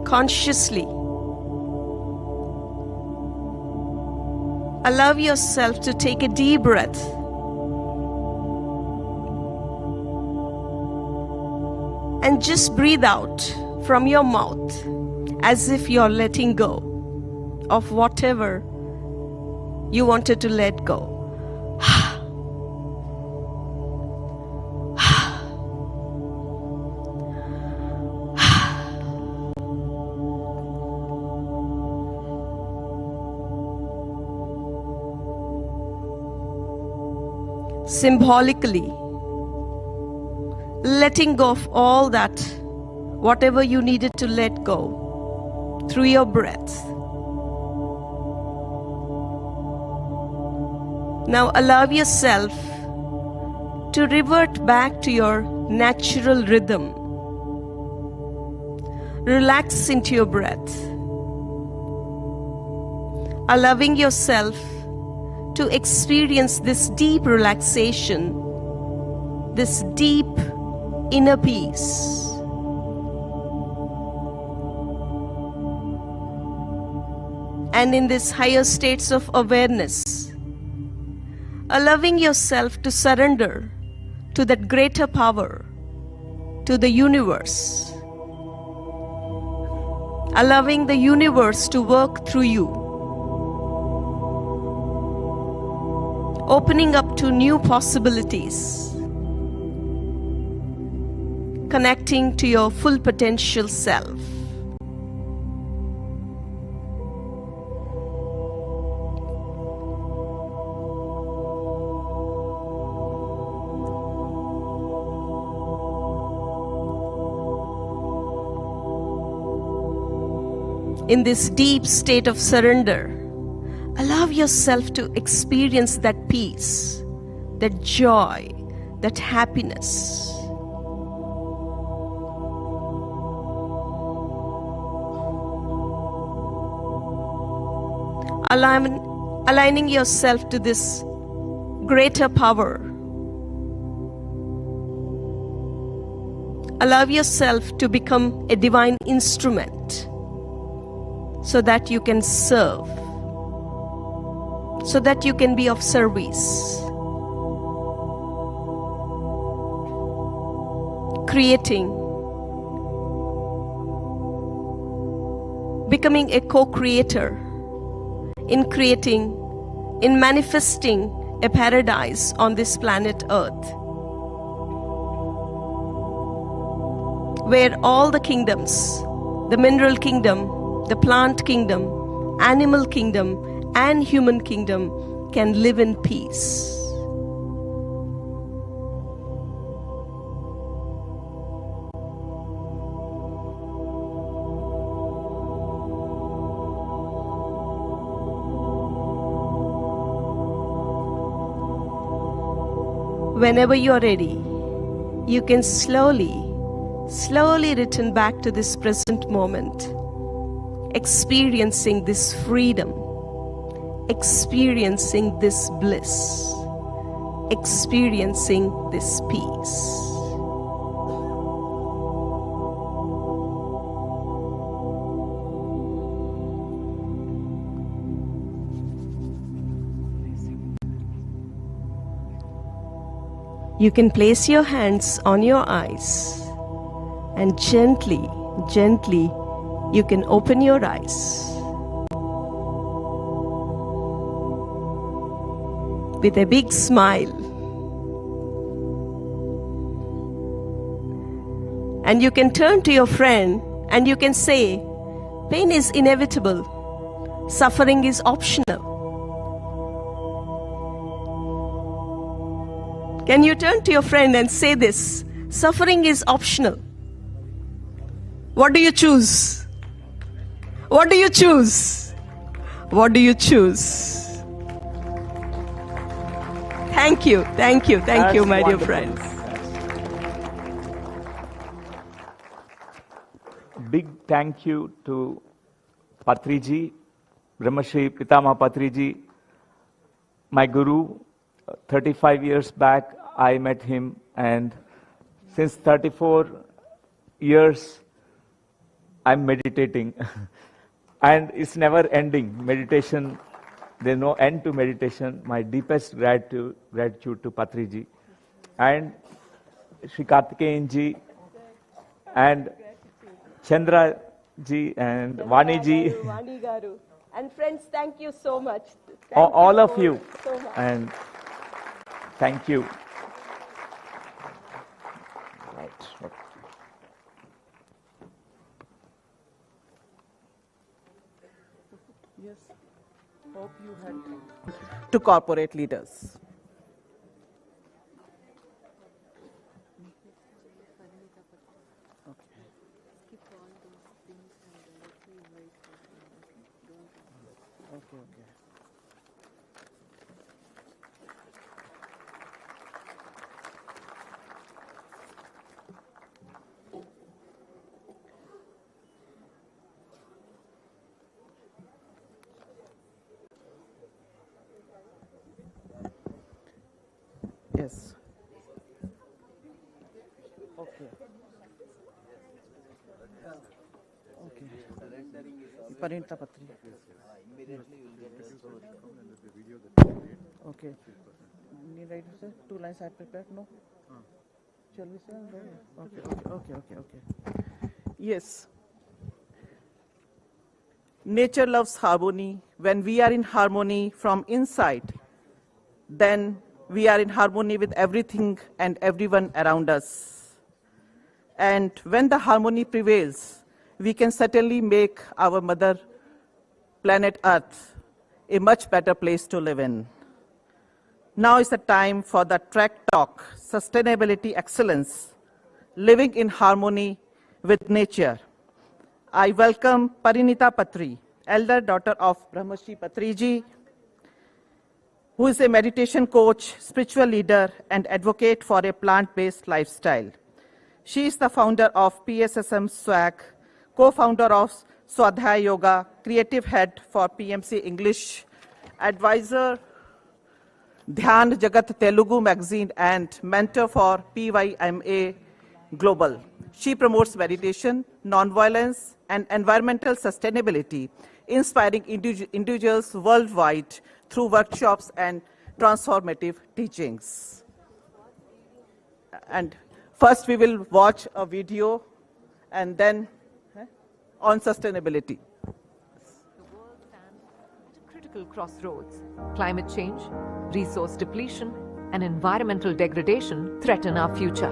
Consciously allow yourself to take a deep breath and just breathe out from your mouth as if you're letting go of whatever you wanted to let go. Symbolically, letting go of all that, whatever you needed to let go through your breath. Now allow yourself to revert back to your natural rhythm. Relax into your breath, allowing yourself to experience this deep relaxation, this deep inner peace. And in these higher states of awareness, allowing yourself to surrender to that greater power, to the universe, allowing the universe to work through you, opening up to new possibilities, connecting to your full potential self. In this deep state of surrender, allow yourself to experience that peace, that joy, that happiness. Aligning yourself to this greater power. Allow yourself to become a divine instrument so that you can serve, so that you can be of service, creating, becoming a co-creator in creating, in manifesting a paradise on this planet Earth, where all the kingdoms, the mineral kingdom, the plant kingdom, animal kingdom, and human kingdom can live in peace. Whenever you are ready, you can slowly return back to this present moment, experiencing this freedom, experiencing this bliss, experiencing this peace. You can place your hands on your eyes and gently you can open your eyes. With a big smile. And you can turn to your friend and you can say, pain is inevitable, suffering is optional. Can you turn to your friend and say this? Suffering is optional. What do you choose? What do you choose? What do you choose? Thank you, my dear friends. Big thank you to Patriji, Brahmashri Pitama Patriji, my guru, 35 years back, I met him, and since 34 years, I'm meditating. And it's never ending. Meditation, there's no end to meditation. My deepest gratitude to Patriji and Shri Kartikeyan ji and Chandra ji and Vani ji. Vani Garu. And friends, thank you so much. All of you. So much. And thank you. Right. Yes. Hope you had to corporate leaders. Okay. Yes. Okay. Parinta Patri. Okay. Need I to say 2 lines I prepared? No? Shall we say? Okay. Yes. Nature loves harmony. When we are in harmony from inside, then we are in harmony with everything and everyone around us. And when the harmony prevails, we can certainly make our mother planet Earth a much better place to live in. Now is the time for the track talk, Sustainability Excellence, Living in Harmony with Nature. I welcome Parinita Patri, elder daughter of Brahmashri Patriji, who is a meditation coach, spiritual leader, and advocate for a plant-based lifestyle. She is the founder of PSSM SWAG, co-founder of Swadhyaya Yoga, creative head for PMC English, advisor, Dhyan Jagat Telugu magazine, and mentor for PYMA Global. She promotes meditation, non-violence, and environmental sustainability, inspiring individuals worldwide through workshops and transformative teachings. And first we will watch a video and then on sustainability. The world stands at a critical crossroads. Climate change, resource depletion, and environmental degradation threaten our future.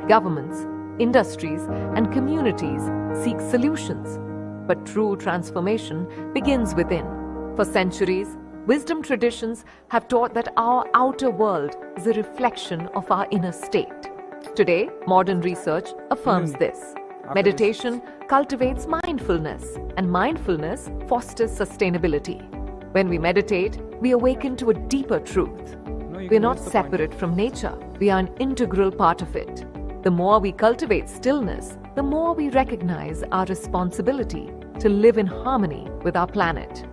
Governments, industries, and communities seek solutions. But true transformation begins within. For centuries, wisdom traditions have taught that our outer world is a reflection of our inner state. Today, modern research affirms this. Meditation cultivates mindfulness, and mindfulness fosters sustainability. When we meditate, we awaken to a deeper truth. We are not separate from nature. We are an integral part of it. The more we cultivate stillness, the more we recognize our responsibility to live in harmony with our planet.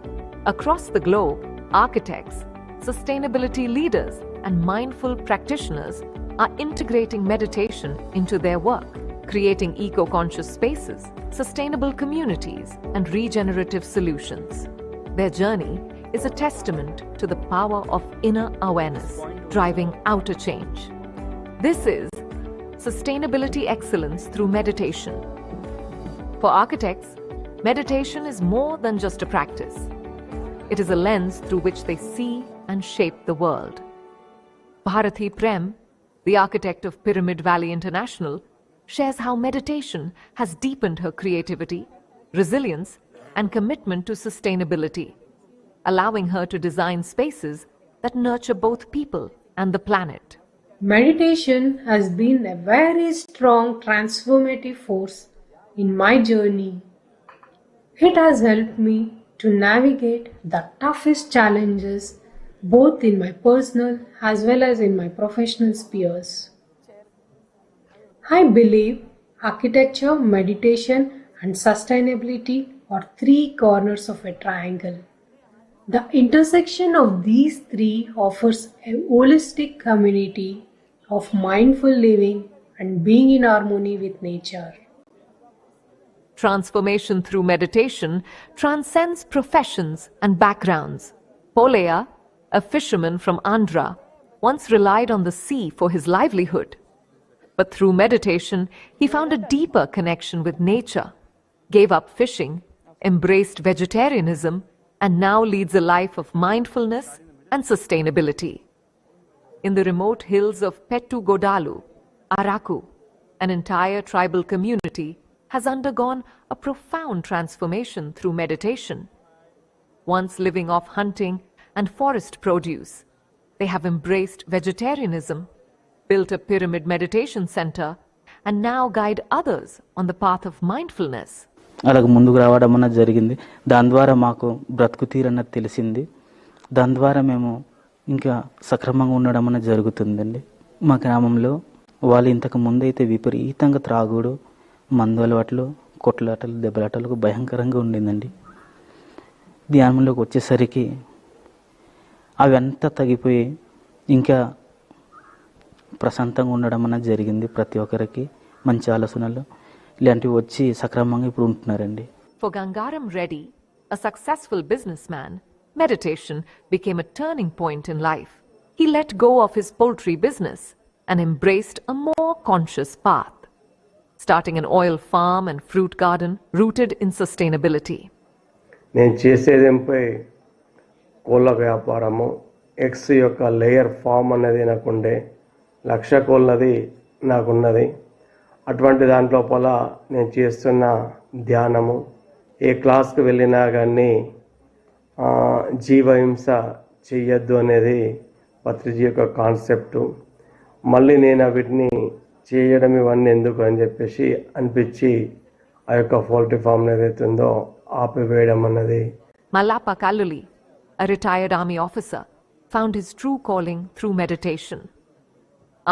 Across the globe, architects, sustainability leaders, and mindful practitioners are integrating meditation into their work, creating eco-conscious spaces, sustainable communities, and regenerative solutions. Their journey is a testament to the power of inner awareness, driving outer change. This is sustainability excellence through meditation. For architects, meditation is more than just a practice. It is a lens through which they see and shape the world. Bharati Prem, the architect of Pyramid Valley International, shares how meditation has deepened her creativity, resilience, and commitment to sustainability, allowing her to design spaces that nurture both people and the planet. Meditation has been a very strong transformative force in my journey. It has helped me to navigate the toughest challenges both in my personal as well as in my professional spheres. I believe architecture, meditation, and sustainability are three corners of a triangle. The intersection of these three offers a holistic community of mindful living and being in harmony with nature. Transformation through meditation transcends professions and backgrounds. Polaya, a fisherman from Andhra, once relied on the sea for his livelihood. But through meditation, he found a deeper connection with nature, gave up fishing, embraced vegetarianism, and now leads a life of mindfulness and sustainability. In the remote hills of Pettu Godalu, Araku, an entire tribal community has undergone a profound transformation through meditation. Once living off hunting and forest produce, they have embraced vegetarianism, built a pyramid meditation center, and now guide others on the path of mindfulness. అలాగ ముందుకు రావడం అన్నది జరిగింది. దాని ద్వారా మాకు బ్రతుకు తీరన్నది తెలిసింది. దాని ద్వారా మేము ఇంకా సక్రమంగా ఉండడం అన్నది జరుగుతుందండి. మా గ్రామంలో వాళ్ళు ఇంతకు ముందు అయితే విపరీతంగా త్రాగుడు, మందు అలవాట్లు, కొట్లాటలు, దెబ్బలాటలకు భయంకరంగా ఉండిందండి. ధ్యానంలోకి వచ్చేసరికి అవి అంతా తగ్గిపోయి ఇంకా ప్రశాంతంగా ఉండడం అన్నది జరిగింది. ప్రతి ఒక్కరికి మంచి ఆలోచనలు ఇలాంటివి వచ్చి సక్రమంగా ఇప్పుడు ఉంటున్నారండి. For Gangaram Reddy, a successful businessman, meditation became a turning point in life. He let go of his poultry business and embraced a more conscious path, starting an oil farm and fruit garden rooted in sustainability. నేను చేసేదేంపై కోళ్ళ వ్యాపారము, eggs యొక్క layer form అనేది నాకుండే, 1,00,000 కోళ్ళది నాకున్నది. అటువంటి దాంట్లోపల నేను చేస్తున్న ధ్యానము, ఏ క్లాస్కి వెళ్ళినా కానీ జీవహింస చెయ్యొద్దు అనేది పత్రిజీ యొక్క కాన్సెప్టు. మళ్ళీ నేను వీటిని చేయడం ఇవన్నీ ఎందుకు అని చెప్పేసి అనిపించి ఆ యొక్క పౌల్ట్రీ ఫామ్ ఏదైతే ఉందో ఆపివేయడం అన్నది. Mallappa Kalluli, a retired army officer, found his true calling through meditation.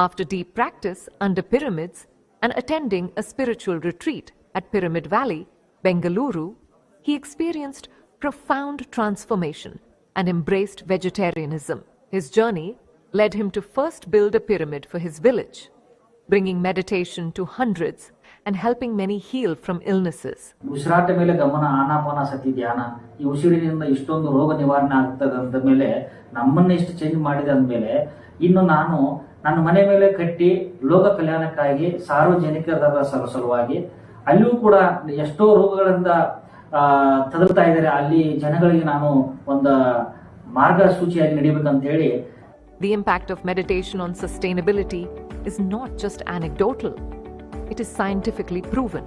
After deep practice under pyramids and attending a spiritual retreat at Pyramid Valley, Bengaluru, he experienced profound transformation and embraced vegetarianism. His journey led him to first build a pyramid for his village, bringing meditation to hundreds and helping many heal from illnesses. ಉಸಿರಾಟ ಮೇಲೆ ಗಮನ, ಆನಾಪಾನಸತಿ ಧ್ಯಾನ, ಈ ಉಸಿರಿನಿಂದ ಇಷ್ಟೊಂದು ರೋಗ ನಿವಾರಣೆ ಆಗ್ತದೆ ಅಂದ ಮೇಲೆ ನಮ್ಮನ್ನ ಎಷ್ಟು ಚೇಂಜ್ ಮಾಡಿದೆ ಅಂದಮೇಲೆ ಇನ್ನು ನಾನು ನನ್ನ ಮನೆ ಮೇಲೆ ಕಟ್ಟಿ ಲೋಕ ಕಲ್ಯಾಣಕ್ಕಾಗಿ ಸಾರ್ವಜನಿಕರ ಸಲುವಾಗಿ ಅಲ್ಲಿಯೂ ಕೂಡ ಎಷ್ಟೋ ರೋಗಗಳಿಂದ ತದಲ್ತಾ ಇದ್ದಾರೆ. ಅಲ್ಲಿ ಜನಗಳಿಗೆ ನಾನು ಒಂದು ಮಾರ್ಗಸೂಚಿಯಾಗಿ ನಡಿಬೇಕಂತ ಹೇಳಿ. The impact of meditation on sustainability is not just anecdotal. It is scientifically proven.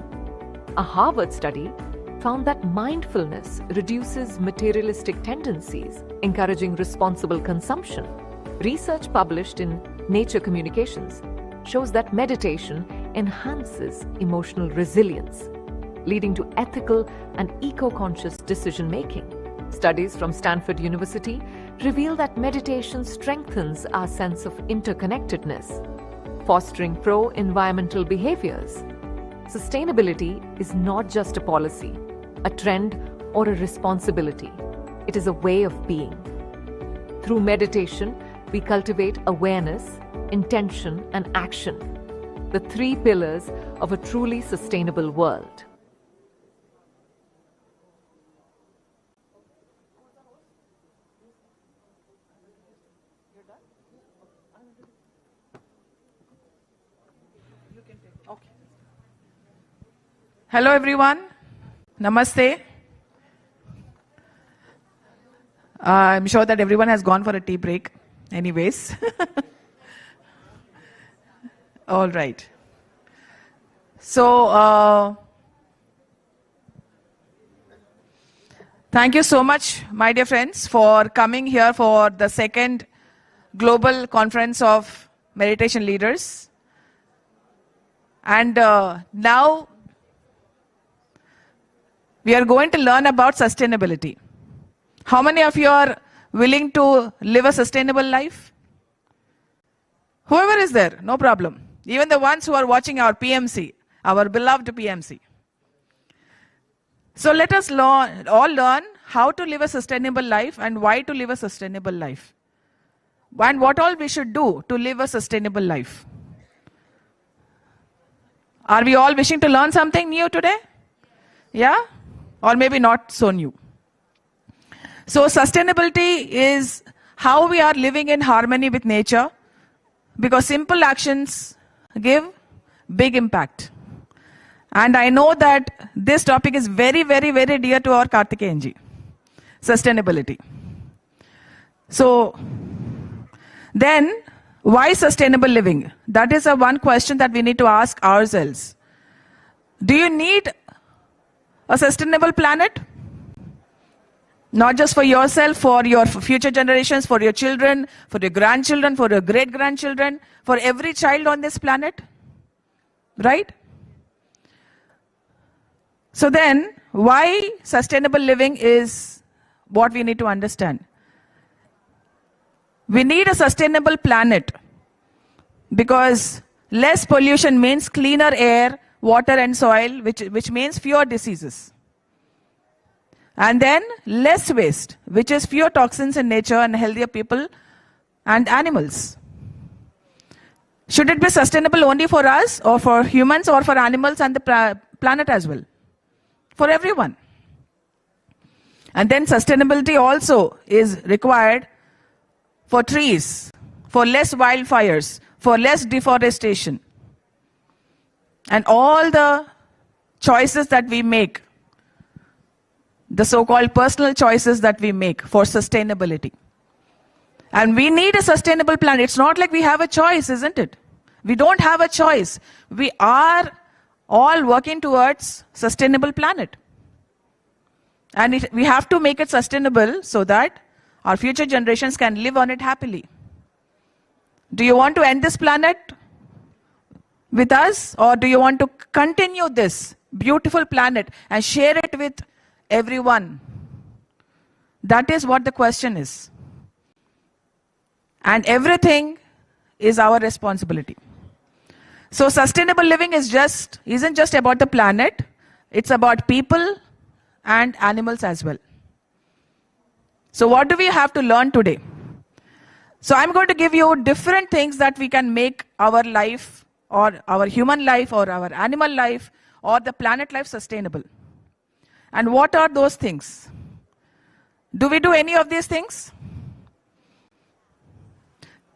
A Harvard study found that mindfulness reduces materialistic tendencies, encouraging responsible consumption. Research published in Nature Communications shows that meditation enhances emotional resilience, leading to ethical and eco-conscious decision-making. Studies from Stanford University reveal that meditation strengthens our sense of interconnectedness, fostering pro-environmental behaviors. Sustainability is not just a policy, a trend, or a responsibility. It is a way of being. Through meditation, we cultivate awareness, intention, and action, the 3 pillars of a truly sustainable world. Hello everyone, Namaste. I'm sure that everyone has gone for a tea break anyways. All right. So, thank you so much, my dear friends, for coming here for the 2nd Global Conference of Meditation Leaders. And now, we are going to learn about sustainability. How many of you are willing to live a sustainable life? Whoever is there, no problem. Even the ones who are watching our PMC, our beloved PMC. So let us all learn how to live a sustainable life and why to live a sustainable life. And what all we should do to live a sustainable life. Are we all wishing to learn something new today? Yeah? Or maybe not so new. So sustainability is how we are living in harmony with nature, because simple actions give big impact. And I know that this topic is very, very, very dear to our Karthikeyanji. Sustainability. So then, why sustainable living? That is one question that we need to ask ourselves. Do you need a sustainable planet? Not just for yourself, for your future generations, for your children, for your grandchildren, for your great-grandchildren, for every child on this planet. Right? So then, why sustainable living is what we need to understand. We need a sustainable planet because less pollution means cleaner air, water and soil, which means fewer diseases. And then less waste, which is fewer toxins in nature and healthier people and animals. Should it be sustainable only for us or for humans or for animals and the planet as well? For everyone. And then sustainability also is required for trees, for less wildfires, for less deforestation. And all the choices that we make, the so-called personal choices that we make for sustainability. And we need a sustainable planet. It's not like we have a choice, isn't it? We don't have a choice. We are all working towards sustainable planet. And we have to make it sustainable so that our future generations can live on it happily. Do you want to end this planet with us, or do you want to continue this beautiful planet and share it with everyone? That is what the question is. And everything is our responsibility. So sustainable living isn't just about the planet, it's about people and animals as well. So what do we have to learn today? So I'm going to give you different things that we can make our life or our human life or our animal life or the planet life sustainable. And what are those things? Do we do any of these things?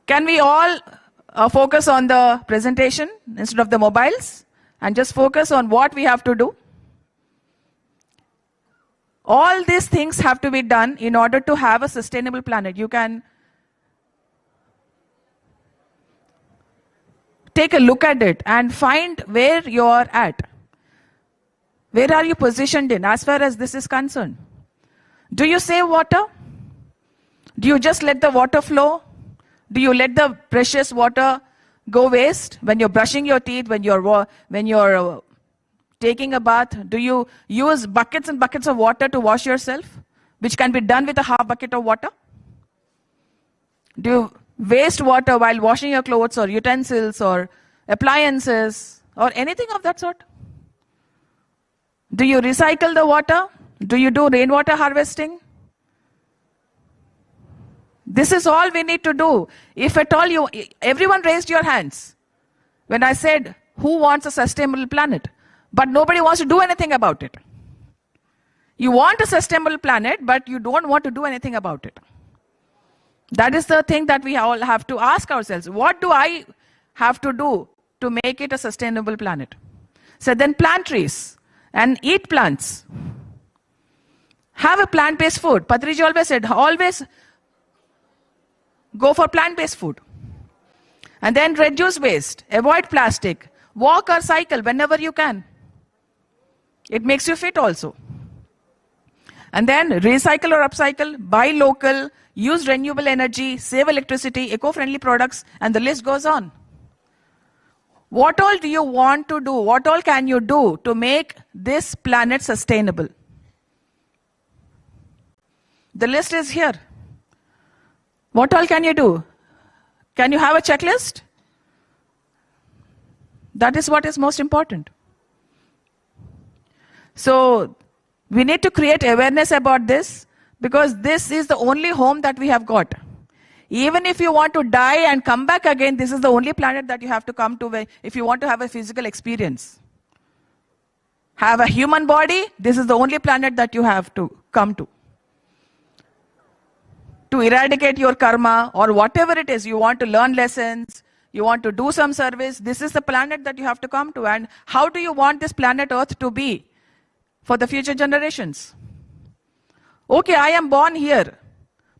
Can we all focus on the presentation instead of the mobiles and just focus on what we have to do? All these things have to be done in order to have a sustainable planet. You can take a look at it and find where you're at. Where are you positioned in as far as this is concerned? Do you save water? Do you just let the water flow? Do you let the precious water go waste when you're brushing your teeth, when you're taking a bath? Do you use buckets and buckets of water to wash yourself, which can be done with a half bucket of water? Do you waste water while washing your clothes or utensils or appliances or anything of that sort? Do you recycle the water? Do you do rainwater harvesting? This is all we need to do. If at all everyone raised your hands when I said, who wants a sustainable planet? But nobody wants to do anything about it. You want a sustainable planet, but you don't want to do anything about it. That is the thing that we all have to ask ourselves. What do I have to do to make it a sustainable planet? So then plant trees and eat plants. Have a plant-based food. Patriji always said, always go for plant-based food. And then reduce waste, avoid plastic, walk or cycle whenever you can. It makes you fit also. And then recycle or upcycle, buy local, use renewable energy, save electricity, eco-friendly products, and the list goes on. What all do you want to do? What all can you do to make this planet sustainable? The list is here. What all can you do? Can you have a checklist? That is what is most important. So we need to create awareness about this. Because this is the only home that we have got. Even if you want to die and come back again, this is the only planet that you have to come to if you want to have a physical experience. Have a human body, this is the only planet that you have to come to. To eradicate your karma or whatever it is, you want to learn lessons, you want to do some service, this is the planet that you have to come to. And how do you want this planet Earth to be for the future generations? Okay, I am born here,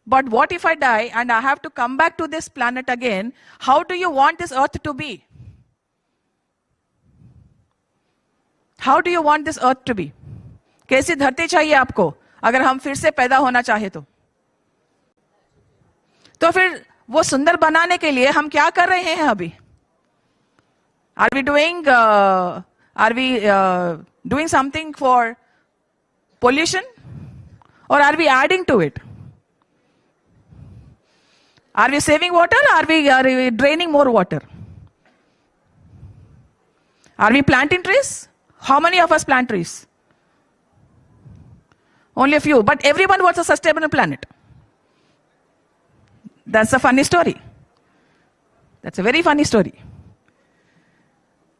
but what if I die and I have to come back to this planet again? How do you want this Earth to be? How do you want this Earth to be? कैसी धरती चाहिए आपको अगर हम फिर से पैदा होना चाहे तो फिर वो सुंदर बनाने के लिए हम क्या कर रहे हैं अभी? Are we doing something for pollution? Or are we adding to it? Are we saving water or are we draining more water? Are we planting trees? How many of us plant trees? Only a few. But everyone wants a sustainable planet. That's a funny story. That's a very funny story.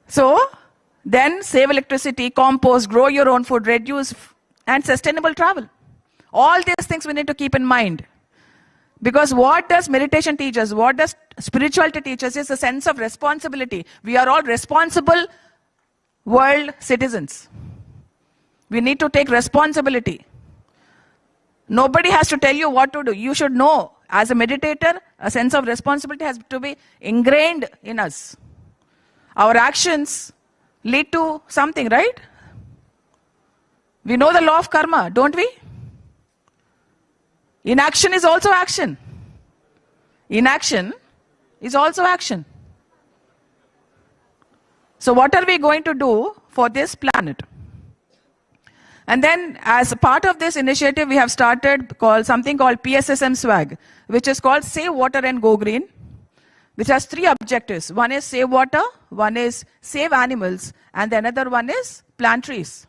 So, then save electricity, compost, grow your own food, reduce, and sustainable travel. All these things we need to keep in mind. Because what does meditation teach us? What does spirituality teach us is a sense of responsibility. We are all responsible world citizens. We need to take responsibility. Nobody has to tell you what to do. You should know, as a meditator, a sense of responsibility has to be ingrained in us. Our actions lead to something, right? We know the law of karma, don't we? Inaction is also action. Inaction is also action. So what are we going to do for this planet? And then as a part of this initiative, we have started something called PSSM SWAG, which is called Save Water and Go Green, which has 3 objectives. One is save water, one is save animals, and the another one is plant trees.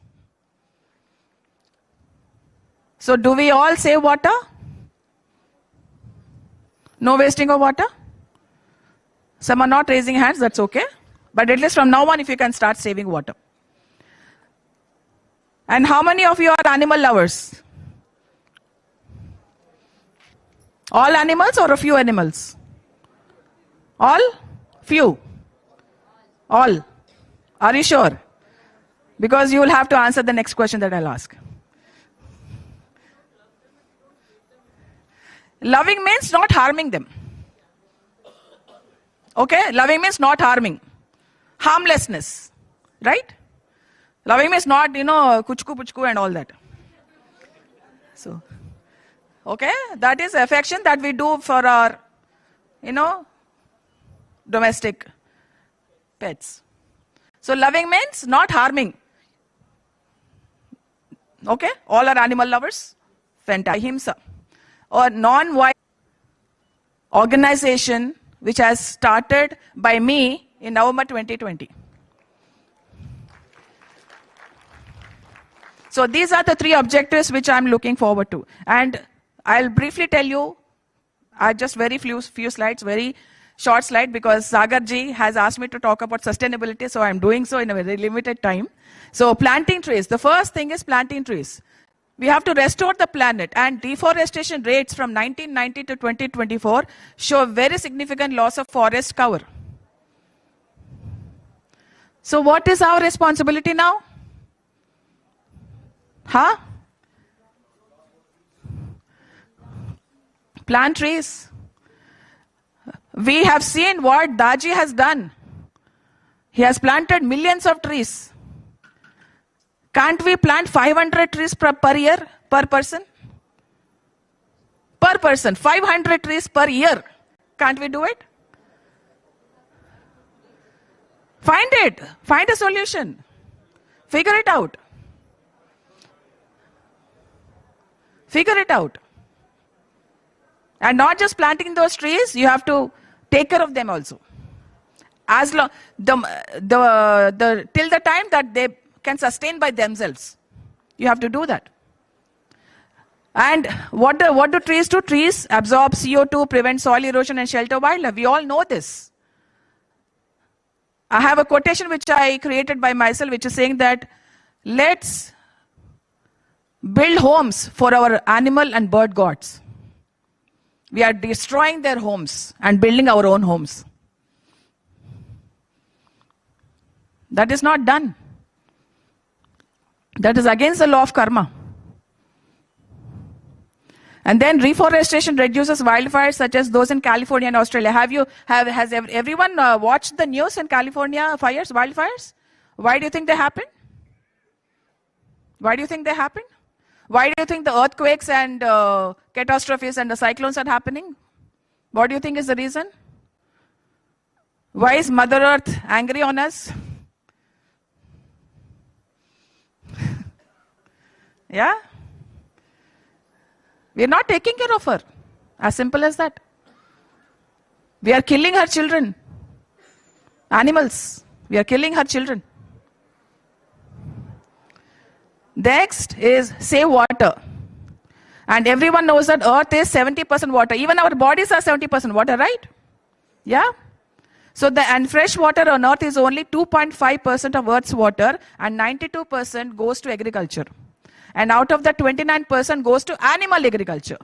So do we all save water? No wasting of water? Some are not raising hands, that's okay. But at least from now on, if you can start saving water. And how many of you are animal lovers? All animals or a few animals? All? Few? All? Are you sure? Because you will have to answer the next question that I'll ask. Loving means not harming them. Okay? Loving means not harming. Harmlessness. Right? Loving means not, kuchku puchku and all that. So, okay? That is affection that we do for our, domestic pets. So loving means not harming. Okay? All are animal lovers. Fantastic. Ahimsa. Or non-violent organization which has started by me in November 2020. So these are the 3 objectives which I'm looking forward to. And I'll briefly tell you, just very few slides, very short slide, because Sagar ji has asked me to talk about sustainability, so I'm doing so in a very limited time. So planting trees. The first thing is planting trees. We have to restore the planet, and deforestation rates from 1990 to 2024 show very significant loss of forest cover. So what is our responsibility now? Plant trees. We have seen what Daji has done. He has planted millions of trees. Can't we plant 500 trees per year, per person? Per person, 500 trees per year. Can't we do it? Find it. Find a solution. Figure it out. Figure it out. And not just planting those trees, you have to take care of them also. As long till the time that they can sustain by themselves. You have to do that. And what do trees do? Trees absorb CO2, prevent soil erosion, and shelter wildlife. We all know this. I have a quotation which I created by myself, which is saying that let's build homes for our animal and bird gods. We are destroying their homes and building our own homes. That is not done. That is against the law of karma. And then reforestation reduces wildfires such as those in California and Australia. Has everyone watched the news in California wildfires? Why do you think they happen? Why do you think they happen? Why do you think the earthquakes and catastrophes and the cyclones are happening? What do you think is the reason? Why is Mother Earth angry on us? Yeah? We are not taking care of her. As simple as that. We are killing her children. Animals. We are killing her children. Next is save water. And everyone knows that earth is 70% water. Even our bodies are 70% water, right? Yeah? So and fresh water on earth is only 2.5% of earth's water, and 92% goes to agriculture. And out of that, 29% goes to animal agriculture.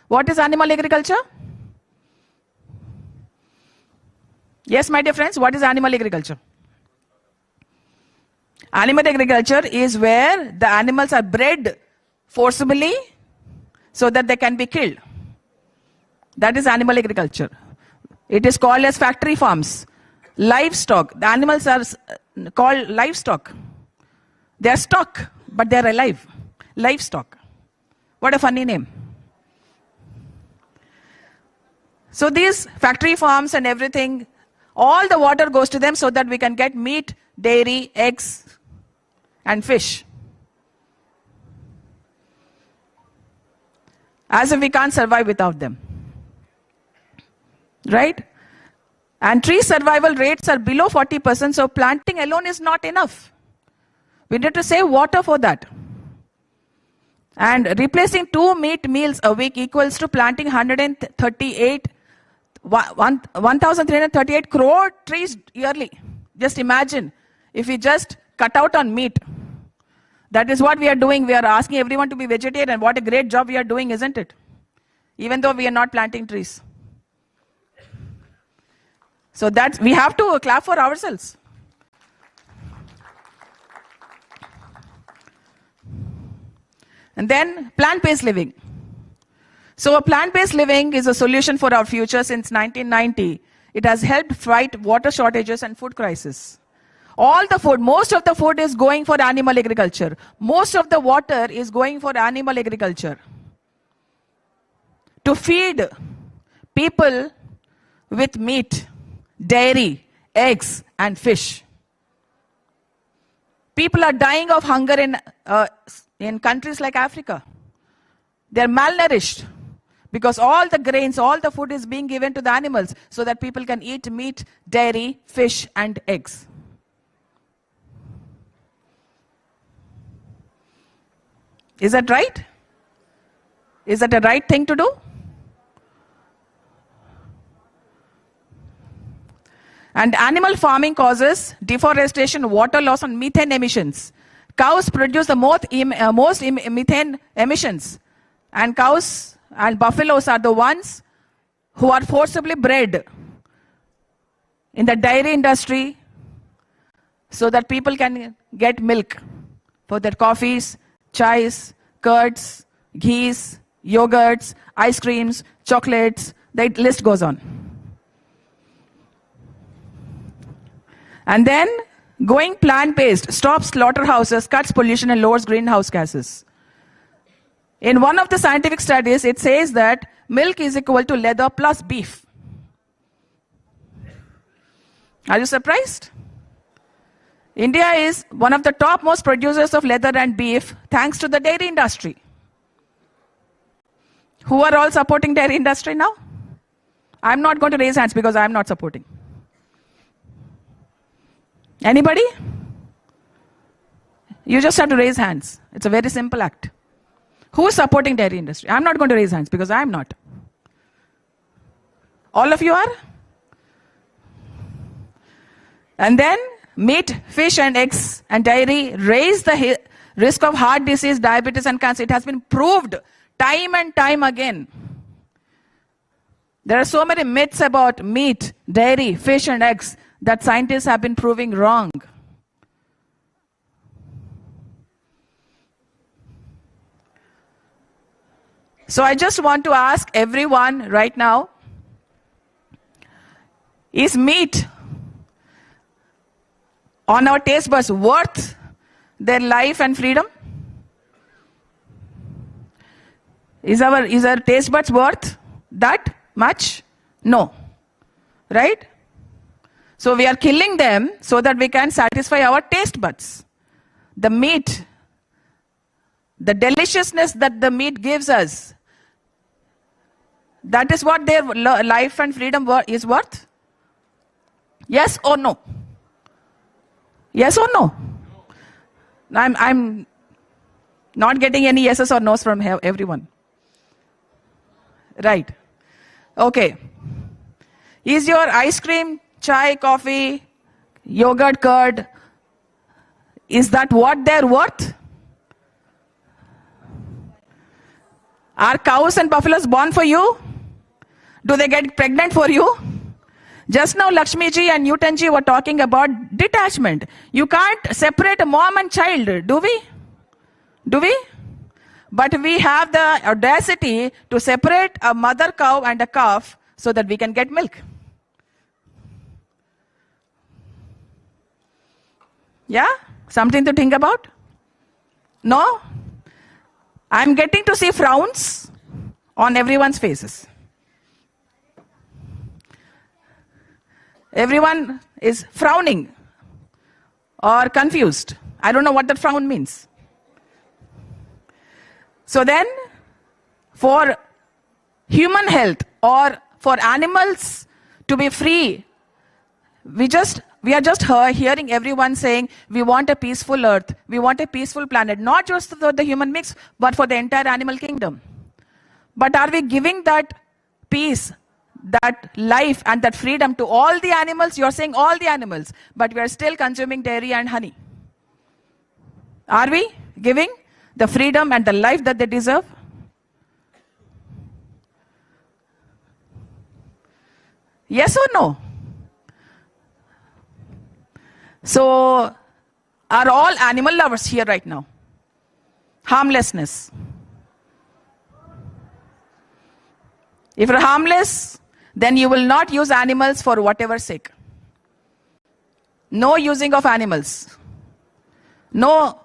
What is animal agriculture? Yes, my dear friends, what is animal agriculture? Animal agriculture is where the animals are bred forcibly so that they can be killed. That is animal agriculture. It is called as factory farms. Livestock. The animals are called livestock. They are stock, but they are alive. Livestock. What a funny name. So these factory farms and everything, all the water goes to them so that we can get meat, dairy, eggs, and fish. As if we can't survive without them. Right? And tree survival rates are below 40%, so planting alone is not enough. We need to save water for that. And replacing 2 meat meals a week equals to planting 1,338 crore trees yearly. Just imagine if we just cut out on meat. That is what we are doing. We are asking everyone to be vegetarian. What a great job we are doing, isn't it? Even though we are not planting trees. So we have to clap for ourselves. And then plant-based living. So a plant-based living is a solution for our future since 1990. It has helped fight water shortages and food crisis. All the food, most of the food is going for animal agriculture. Most of the water is going for animal agriculture. To feed people with meat, dairy, eggs, and fish. People are dying of hunger in countries like Africa. They are malnourished because all the grains, all the food is being given to the animals so that people can eat meat, dairy, fish, and eggs. Is that right? Is that a right thing to do? And animal farming causes deforestation, water loss, and methane emissions. Cows produce the most methane emissions. And cows and buffaloes are the ones who are forcibly bred in the dairy industry so that people can get milk for their coffees, chais, curds, ghees, yogurts, ice creams, chocolates. The list goes on. And then going plant-based stops slaughterhouses, cuts pollution, and lowers greenhouse gases. In one of the scientific studies, it says that milk is equal to leather plus beef. Are you surprised? India is one of the top most producers of leather and beef thanks to the dairy industry. Who are all supporting dairy industry now? I'm not going to raise hands because I'm not supporting. Anybody? You just have to raise hands. It's a very simple act. Who is supporting dairy industry? I'm not going to raise hands because I'm not. All of you are? And then meat, fish and eggs and dairy raise the risk of heart disease, diabetes and cancer. It has been proved time and time again. There are so many myths about meat, dairy, fish and eggs that scientists have been proving wrong. So I just want to ask everyone right now, is meat on our taste buds worth their life and freedom? Is our taste buds worth that much? No. Right? So we are killing them so that we can satisfy our taste buds. The meat, the deliciousness that the meat gives us, that is what their life and freedom is worth? Yes or no? Yes or no? I'm not getting any yeses or nos from everyone. Right. Okay. Is your ice cream, chai, coffee, yogurt, curd, is that what they're worth? Are cows and buffaloes born for you? Do they get pregnant for you? Just now Lakshmi ji and Newton ji were talking about detachment. You can't separate a mom and child, do we? Do we? But we have the audacity to separate a mother cow and a calf so that we can get milk. Yeah? Something to think about? No? I'm getting to see frowns on everyone's faces. Everyone is frowning or confused. I don't know what that frown means. So then, for human health or for animals to be free, we are just hearing everyone saying we want a peaceful earth, we want a peaceful planet, not just for the human mix, but for the entire animal kingdom. But are we giving that peace, that life and that freedom to all the animals? You're saying all the animals, but we are still consuming dairy and honey. Are we giving the freedom and the life that they deserve? Yes or no? So, are all animal lovers here right now? Harmlessness. If you're harmless, then you will not use animals for whatever sake. No using of animals. No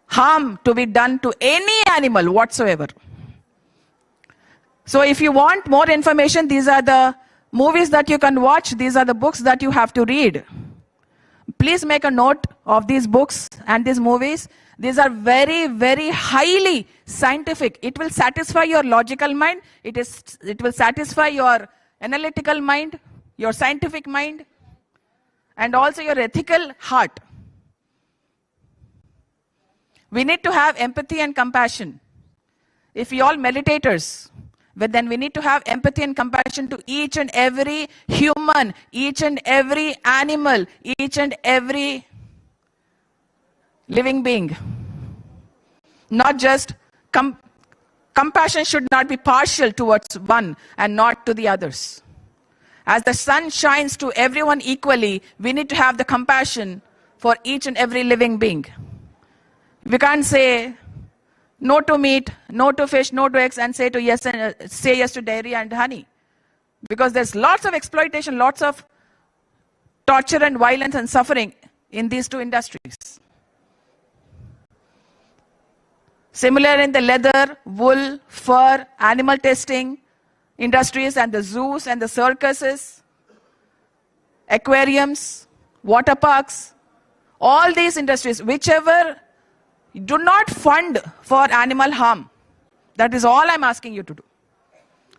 harm to be done to any animal whatsoever. So if you want more information, these are the movies that you can watch, these are the books that you have to read. Please make a note of these books and these movies. These are very, very highly scientific. It will satisfy your logical mind. It will satisfy your analytical mind, your scientific mind, and also your ethical heart. We need to have empathy and compassion. If we all meditators, but then we need to have empathy and compassion to each and every human, each and every animal, each and every living being. Not just compassion should not be partial towards one and not to the others. As the sun shines to everyone equally, we need to have the compassion for each and every living being. We can't say no to meat, no to fish, no to eggs, and say yes to dairy and honey. Because there's lots of exploitation, lots of torture and violence and suffering in these two industries. Similar in the leather, wool, fur, animal testing industries and the zoos and the circuses, aquariums, water parks, all these industries, whichever do not fund for animal harm. That is all I'm asking you to do.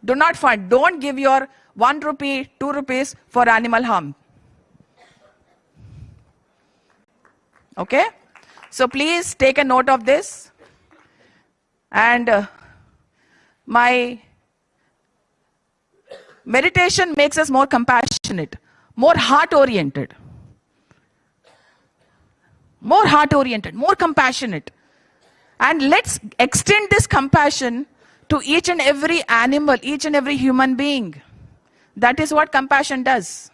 Do not fund. Don't give your 1 rupee, 2 rupees for animal harm. Okay? So please take a note of this. And my meditation makes us more compassionate, more heart-oriented, more compassionate. And let's extend this compassion to each and every animal, each and every human being. That is what compassion does.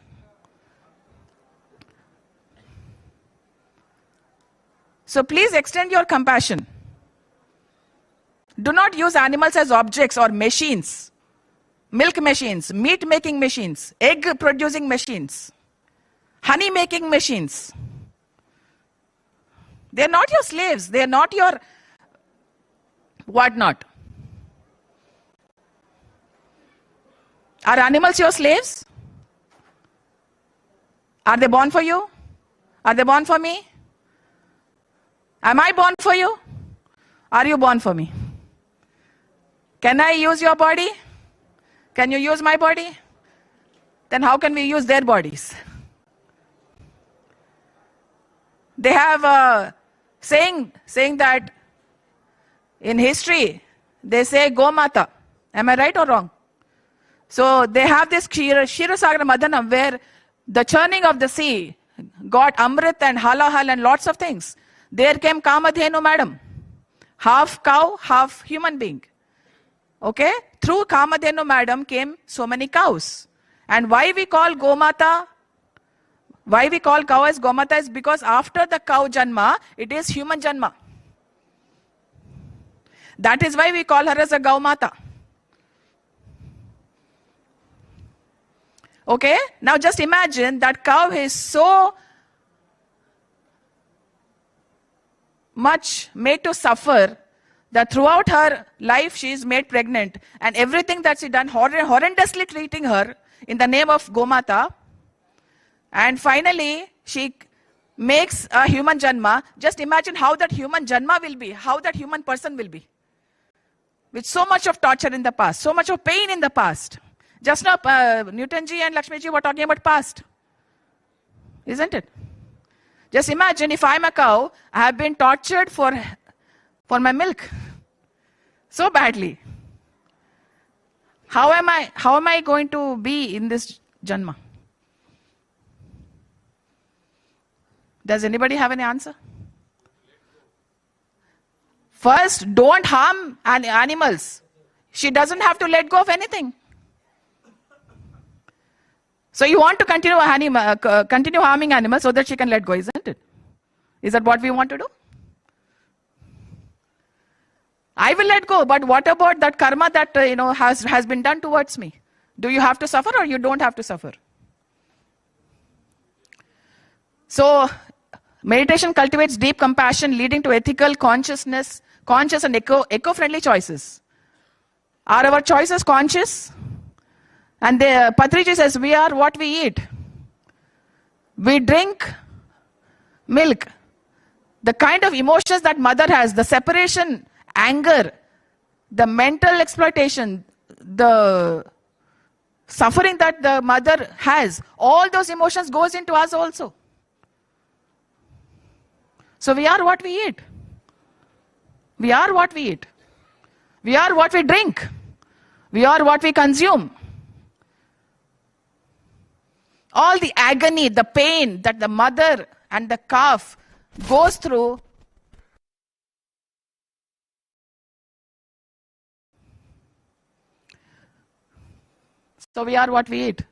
So please extend your compassion. Do not use animals as objects or machines. Milk machines, meat making machines, egg producing machines, honey making machines. They're not your slaves. They're not your whatnot. Are animals your slaves? Are they born for you? Are they born for me? Am I born for you? Are you born for me? Can I use your body? Can you use my body? Then how can we use their bodies? They have a saying that in history, they say Go Mata. Am I right or wrong? So they have this Kshirosagar Madanam where the churning of the sea got Amrit and Halahal and lots of things. There came Kamadhenu madam, half cow, half human being. Okay? Through Kamadhenu madam came so many cows. And why we call Gomata, why we call cow as Gomata is because after the cow Janma, it is human Janma. That is why we call her as a Gaumata. Okay? Now just imagine that cow is so much made to suffer that throughout her life she is made pregnant and everything that she done horrendously treating her in the name of Gomata, and finally she makes a human Janma. Just imagine how that human Janma will be, how that human person will be. With so much of torture in the past, so much of pain in the past. Just now, Newtonji and Lakshmiji were talking about past. Isn't it? Just imagine if I'm a cow, I have been tortured for my milk so badly. How am I going to be in this Janma? Does anybody have any answer? First, don't harm animals. She doesn't have to let go of anything. So you want to continue harming animals so that she can let go, isn't it? Is that what we want to do? I will let go, but what about that karma that has been done towards me? Do you have to suffer or you don't have to suffer? So meditation cultivates deep compassion, leading to ethical conscious and eco-friendly choices. Are our choices conscious? And Patriji says, we are what we eat. We drink milk. The kind of emotions that mother has, the separation, anger, the mental exploitation, the suffering that the mother has, all those emotions goes into us also. So we are what we eat. We are what we eat. We are what we drink. We are what we consume. All the agony, the pain that the mother and the calf goes through. So we are what we eat.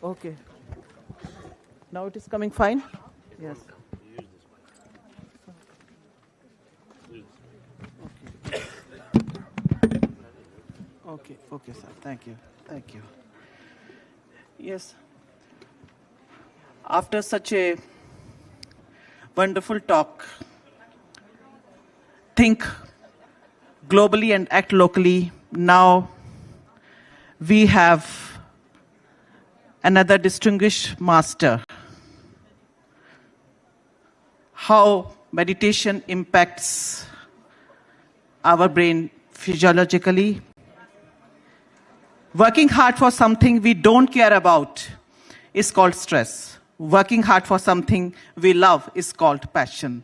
Okay. Now it is coming fine? Yes. Okay, sir. Thank you. Yes. After such a wonderful talk, think globally and act locally. Now we have another distinguished master. How meditation impacts our brain physiologically. Working hard for something we don't care about is called stress. Working hard for something we love is called passion.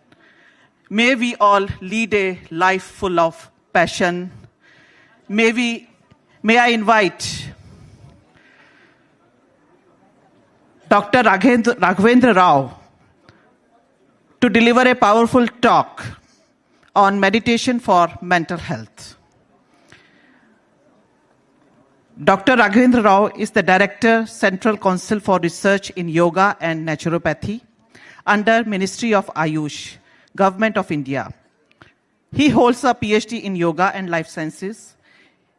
May we all lead a life full of passion. May I invite Dr. Raghavendra Rao to deliver a powerful talk on meditation for mental health. Dr. Raghavendra Rao is the Director, Central Council for Research in Yoga and Naturopathy under Ministry of Ayush, Government of India. He holds a PhD in Yoga and Life Sciences.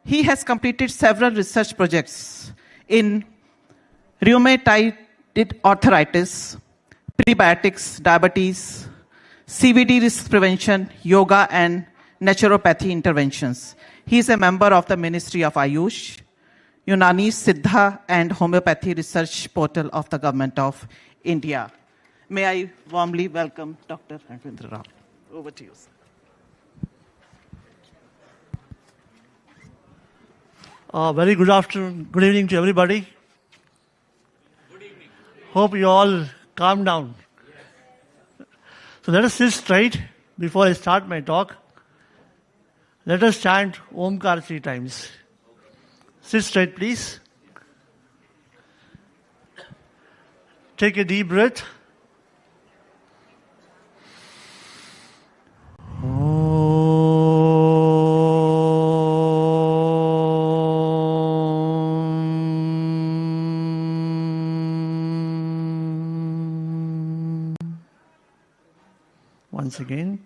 He has completed several research projects in rheumatoid arthritis, prebiotics, diabetes, CVD risk prevention, yoga and naturopathy interventions. He is a member of the Ministry of Ayush, Unani, Siddha and Homeopathy Research Portal of the Government of India. May I warmly welcome Dr. Raghavendra Rao. Over to you, sir. Very good afternoon, good evening to everybody. Good evening. Hope you all calm down. So let us sit straight before I start my talk. Let us chant Omkar 3 times. Sit straight, please. Take a deep breath. Once again.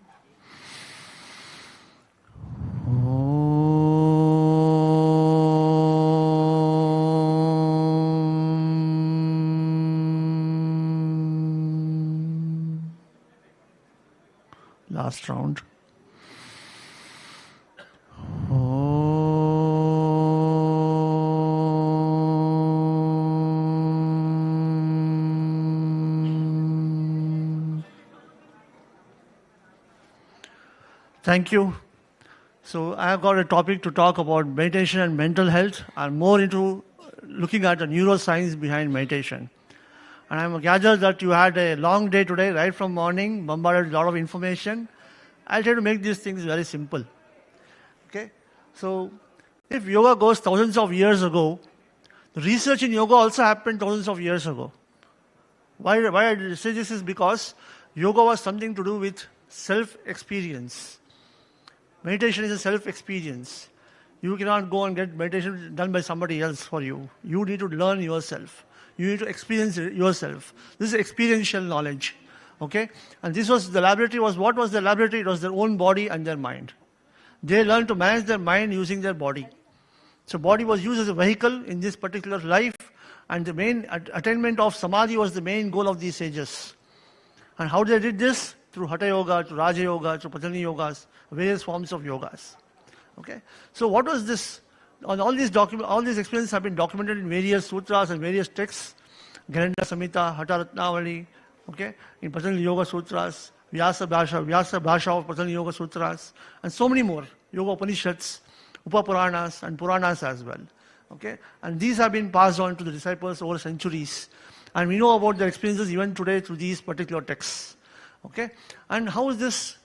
Last round. Thank you. So I have got a topic to talk about meditation and mental health. I'm more into looking at the neuroscience behind meditation. And I'm gathered that you had a long day today, right from morning, bombarded with a lot of information. I'll try to make these things very simple. Okay? So if yoga goes thousands of years ago, the research in yoga also happened thousands of years ago. Why I say this is because yoga was something to do with self-experience. Meditation is a self-experience. You cannot go and get meditation done by somebody else for you. You need to learn yourself. You need to experience it yourself. This is experiential knowledge. Okay? And this was the laboratory. What was the laboratory? It was their own body and their mind. They learned to manage their mind using their body. So body was used as a vehicle in this particular life, and the main attainment of samadhi was the main goal of these sages. And how they did this? Through Hatha Yoga, through Raja Yoga, through Patanjali Yogas, various forms of yogas. Okay? So what was this? All these experiences have been documented in various sutras and various texts. Gyanendra Samhita, Hatha Ratnavali, okay? In Patanjali Yoga Sutras, Vyasa Bhasha of Patanjali Yoga Sutras, and so many more. Yoga Upanishads, Upapuranas, and Puranas as well. Okay? And these have been passed on to the disciples over centuries. And we know about their experiences even today through these particular texts. Okay? And how is this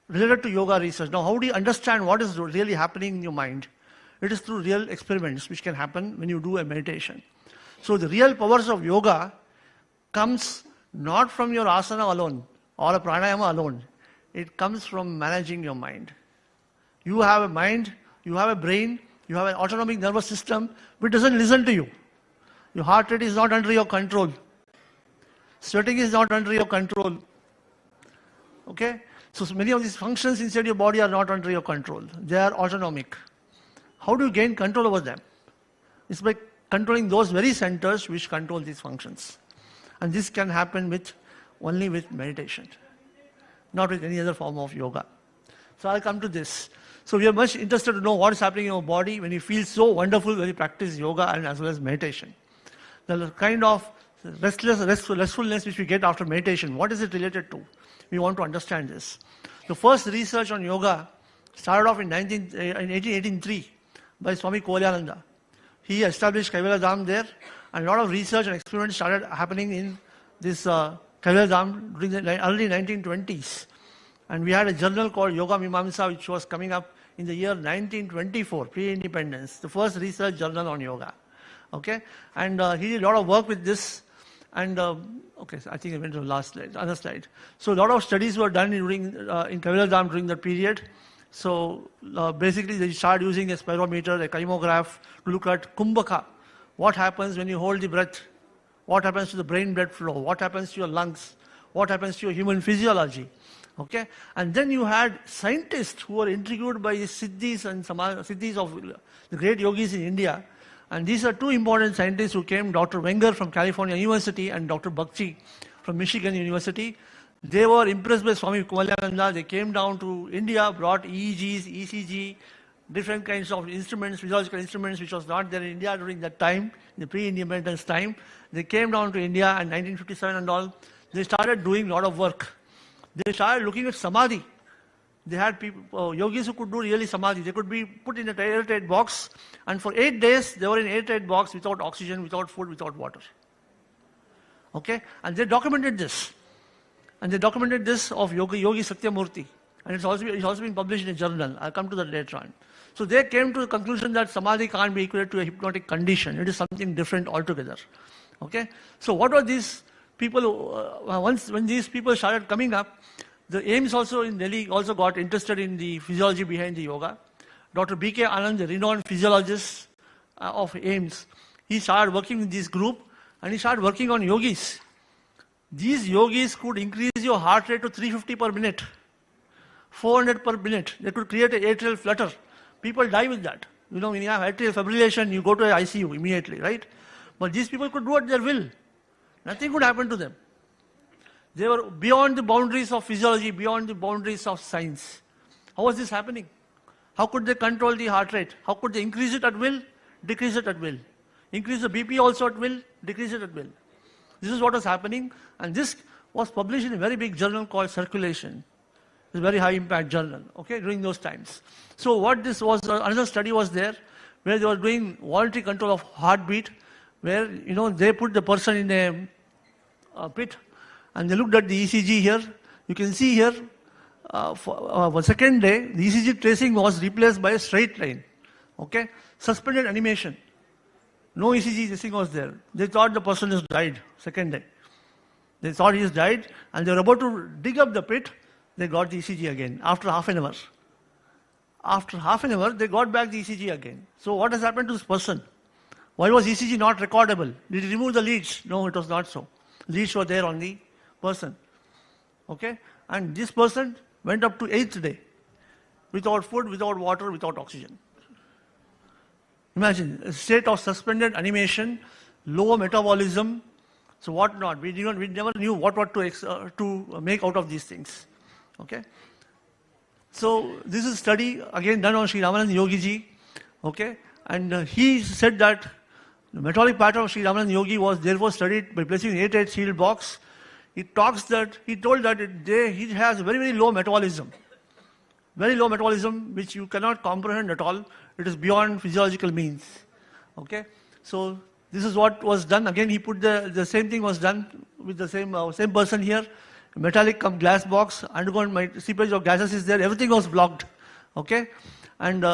related to yoga research? Now, how do you understand what is really happening in your mind? It is through real experiments which can happen when you do a meditation. So the real powers of yoga comes not from your asana alone or a pranayama alone. It comes from managing your mind. You have a mind, you have a brain, You have an autonomic nervous system which doesn't listen to you. Your heart rate is not under your control. Sweating is not under your control. Okay? So many of these functions inside your body are not under your control. They are autonomic. How do you gain control over them? It's by controlling those very centers which control these functions. And this can happen only with meditation, not with any other form of yoga. So I'll come to this. So we are much interested to know what is happening in your body when you feel so wonderful when you practice yoga and as well as meditation. The kind of restfulness which we get after meditation, what is it related to? We want to understand this. The first research on yoga started off in 1883 by Swami Kolyananda. He established Kaivala Dham there, and a lot of research and experiments started happening in this Kaivala Dham during the early 1920s. And we had a journal called Yoga Mimamsa, which was coming up in the year 1924, pre-independence, the first research journal on yoga. Okay, and he did a lot of work with this. And okay, so I think I went to the last slide, other slide. So a lot of studies were done in Kaivala Dham during that period. So basically, they started using a spirometer, a kymograph to look at kumbhaka. What happens when you hold the breath? What happens to the brain blood flow? What happens to your lungs? What happens to your human physiology? Okay, and then you had scientists who were intrigued by the siddhis and siddhis of the great yogis in India. And these are two important scientists who came, Dr. Wenger from California University and Dr. Bakshi from Michigan University. They were impressed by Swami Kolyananda. They came down to India, brought EEGs, ECG, different kinds of instruments, physiological instruments, which was not there in India during that time, the pre-independence time. They came down to India in 1957 and all. They started doing a lot of work. They started looking at samadhi. They had people, yogis who could do really samadhi. They could be put in an airtight box, and for 8 days, they were in an airtight box without oxygen, without food, without water. Okay? And they documented this. And they documented this of Yogi Satyamurti. And it's also been published in a journal. I'll come to that later on. So they came to the conclusion that samadhi can't be equated to a hypnotic condition. It is something different altogether. Okay? So what were these people, when these people started coming up, the AIMS also in Delhi also got interested in the physiology behind the yoga. Dr. B.K. Anand, the renowned physiologist of AIMS, he started working with this group and he started working on yogis. These yogis could increase your heart rate to 350 per minute, 400 per minute. They could create an atrial flutter. People die with that. You know, when you have atrial fibrillation, you go to an ICU immediately, right? But these people could do at their will. Nothing could happen to them. They were beyond the boundaries of physiology, beyond the boundaries of science. How was this happening? How could they control the heart rate? How could they increase it at will, decrease it at will? Increase the BP also at will, decrease it at will. This is what was happening, and this was published in a very big journal called Circulation. It's a very high impact journal, okay, during those times. So what this was, another study was there, where they were doing voluntary control of heartbeat, where, you know, they put the person in a pit, and they looked at the ECG here. You can see here, for second day, the ECG tracing was replaced by a straight line. Okay? Suspended animation. No ECG tracing was there. They thought the person has died, second day. They thought he has died, and they were about to dig up the pit. They got the ECG again, after half an hour. After half an hour, they got back the ECG again. So what has happened to this person? Why was ECG not recordable? Did he remove the leads? No, it was not so. Leads were there on the person. Okay? And this person went up to 8th day without food, without water, without oxygen. Imagine a state of suspended animation, low metabolism. So what not? We never knew what to make out of these things. Okay? So this is a study again done on Sri Ramanand Yogi Ji. Okay? And he said that the metabolic pattern of Sri Ramanand Yogi was therefore studied by placing an airtight sealed box. He told that he has very, very low metabolism. Very low metabolism, which you cannot comprehend at all. It is beyond physiological means. Okay? So this is what was done. Again, he put the same thing was done with the same person here. Metallic glass box, undergone seepage of gases is there. Everything was blocked. Okay? And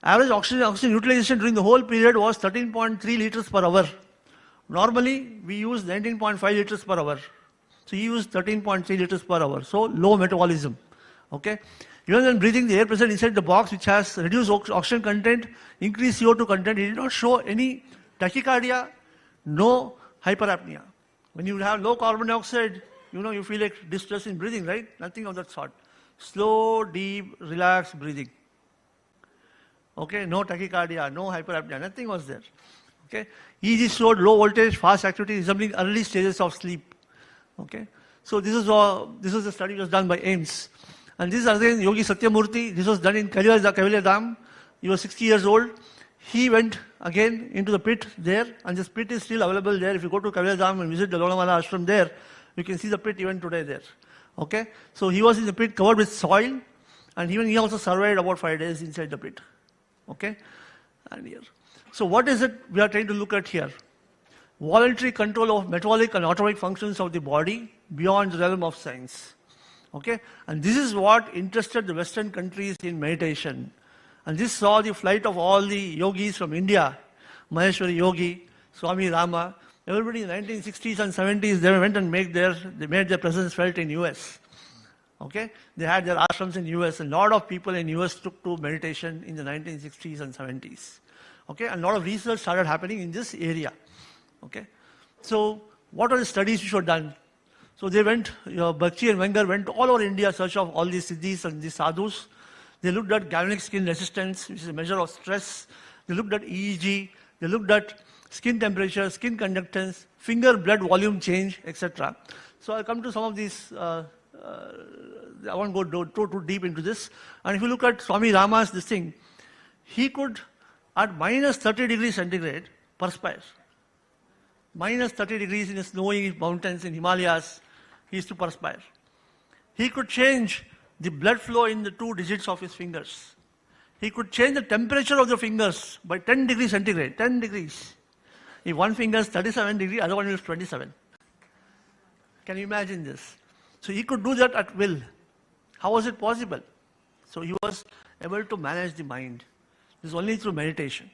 average oxygen utilization during the whole period was 13.3 liters per hour. Normally, we use 19.5 liters per hour. So he used 13.3 liters per hour. So low metabolism. Okay. Even when breathing, the air present inside the box, which has reduced oxygen content, increased CO2 content, it did not show any tachycardia, no hyperapnea. When you have low carbon dioxide, you feel like distress in breathing, right? Nothing of that sort. Slow, deep, relaxed breathing. Okay, no tachycardia, no hyperapnea, nothing was there. Okay, EEG showed low voltage, fast activity, resembling early stages of sleep. Okay, so this is a study that was done by AIMS. And this is again Yogi Satyamurthy. This was done in Kaivalya Dham. He was 60 years old. He went again into the pit there, and this pit is still available there. If you go to Kaivalya Dham and visit the Lonavala ashram there, you can see the pit even today there. Okay, so he was in the pit covered with soil, and even he also survived about 5 days inside the pit. Okay, and here. So what is it we are trying to look at here? Voluntary control of metabolic and autonomic functions of the body beyond the realm of science. Okay, and this is what interested the Western countries in meditation. And this saw the flight of all the yogis from India, Maheshwari Yogi, Swami Rama. Everybody in the 1960s and 70s, they went and made their presence felt in US. Okay, they had their ashrams in US, and a lot of people in US took to meditation in the 1960s and 70s. Okay, and a lot of research started happening in this area. Okay, so what are the studies which were done? So they went, Bakshi and Wenger went all over India, search of all these siddhis and these sadhus. They looked at galvanic skin resistance, which is a measure of stress. They looked at EEG. They looked at skin temperature, skin conductance, finger blood volume change, etc. So I'll come to some of these. I won't go too deep into this. And if you look at Swami Rama's this thing, he could, at minus 30 degrees centigrade, perspire. Minus 30 degrees in the snowy mountains in Himalayas, he used to perspire. He could change the blood flow in the 2 digits of his fingers. He could change the temperature of the fingers by 10 degrees centigrade, 10 degrees. If one finger is 37 degrees, other one is 27. Can you imagine this? So he could do that at will. How was it possible? So he was able to manage the mind. This is only through meditation.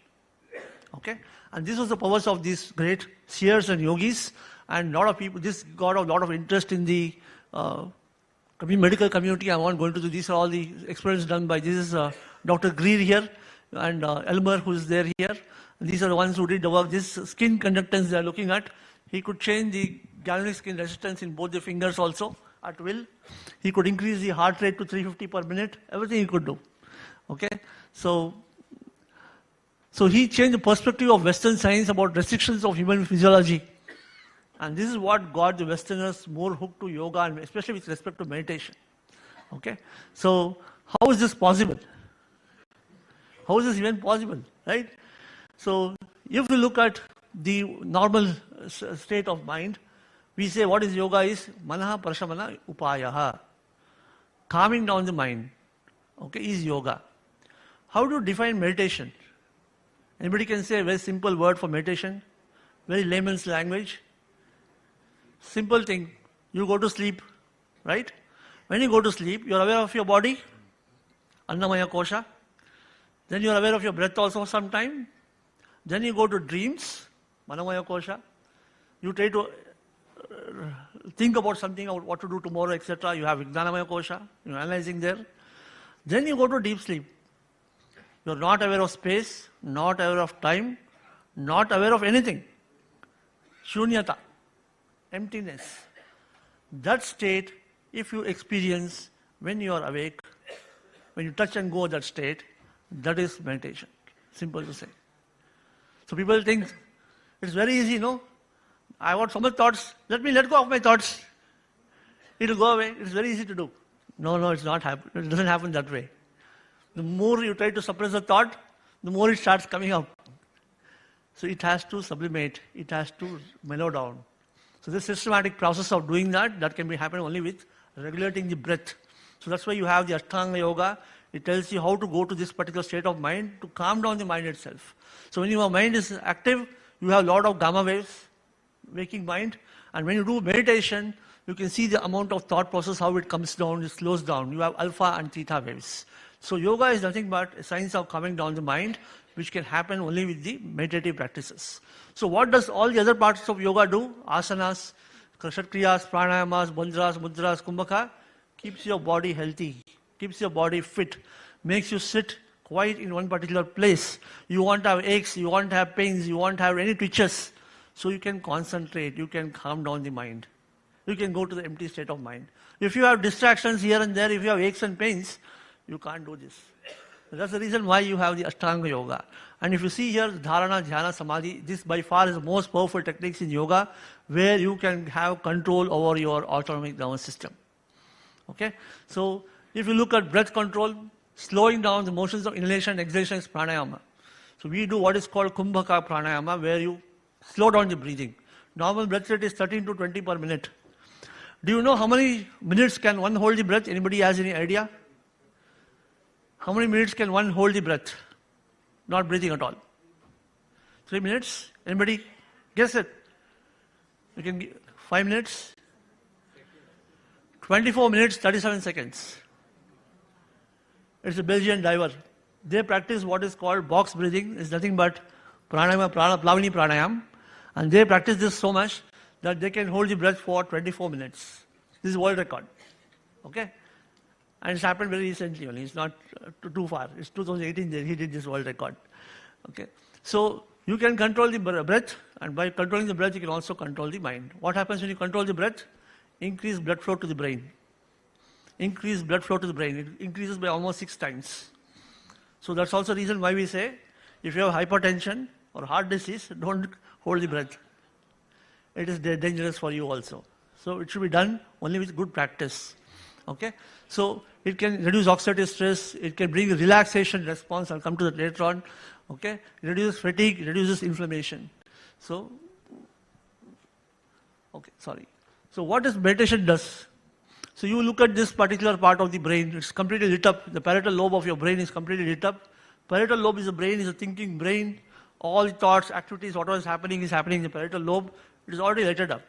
Okay? And this was the powers of these great seers and yogis, and a lot of people, this got a lot of interest in the medical community. I won't go into this. These are all the experiments done by, this is Dr. Greer here, and Elmer, who is there here. And these are the ones who did the work. This skin conductance they are looking at. He could change the galvanic skin resistance in both the fingers also at will. He could increase the heart rate to 350 per minute. Everything he could do. Okay? So he changed the perspective of Western science about restrictions of human physiology. And this is what got the Westerners more hooked to yoga, and especially with respect to meditation. Okay? So how is this possible? How is this even possible? Right? So if we look at the normal state of mind, we say what is yoga is manaha prashamana upayaha. Calming down the mind, okay, is yoga. How do you define meditation? Anybody can say a very simple word for meditation? Very layman's language. Simple thing. You go to sleep, right? When you go to sleep, you are aware of your body, Annamaya Kosha. Then you are aware of your breath also sometime. Then you go to dreams, Manomaya Kosha. You try to think about something, about what to do tomorrow, etc. You have Vijnanamaya Kosha. You are analyzing there. Then you go to deep sleep. You are not aware of space, not aware of time, not aware of anything. Shunyata, emptiness. That state, if you experience when you are awake, when you touch and go that state, that is meditation. Simple to say. So people think it's very easy, no? I want so much thoughts. Let me let go of my thoughts. It will go away. It's very easy to do. No, it's not happen. It doesn't happen that way. The more you try to suppress the thought, the more it starts coming up. So it has to sublimate. It has to mellow down. So this systematic process of doing that can be happen only with regulating the breath. So that's why you have the Ashtanga Yoga. It tells you how to go to this particular state of mind to calm down the mind itself. So when your mind is active, you have a lot of gamma waves, waking mind. And when you do meditation, you can see the amount of thought process, how it comes down, it slows down. You have alpha and theta waves. So yoga is nothing but a science of calming down the mind, which can happen only with the meditative practices. So what does all the other parts of yoga do? Asanas, kshatriyas, pranayamas, bandhras, mudras, kumbhaka, keeps your body healthy, keeps your body fit, makes you sit quiet in one particular place. You won't have aches, you won't have pains, you won't have any twitches. So you can concentrate, you can calm down the mind. You can go to the empty state of mind. If you have distractions here and there, if you have aches and pains, you can't do this. That's the reason why you have the Ashtanga Yoga. And if you see here, Dharana, Dhyana, Samadhi, this by far is the most powerful techniques in yoga where you can have control over your autonomic nervous system. Okay? So, if you look at breath control, slowing down the motions of inhalation and exhalation is pranayama. So, we do what is called Kumbhaka pranayama, where you slow down the breathing. Normal breath rate is 13 to 20 per minute. Do you know how many minutes can one hold the breath? Anybody has any idea? How many minutes can one hold the breath? Not breathing at all. 3 minutes? Anybody? Guess it. You can give 5 minutes? 24 minutes, 37 seconds. It's a Belgian diver. They practice what is called box breathing. It's nothing but pranayama, plavani pranayam. And they practice this so much that they can hold the breath for 24 minutes. This is world record. Okay? And it's happened very recently only. It's not too far. It's 2018 that he did this world record. Okay? So you can control the breath, and by controlling the breath, you can also control the mind. What happens when you control the breath? Increase blood flow to the brain. Increase blood flow to the brain. It increases by almost 6 times. So that's also the reason why we say, if you have hypertension or heart disease, don't hold the breath. It is dangerous for you also. So it should be done only with good practice. Okay? So it can reduce oxidative stress, it can bring a relaxation response, I'll come to that later on. Okay? It reduces fatigue, it reduces inflammation. So, okay, sorry. So what does meditation does? So you look at this particular part of the brain, it's completely lit up. The parietal lobe of your brain is completely lit up. Parietal lobe is the brain, is a thinking brain. All the thoughts, activities, whatever is happening in the parietal lobe. It is already lighted up.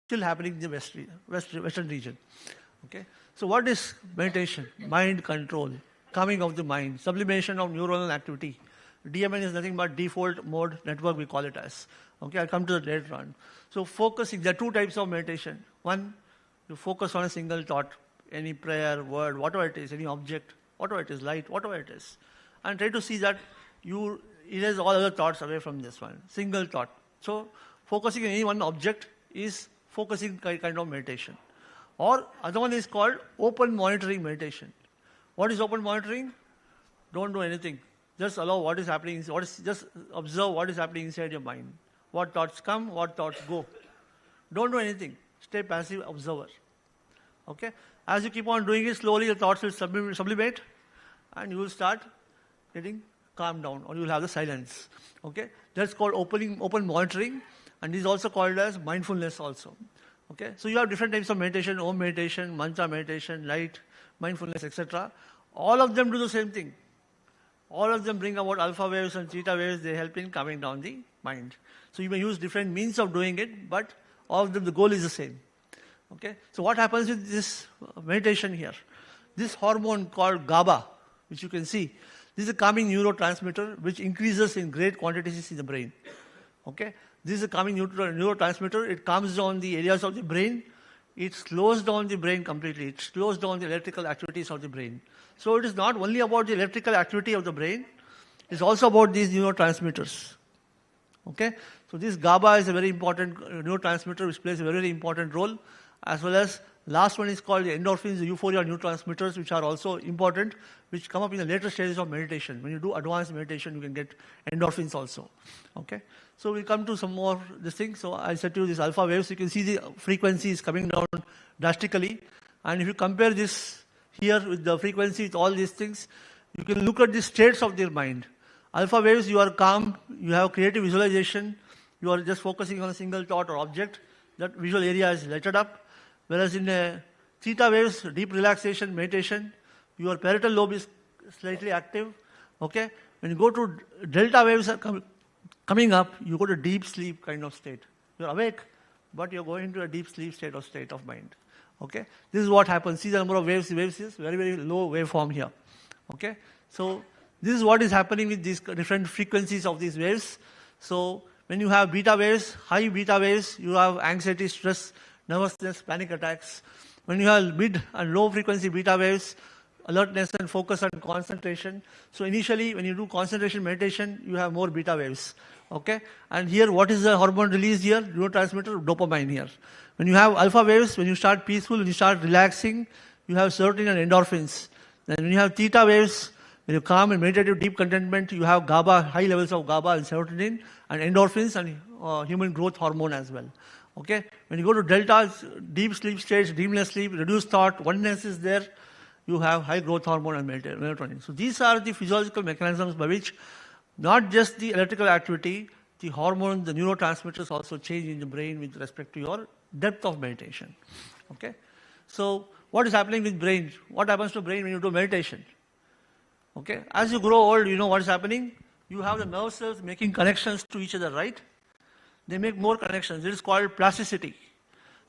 Still happening in the Western region. Okay? So what is meditation? Mind control. calming of the mind, sublimation of neuronal activity. DMN is nothing but default mode network, we call it as. Okay, I'll come to that later on. So focusing, there are two types of meditation. One, you focus on a single thought, any prayer, word, whatever it is, any object, whatever it is, light, whatever it is. And try to see that you erase all other thoughts away from this one. Single thought. So focusing on any one object is focusing kind of meditation. Or other one is called open monitoring meditation. What is open monitoring? Don't do anything. Just allow what is happening. Just observe what is happening inside your mind. What thoughts come, what thoughts go. Don't do anything. Stay passive observer. Okay? As you keep on doing it, slowly your thoughts will sublimate and you will start getting calmed down, or you will have the silence. Okay? That's called open monitoring, and this is also called as mindfulness also. Okay? So you have different types of meditation, Om meditation, mantra meditation, light, mindfulness, etc. All of them do the same thing. All of them bring about alpha waves and theta waves. They help in calming down the mind. So you may use different means of doing it, but all of them, the goal is the same. Okay? So what happens with this meditation here? This hormone called GABA, which you can see, this is a calming neurotransmitter which increases in great quantities in the brain. Okay? This is a calming neurotransmitter. It calms down the areas of the brain. It slows down the brain completely. It slows down the electrical activities of the brain. So it is not only about the electrical activity of the brain, it's also about these neurotransmitters. Okay? So this GABA is a very important neurotransmitter which plays a very, very important role, as well as last one is called the endorphins, the euphoria neurotransmitters, which are also important, which come up in the later stages of meditation. When you do advanced meditation, you can get endorphins also. Okay? So we'll come to some more this thing. So I said to you, these alpha waves, you can see the frequency is coming down drastically. And if you compare this here with the frequency with all these things, you can look at the states of their mind. Alpha waves, you are calm, you have creative visualization, you are just focusing on a single thought or object, that visual area is lighted up. Whereas in theta waves, deep relaxation, meditation, your parietal lobe is slightly active. Okay? When you go to delta waves coming up, you go to deep sleep kind of state. You're awake, but you're going to a deep sleep state of mind. Okay? This is what happens. See the number of waves. Waves is very, very low waveform here. Okay? So this is what is happening with these different frequencies of these waves. So when you have beta waves, high beta waves, you have anxiety, stress, nervousness, panic attacks. When you have mid and low frequency beta waves, alertness and focus and concentration. So initially, when you do concentration meditation, you have more beta waves. Okay? And here, what is the hormone released here? Neurotransmitter, dopamine here. When you have alpha waves, when you start peaceful, when you start relaxing, you have serotonin and endorphins. Then when you have theta waves, when you calm and meditative deep contentment, you have GABA, high levels of GABA and serotonin and endorphins and human growth hormone as well. Okay? When you go to delta, deep sleep stage, dreamless sleep, reduced thought, oneness is there, you have high growth hormone and melatonin. So these are the physiological mechanisms by which not just the electrical activity, the hormones, the neurotransmitters also change in the brain with respect to your depth of meditation. Okay? So what is happening with brain? What happens to brain when you do meditation? Okay? As you grow old, you know what is happening? You have the nerve cells making connections to each other, right? They make more connections. It is called plasticity.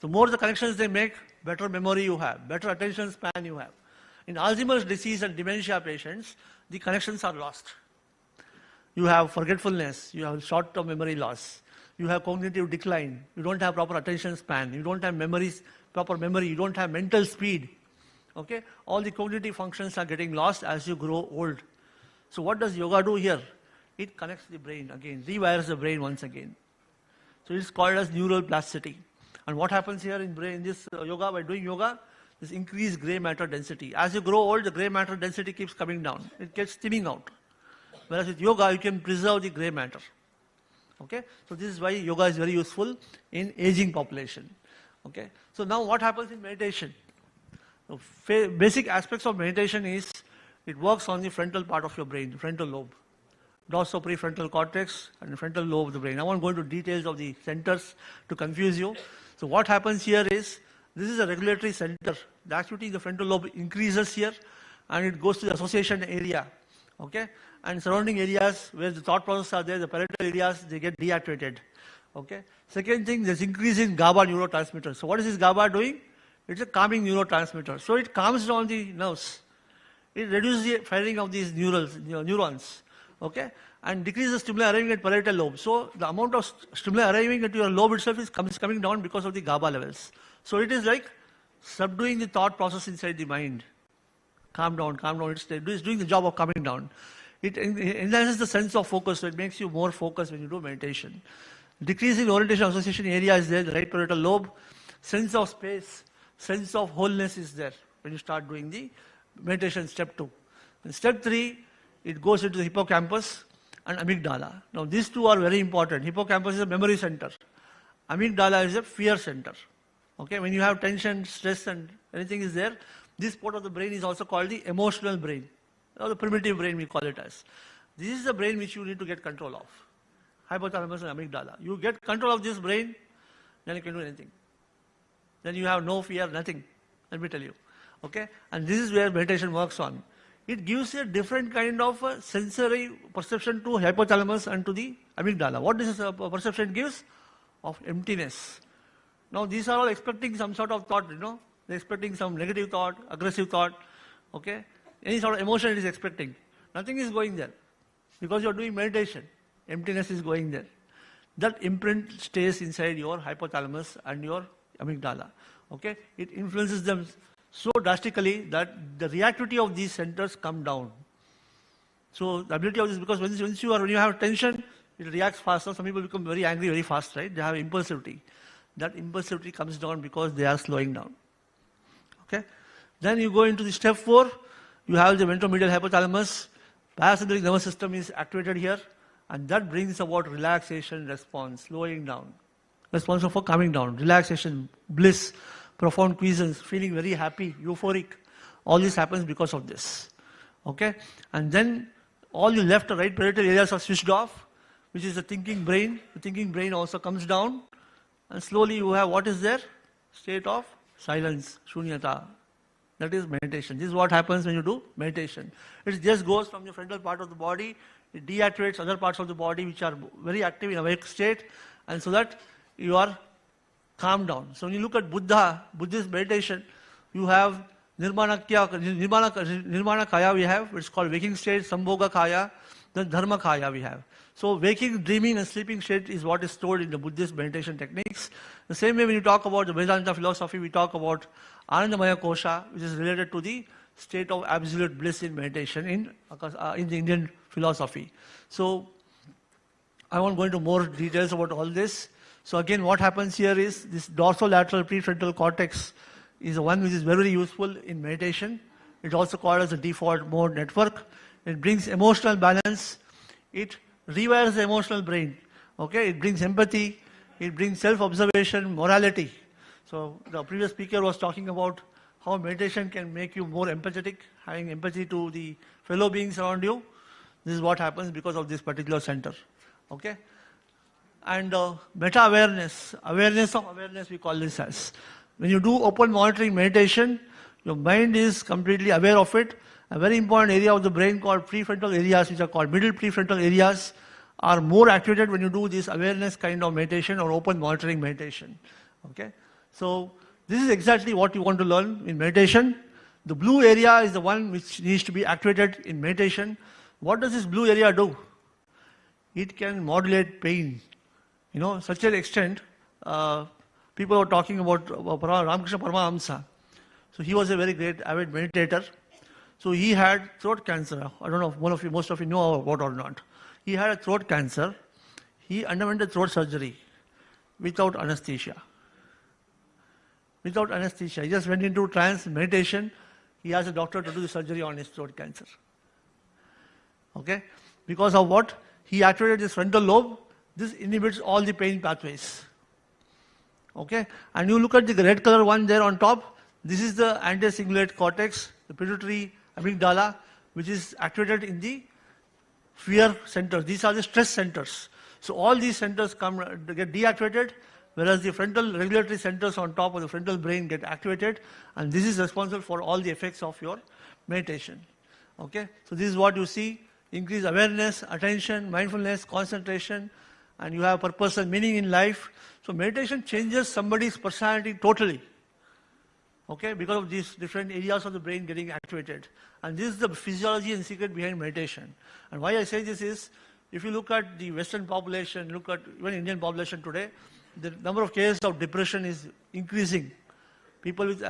So more the connections they make, better memory you have, better attention span you have. In Alzheimer's disease and dementia patients, the connections are lost. You have forgetfulness, you have short-term memory loss, you have cognitive decline, you don't have proper attention span, you don't have proper memory, you don't have mental speed. Okay? All the cognitive functions are getting lost as you grow old. So what does yoga do here? It connects the brain again, rewires the brain once again. So it's called as neural plasticity. And what happens here in this yoga, by doing yoga, this increased gray matter density. As you grow old, the gray matter density keeps coming down. It gets thinning out. Whereas with yoga, you can preserve the gray matter. Okay? So this is why yoga is very useful in aging population. Okay? So now what happens in meditation? The basic aspects of meditation is, it works on the frontal part of your brain, the frontal lobe. Dorsal-prefrontal cortex and the frontal lobe of the brain. I won't go into details of the centers to confuse you. So what happens here is, this is a regulatory center. The activity in the frontal lobe increases here and it goes to the association area. Okay? And surrounding areas where the thought processes are there, the parietal areas, they get deactivated. Okay? Second thing, there's increase in GABA neurotransmitter. So what is this GABA doing? It's a calming neurotransmitter. So it calms down the nerves. it reduces the firing of these neurons, okay, and decreases stimuli arriving at parietal lobe. So the amount of stimuli arriving at your lobe itself is coming down because of the GABA levels. So it is like subduing the thought process inside the mind. Calm down, calm down. It's doing the job of calming down. It enhances the sense of focus, so it makes you more focused when you do meditation. Decreasing orientation association area is there, the right parietal lobe. Sense of space, sense of wholeness is there when you start doing the meditation step 2. In step 3, it goes into the hippocampus and amygdala. Now these two are very important. Hippocampus is a memory center. Amygdala is a fear center. Okay, when you have tension, stress and anything is there, this part of the brain is also called the emotional brain, or the primitive brain we call it as. This is the brain which you need to get control of. Hypothalamus and amygdala. You get control of this brain, then you can do anything. Then you have no fear, nothing. Let me tell you. Okay? And this is where meditation works on. It gives a different kind of sensory perception to hypothalamus and to the amygdala. What this perception gives? Of emptiness. Now these are all expecting some sort of thought, they're expecting some negative thought, aggressive thought, okay? Any sort of emotion it is expecting. Nothing is going there. Because you're doing meditation, emptiness is going there. That imprint stays inside your hypothalamus and your amygdala, okay? It influences them so drastically that the reactivity of these centers come down. So the ability of this, because when you have tension, it reacts faster. Some people become very angry very fast, right? They have impulsivity. That impulsivity comes down because they are slowing down. Okay? Then you go into the step 4, you have the ventromedial hypothalamus, parasympathetic nervous system is activated here, and that brings about relaxation response, slowing down. Response for calming down, relaxation, bliss, profound quiescence, feeling very happy, euphoric. All this happens because of this. Okay? And then all the left or right parietal areas are switched off, which is the thinking brain. The thinking brain also comes down, and slowly you have what is there? State of silence, shunyata. That is meditation. This is what happens when you do meditation. It just goes from the frontal part of the body, it deactivates other parts of the body which are very active in awake state, and so that you are calmed down. So when you look at Buddhist meditation, you have Nirmana Kaya we have, it's called waking state, Sambhoga Kaya, then Dharma Kaya we have. So waking, dreaming and sleeping state is what is stored in the Buddhist meditation techniques. The same way when you talk about the Vedanta philosophy, we talk about Anandamaya Kosha, which is related to the state of absolute bliss in meditation in the Indian philosophy. So I won't go into more details about all this. So again, what happens here is this dorsolateral prefrontal cortex is the one which is very useful in meditation. It's also called as the default mode network. It brings emotional balance. It rewires the emotional brain. Okay, it brings empathy. It brings self-observation, morality. So the previous speaker was talking about how meditation can make you more empathetic, having empathy to the fellow beings around you. This is what happens because of this particular center. Okay. And meta-awareness, awareness of awareness we call this as. When you do open monitoring meditation, your mind is completely aware of it. A very important area of the brain called prefrontal areas, which are called middle prefrontal areas, are more activated when you do this awareness kind of meditation or open monitoring meditation. Okay? So this is exactly what you want to learn in meditation. The blue area is the one which needs to be activated in meditation. What does this blue area do? It can modulate pain. Such an extent, people were talking about Ramakrishna Paramahamsa. So he was a very great avid meditator. So he had throat cancer. I don't know if most of you know about or not. He had a throat cancer. He underwent a throat surgery without anesthesia. Without anesthesia. He just went into trance meditation. He asked the doctor to do the surgery on his throat cancer. Okay? Because of what? He activated his frontal lobe. This inhibits all the pain pathways. Okay? And you look at the red color one there on top. This is the anti-cingulate cortex, the pituitary amygdala, which is activated in the fear centers. These are the stress centers. So all these centers get deactivated, whereas the frontal regulatory centers on top of the frontal brain get activated, and this is responsible for all the effects of your meditation. Okay? So this is what you see: increased awareness, attention, mindfulness, concentration, and you have purpose and meaning in life. So meditation changes somebody's personality totally. okay, because of these different areas of the brain getting activated. And this is the physiology and secret behind meditation. And why I say this is, if you look at the Western population, look at even Indian population today, the number of cases of depression is increasing. People with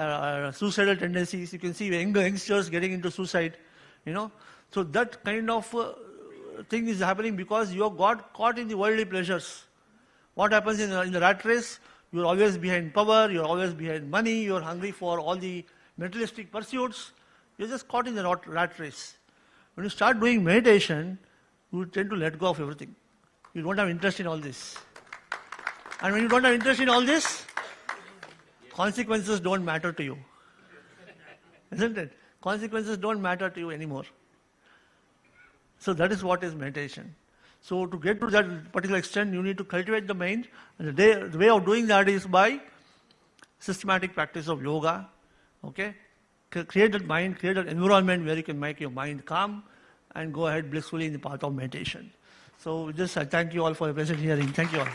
suicidal tendencies, you can see youngsters getting into suicide, you know. So that kind of thing is happening because you have got caught in the worldly pleasures. What happens in the rat race? You're always behind power, you're always behind money, you're hungry for all the materialistic pursuits. You're just caught in the rat race. When you start doing meditation, you tend to let go of everything. You don't have interest in all this. And when you don't have interest in all this, consequences don't matter to you. Isn't it? Consequences don't matter to you anymore. So that is what is meditation. So to get to that particular extent, you need to cultivate the mind. And the way of doing that is by systematic practice of yoga. Okay? Create that mind, create that environment where you can make your mind calm and go ahead blissfully in the path of meditation. So with this, I thank you all for your present hearing. Thank you all.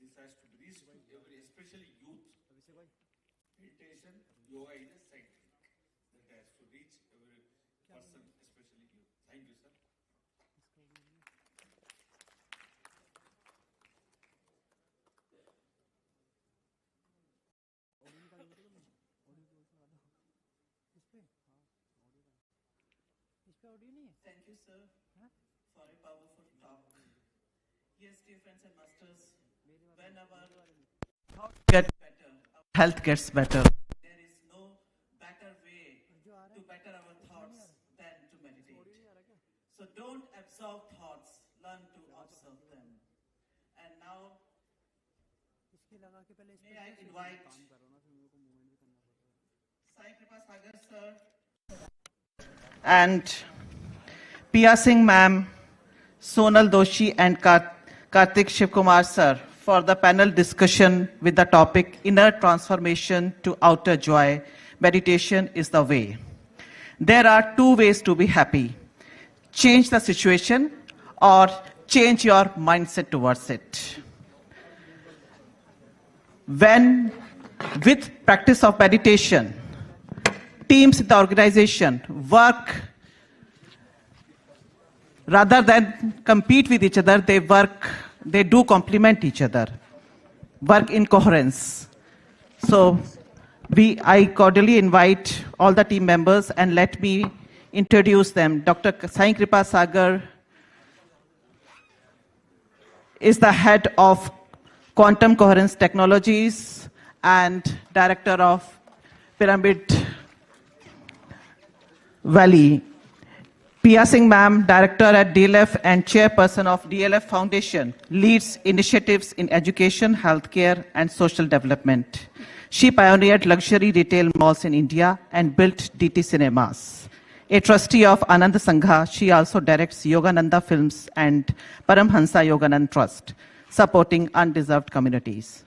This has to be reached to every, especially youth. Meditation, yoga is a scientific. That has to reach every person, especially youth. Thank you, sir. Thank you, sir, for a powerful talk. Yes, dear friends and masters, when our thoughts get better, our health gets better. There is no better way to better our thoughts than to meditate. So don't absorb thoughts, learn to observe them. And now, may I invite Sai Kripa Sagar, sir, and Pia Singh ma'am, Sonal Doshi and Karthik Shivkumar sir for the panel discussion with the topic Inner Transformation to Outer Joy. Meditation is the way. There are two ways to be happy. Change the situation or change your mindset towards it. When with practice of meditation, teams in the organization work rather than compete with each other, they do complement each other, work in coherence. So I cordially invite all the team members and let me introduce them. Dr. Sai Kripa Sagar is the head of Quantum Coherence Technologies and director of Pyramid Valley. Pia Singh ma'am, director at DLF and chairperson of DLF Foundation, leads initiatives in education, healthcare, and social development. She pioneered luxury retail malls in India and built DT Cinemas. A trustee of Anand Sangha, she also directs Yogananda Films and Paramhansa Yoganand Trust, supporting undeserved communities.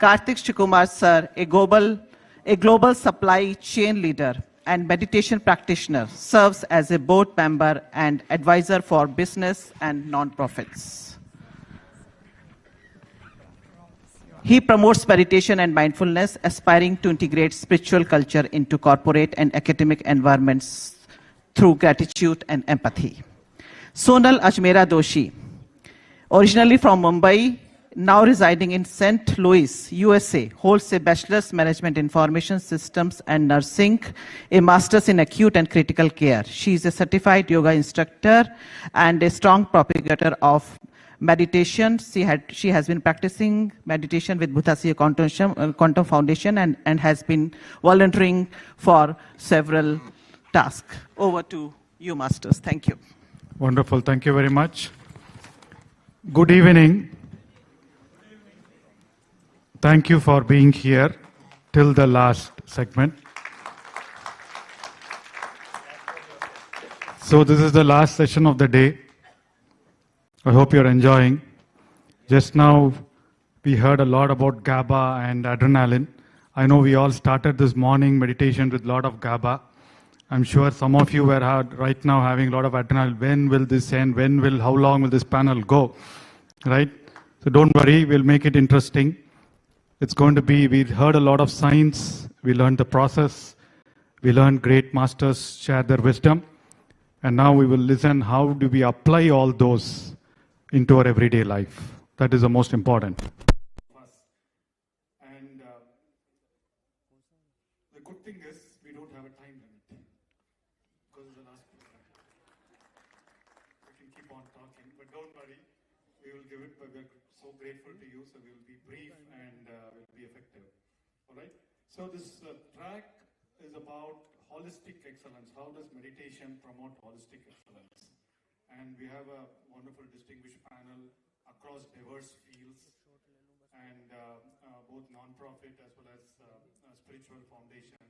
Karthik Shivkumar sir, a global supply chain leader and meditation practitioner, serves as a board member and advisor for business and non-profits. He promotes meditation and mindfulness, aspiring to integrate spiritual culture into corporate and academic environments through gratitude and empathy. Sonal Ajmera Doshi, originally from Mumbai, now residing in St. Louis, USA, holds a Bachelor's Management Information Systems and Nursing, a Master's in Acute and Critical Care. She is a certified yoga instructor and a strong propagator of meditation. She has been practicing meditation with Bhutasya Quantum Foundation and has been volunteering for several tasks. Over to you, Masters. Thank you. Wonderful. Thank you very much. Good evening. Thank you for being here. till the last segment. So this is the last session of the day. I hope you're enjoying. Just now, we heard a lot about GABA and adrenaline. I know we all started this morning meditation with a lot of GABA. I'm sure some of you are right now having a lot of adrenaline. When will this end? How long will this panel go? Right? So don't worry, we'll make it interesting. It's going to be, we heard a lot of science, we learned the process, we learned great masters share their wisdom, and now we will listen how do we apply all those into our everyday life. That is the most important. And the good thing is we don't have a time limit because of the last program. We can keep on talking, but don't worry, we will give it, but we're so grateful to you, so we will be brief and will be effective. All right? So this track is about holistic excellence. How does meditation promote holistic excellence? And we have a wonderful distinguished panel across diverse fields and both non-profit as well as spiritual foundation.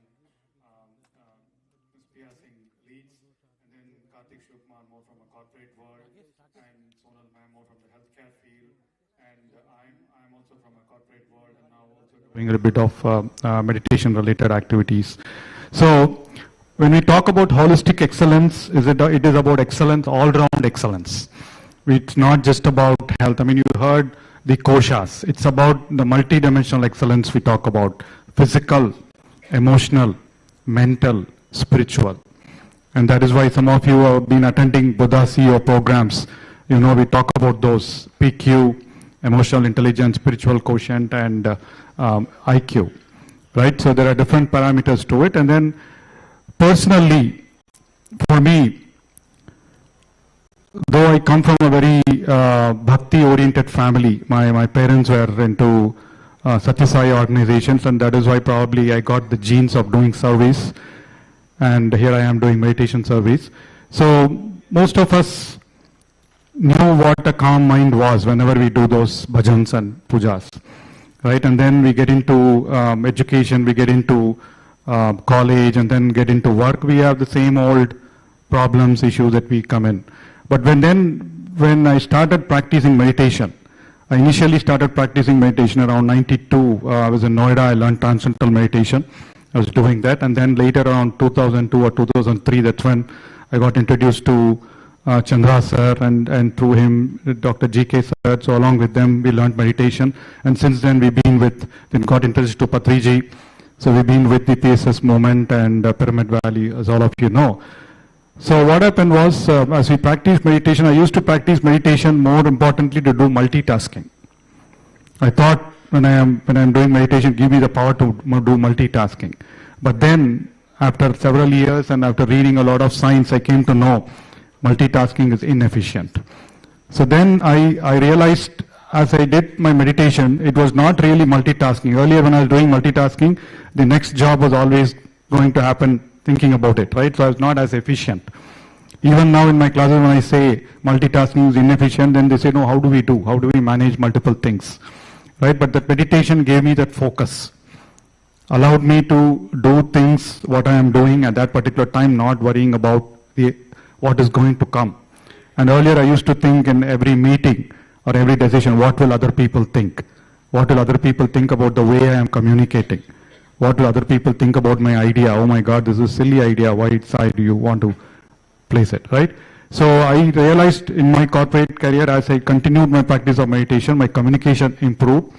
Ms. Pia Singh leads, and then Karthik Shukman more from a corporate world, and Sonal ma'am more from the healthcare field, and I'm also from a corporate world and now also doing a bit of meditation related activities. So when we talk about holistic excellence, it is about excellence, all-round excellence. It's not just about health. I mean, you heard the koshas. It's about the multi-dimensional excellence we talk about. Physical, emotional, mental, spiritual. And that is why some of you have been attending Buddha CEO programs. You know, we talk about those. PQ, emotional intelligence, spiritual quotient, and IQ. Right? So there are different parameters to it. And then personally, for me, though I come from a very bhakti-oriented family, my parents were into Satya Sai organizations, and that is why probably I got the genes of doing service, and here I am doing meditation service. So most of us knew what a calm mind was whenever we do those bhajans and pujas, right? And then we get into education, we get into college, and then get into work. We have the same old problems, issues that we come in. But when I started practicing meditation, I initially started practicing meditation around 92. I was in Noida, I learned transcendental meditation. I was doing that, and then later around 2002 or 2003, that's when I got introduced to Chandra sir, and through him, Dr. G.K. sir. So along with them, we learned meditation, and since then then got introduced to Patriji. So we've been with the PSS movement and Pyramid Valley, as all of you know. So what happened was, as we practiced meditation, I used to practice meditation more importantly to do multitasking. I thought when I'm doing meditation, give me the power to do multitasking. But then, after several years and after reading a lot of science, I came to know multitasking is inefficient. So then I realized, as I did my meditation, it was not really multitasking. Earlier when I was doing multitasking, the next job was always going to happen thinking about it, right? So I was not as efficient. Even now in my classes when I say multitasking is inefficient, then they say, no, how do we manage multiple things, right? But that meditation gave me that focus, allowed me to do things, what I am doing at that particular time, not worrying about what is going to come. And earlier I used to think in every meeting or every decision, what will other people think? What will other people think about the way I am communicating? What will other people think about my idea? Oh my God, this is a silly idea. Why side do you want to place it, right? So I realized in my corporate career, as I continued my practice of meditation, my communication improved.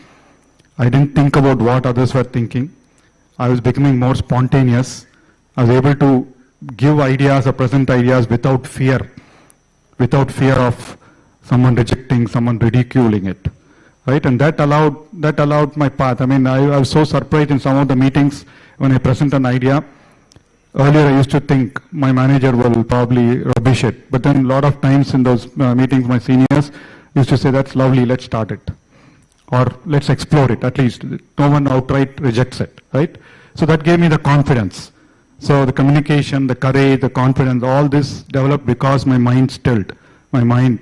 I didn't think about what others were thinking. I was becoming more spontaneous. I was able to give ideas or present ideas without fear of someone rejecting, someone ridiculing it. Right, and that allowed my path. I mean, I was so surprised in some of the meetings when I present an idea. Earlier, I used to think my manager will probably rubbish it, but then a lot of times in those meetings, my seniors used to say, "That's lovely. Let's start it, or let's explore it. At least no one outright rejects it." Right. So that gave me the confidence. So the communication, the courage, the confidence, all this developed because my mind stilled, my mind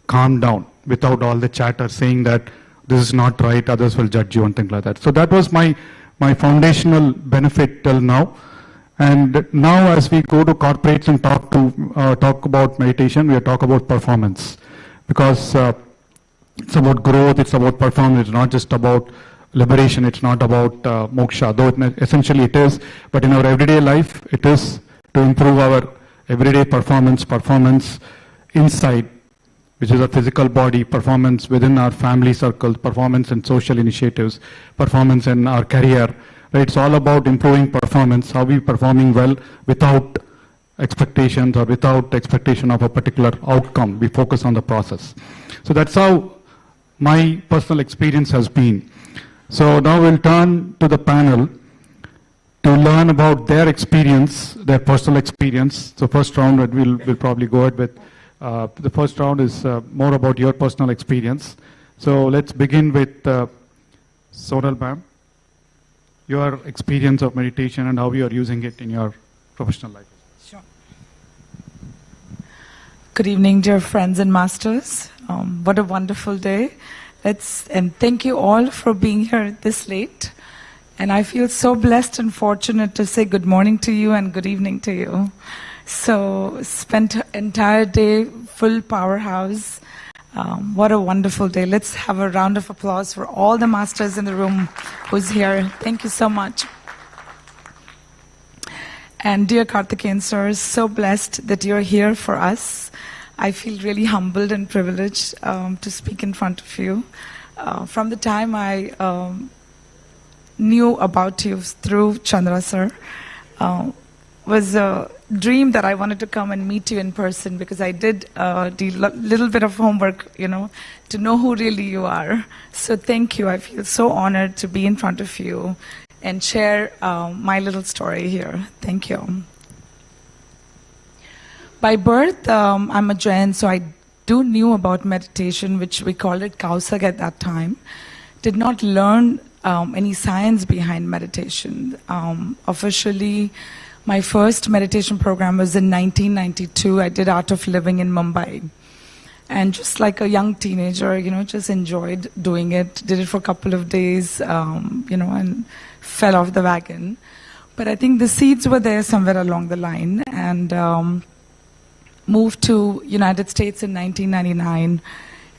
calmed down without all the chatter saying that this is not right, others will judge you and things like that. So that was my my foundational benefit till now. And now as we go to corporates and talk about meditation, we talk about performance. Because it's about growth, it's about performance, it's not just about liberation, it's not about moksha, though essentially it is. But in our everyday life, it is to improve our everyday performance inside, which is our physical body, performance within our family circles, performance in social initiatives, performance in our career. Right? It's all about improving performance, how we performing well without expectations or without expectation of a particular outcome. We focus on the process. So that's how my personal experience has been. So now we'll turn to the panel to learn about their experience, their personal experience. So first round, we'll probably go ahead with, the first round is more about your personal experience. So let's begin with Sonal ma'am, your experience of meditation and how you are using it in your professional life. Sure. Good evening, dear friends and masters. What a wonderful day. And thank you all for being here this late. And I feel so blessed and fortunate to say good morning to you and good evening to you. So spent entire day full powerhouse. What a wonderful day. Let's have a round of applause for all the masters in the room who's here. Thank you so much. And dear Karthikeyan sir, so blessed that you're here for us. I feel really humbled and privileged to speak in front of you. From the time I knew about you through Chandra sir, was a dream that I wanted to come and meet you in person, because I did a little bit of homework, to know who really you are. So thank you. I feel so honored to be in front of you and share my little story here. Thank you. By birth, I'm a Jain, so I do knew about meditation, which we called it Kausag at that time. Did not learn any science behind meditation. Officially, my first meditation program was in 1992. I did Art of Living in Mumbai. And just like a young teenager, just enjoyed doing it. Did it for a couple of days, and fell off the wagon. But I think the seeds were there somewhere along the line. And moved to United States in 1999.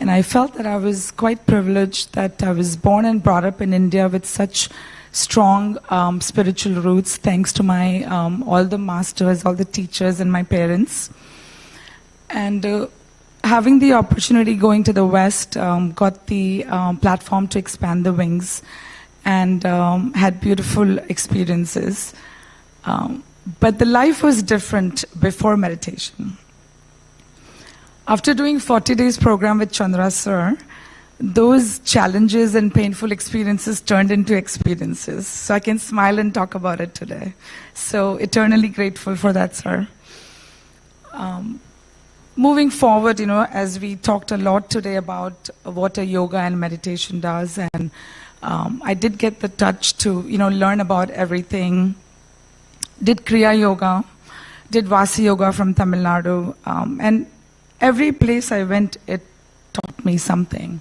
And I felt that I was quite privileged that I was born and brought up in India with such strong spiritual roots, thanks to my all the masters, all the teachers, and my parents. And having the opportunity going to the West, got the platform to expand the wings, and had beautiful experiences. But the life was different before meditation. After doing 40 days program with Chandra sir, those challenges and painful experiences turned into experiences. So I can smile and talk about it today. So eternally grateful for that, sir. Moving forward, as we talked a lot today about what a yoga and meditation does, and I did get the touch to, learn about everything. Did Kriya Yoga, did Vasi Yoga from Tamil Nadu, and every place I went, it taught me something.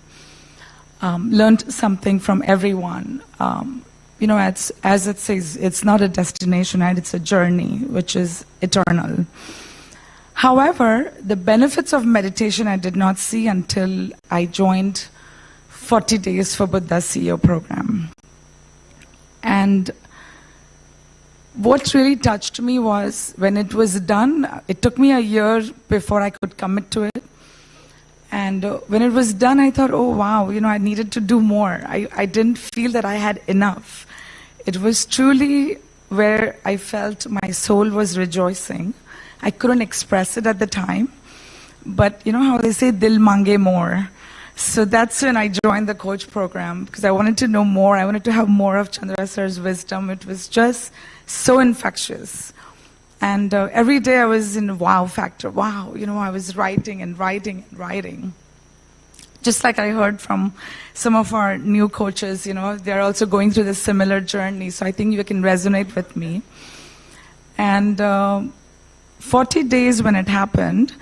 Learned something from everyone. As it says, it's not a destination, right? It's a journey, which is eternal. However, the benefits of meditation I did not see until I joined 40 Days for Buddha CEO program. And what really touched me was when it was done, it took me a year before I could commit to it. And when it was done, I thought, oh wow, I needed to do more. I didn't feel that I had enough. It was truly where I felt my soul was rejoicing. I couldn't express it at the time. But you know how they say, dil mange more. So that's when I joined the coach program, because I wanted to know more. I wanted to have more of Chandra sir's wisdom. It was just so infectious. And every day I was in wow factor. Wow, I was writing and writing and writing. Just like I heard from some of our new coaches, they're also going through this similar journey. So I think you can resonate with me. And 40 days when it happened,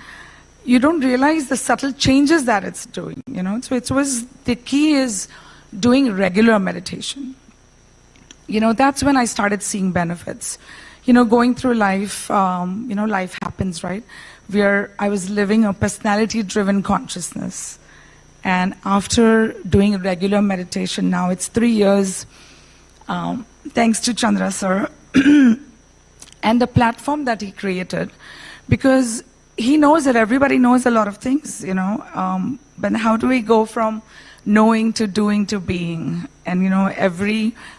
you don't realize the subtle changes that it's doing, So the key is doing regular meditation. that's when I started seeing benefits. Going through life, life happens, right? I was living a personality-driven consciousness. And after doing regular meditation, now it's 3 years, thanks to Chandra sir, and the platform that he created, because he knows that everybody knows a lot of things, but how do we go from knowing to doing to being? And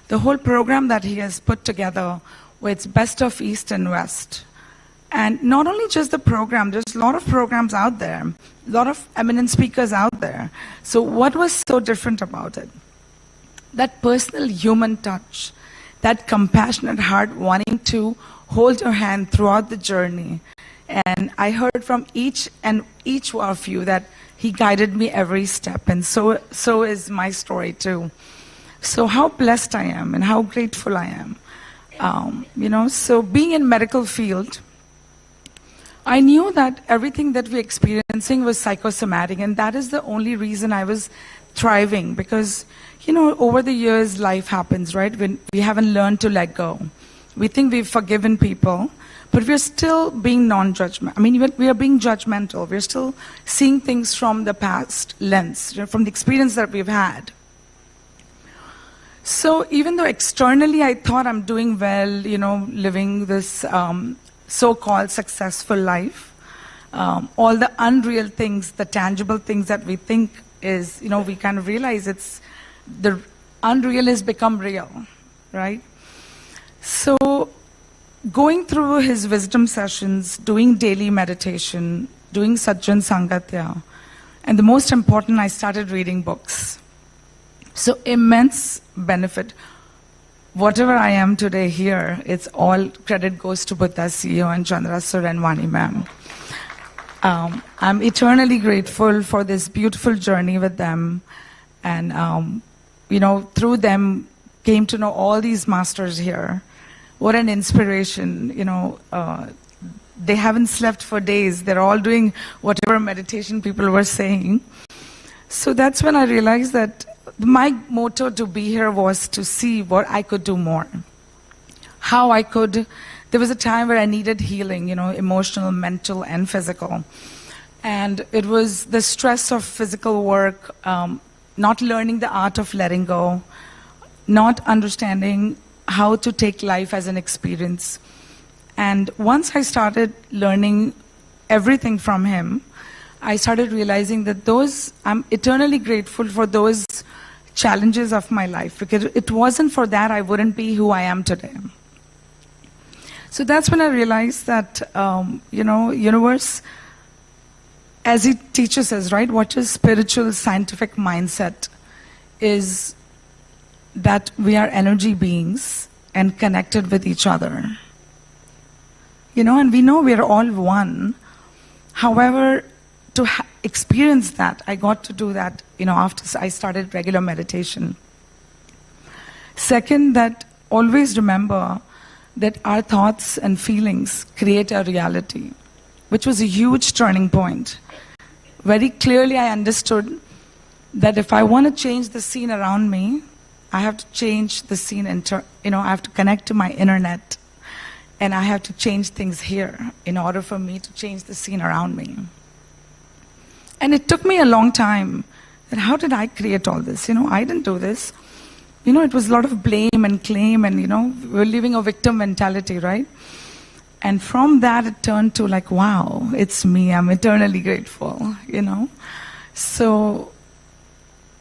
the whole program that he has put together with best of East and West. And not only just the program, there's a lot of programs out there, a lot of eminent speakers out there. So what was so different about it? That personal human touch, that compassionate heart wanting to hold your hand throughout the journey. And I heard from each of you that he guided me every step, and so is my story too. So how blessed I am and how grateful I am. So being in medical field, I knew that everything that we're experiencing was psychosomatic, and that is the only reason I was thriving, because, over the years life happens, right? When we haven't learned to let go. We think we've forgiven people, but we're still being non-judgmental. I mean, we are being judgmental. We're still seeing things from the past lens, from the experience that we've had. So even though externally I thought I'm doing well, living this so-called successful life, all the unreal things, the tangible things that we think is, we kind of realize the unreal has become real, right? So going through his wisdom sessions, doing daily meditation, doing Sajjan Sangatya, and the most important, I started reading books. So immense benefit. Whatever I am today here, it's all credit goes to Buddha CEO and Chandra sir and Vani ma'am. I'm eternally grateful for this beautiful journey with them. And, through them, came to know all these masters here. What an inspiration, they haven't slept for days. They're all doing whatever meditation people were saying. So that's when I realized that my motto to be here was to see what I could do more. How I could, there was a time where I needed healing, emotional, mental, and physical. And it was the stress of physical work, not learning the art of letting go, not understanding how to take life as an experience. And once I started learning everything from him, I started realizing that I'm eternally grateful for those challenges of my life, because it wasn't for that I wouldn't be who I am today. So that's when I realized that, universe, as he teaches us, right, what is spiritual scientific mindset is that we are energy beings and connected with each other. And we know we are all one. However, to experience that, I got to do that, after I started regular meditation. Second, that always remember that our thoughts and feelings create a reality, which was a huge turning point. Very clearly I understood that if I want to change the scene around me, I have to change the scene, I have to connect to my internet, and I have to change things here in order for me to change the scene around me. And it took me a long time. That how did I create all this? I didn't do this. It was a lot of blame and claim, and we're living a victim mentality, right? And from that it turned to like, wow, it's me. I'm eternally grateful, So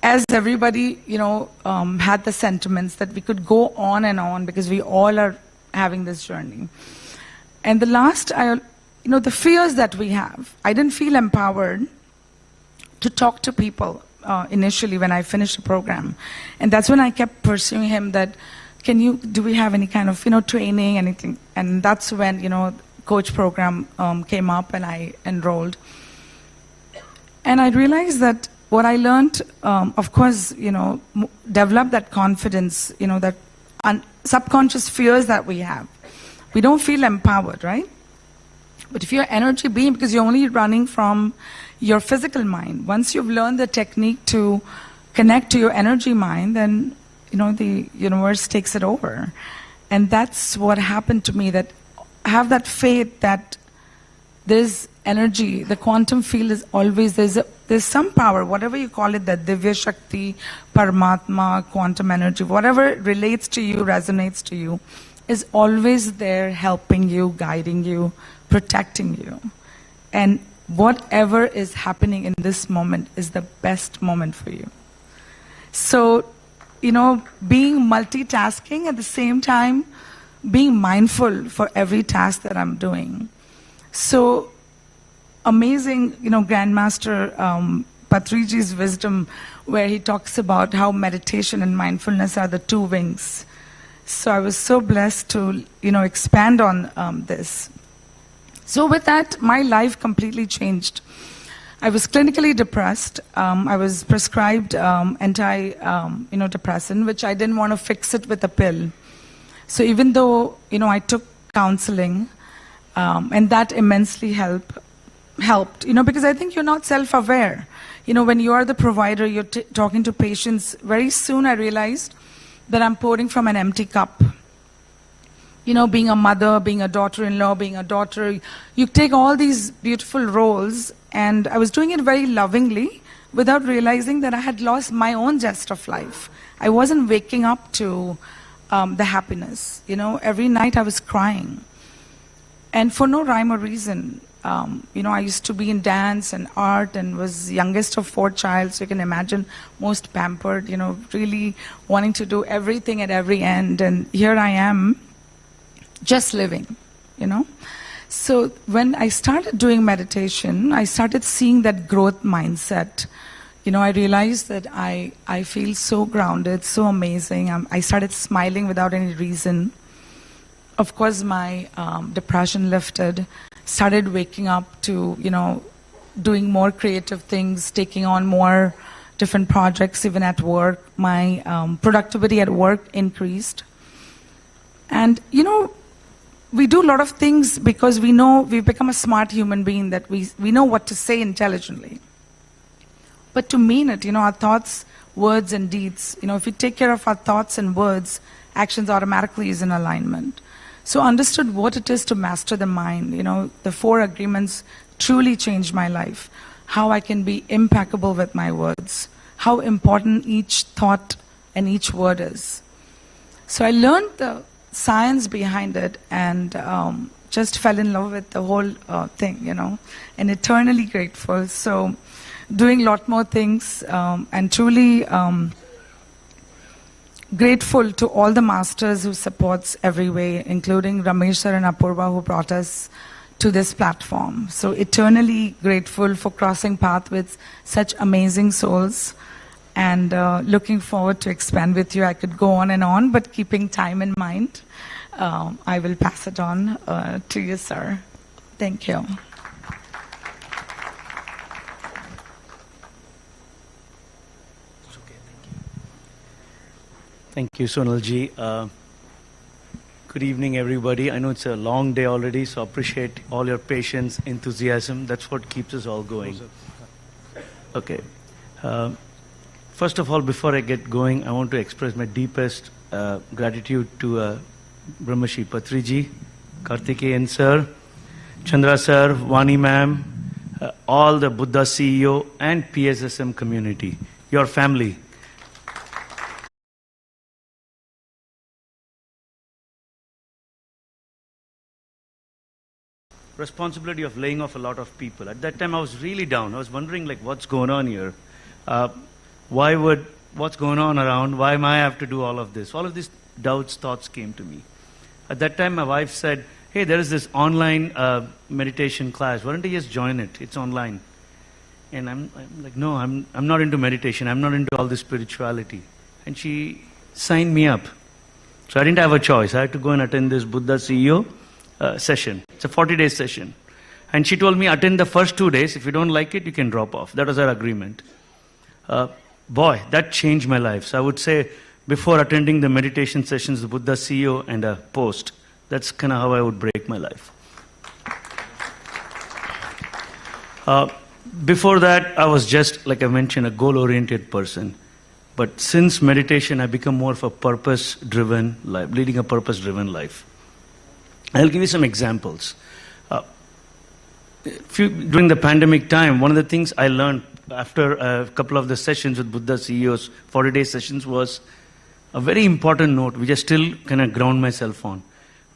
as everybody, had the sentiments that we could go on and on because we all are having this journey. And the last, the fears that we have, I didn't feel empowered to talk to people initially when I finished the program. And that's when I kept pursuing him that, do we have any kind of, training, anything? And that's when, coach program came up and I enrolled. And I realized that what I learned, of course, develop that confidence, that subconscious fears that we have. We don't feel empowered, right? But if you're energy being, because you're only running from your physical mind, once you've learned the technique to connect to your energy mind, then the universe takes it over. And that's what happened to me, that I have that faith that there's energy, the quantum field is always, there's some power, whatever you call it, that Divya Shakti, Paramatma, quantum energy, whatever relates to you, resonates to you, is always there helping you, guiding you, protecting you. And whatever is happening in this moment is the best moment for you. So, being multitasking at the same time, being mindful for every task that I'm doing. So amazing, Grandmaster Patriji's wisdom, where he talks about how meditation and mindfulness are the two wings. So I was so blessed to, expand on this. So with that, my life completely changed. I was clinically depressed. I was prescribed anti-depressant, which I didn't want to fix it with a pill. So even though, I took counseling, and that immensely helped, because I think you're not self-aware. When you are the provider, you're talking to patients, very soon I realized that I'm pouring from an empty cup. Being a mother, being a daughter-in-law, being a daughter, you take all these beautiful roles, and I was doing it very lovingly without realizing that I had lost my own zest of life. I wasn't waking up to the happiness. Every night I was crying. And for no rhyme or reason. I used to be in dance and art and was youngest of 4 children, so you can imagine, most pampered, really wanting to do everything at every end. And here I am, just living, So when I started doing meditation, I started seeing that growth mindset. I realized that I feel so grounded, so amazing. I started smiling without any reason. Of course, my depression lifted, started waking up to, doing more creative things, taking on more different projects, even at work. My productivity at work increased. And, we do a lot of things because we know we've become a smart human being, that we know what to say intelligently. But to mean it, our thoughts, words, and deeds, if we take care of our thoughts and words, actions automatically is in alignment. So understood what it is to master the mind. The 4 agreements truly changed my life. How I can be impeccable with my words. How important each thought and each word is. So I learned the science behind it and just fell in love with the whole thing, and eternally grateful. So doing a lot more things and truly grateful to all the masters who supports every way, including Ramesh sir and Apurva, who brought us to this platform. So eternally grateful for crossing path with such amazing souls, and looking forward to expand with you. I could go on and on, but keeping time in mind, I will pass it on to you, sir. Thank you. Thank you, Sonalji. Good evening, everybody. I know it's a long day already, so appreciate all your patience, enthusiasm. That's what keeps us all going. Okay. First of all, before I get going, I want to express my deepest gratitude to Brahmashi Patriji, Karthikeyan sir, Chandra sir, Vani ma'am, all the Buddha CEO and PSSM community, your family. Responsibility of laying off a lot of people. At that time, I was really down. I was wondering, what's going on here? What's going on around? Why am I have to do all of this? All of these doubts, thoughts came to me. At that time, my wife said, hey, there is this online meditation class. Why don't you just join it? It's online. And I'm like, no, I'm not into meditation. I'm not into all this spirituality. And she signed me up. So I didn't have a choice. I had to go and attend this Buddha CEO session. It's a 40-day session. And she told me, attend the first 2 days. If you don't like it, you can drop off. That was our agreement. Boy, that changed my life. So I would say, before attending the meditation sessions, the Buddha CEO and a post, that's kind of how I would break my life. Before that, I was just, like I mentioned, a goal-oriented person. But since meditation, I've become more of a purpose-driven life, leading a purpose-driven life. I'll give you some examples. During the pandemic time, one of the things I learned after a couple of the sessions with Buddha CEOs, 40-day sessions, was a very important note, which I still kind of ground myself on.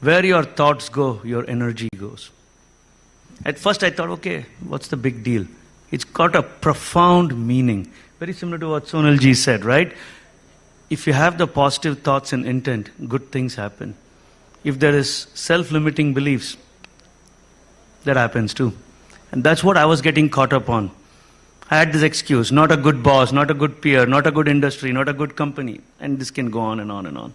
Where your thoughts go, your energy goes. At first I thought, okay, what's the big deal? It's got a profound meaning. Very similar to what Sonalji said, right? If you have the positive thoughts and intent, good things happen. If there is self-limiting beliefs, that happens too. And that's what I was getting caught up on. I had this excuse, not a good boss, not a good peer, not a good industry, not a good company. And this can go on and on and on.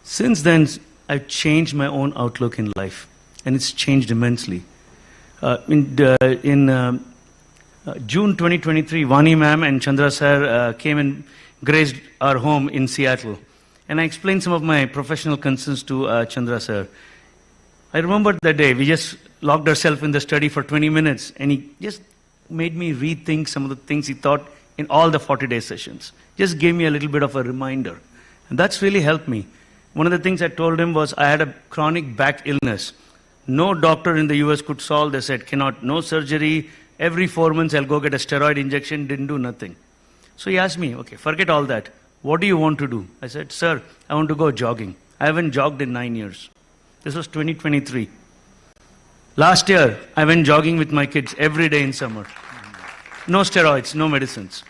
Since then, I've changed my own outlook in life. And it's changed immensely. In June 2023, Vani ma'am and Chandra sir came and graced our home in Seattle. And I explained some of my professional concerns to Chandra sir. I remember that day, we just locked ourselves in the study for 20 minutes, and he just made me rethink some of the things he thought in all the 40-day sessions. Just gave me a little bit of a reminder. And that's really helped me. One of the things I told him was I had a chronic back illness. No doctor in the US could solve. They said, cannot, no surgery. Every 4 months I'll go get a steroid injection, didn't do nothing. So he asked me, okay, forget all that. What do you want to do? I said, sir, I want to go jogging. I haven't jogged in 9 years. This was 2023. Last year, I went jogging with my kids every day in summer. No steroids, no medicines.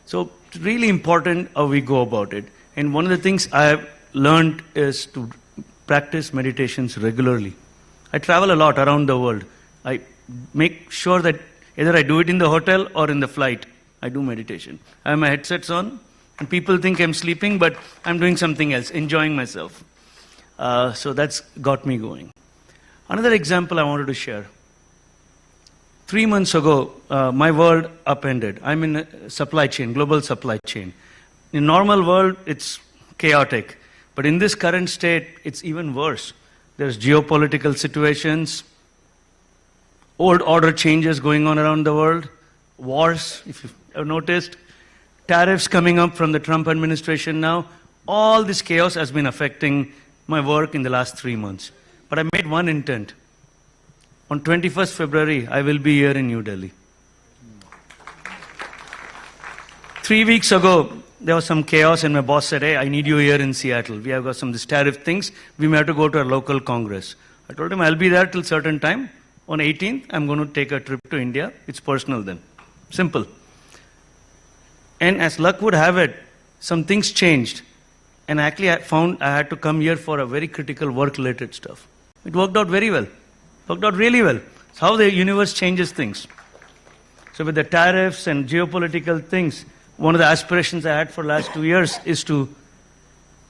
So it's really important how we go about it. And one of the things I have learned is to practice meditations regularly. I travel a lot around the world. I make sure that either I do it in the hotel or in the flight. I do meditation. I have my headsets on, and people think I'm sleeping, but I'm doing something else, enjoying myself. So that's got me going. Another example I wanted to share. 3 months ago, my world upended. I'm in a supply chain, global supply chain. In normal world, it's chaotic. But in this current state, it's even worse. There's geopolitical situations, old order changes going on around the world, wars, if you've noticed, tariffs coming up from the Trump administration now. All this chaos has been affecting my work in the last 3 months. But I made one intent. On 21st February, I will be here in New Delhi. 3 weeks ago, there was some chaos and my boss said, hey, I need you here in Seattle. We have got some of these tariff things. We may have to go to a local congress. I told him I'll be there till certain time. On 18th, I'm going to take a trip to India. It's personal then. Simple. And as luck would have it, some things changed. And actually I found I had to come here for a very critical work-related stuff. It worked out very well. Worked out really well. It's how the universe changes things. So with the tariffs and geopolitical things, one of the aspirations I had for the last 2 years is to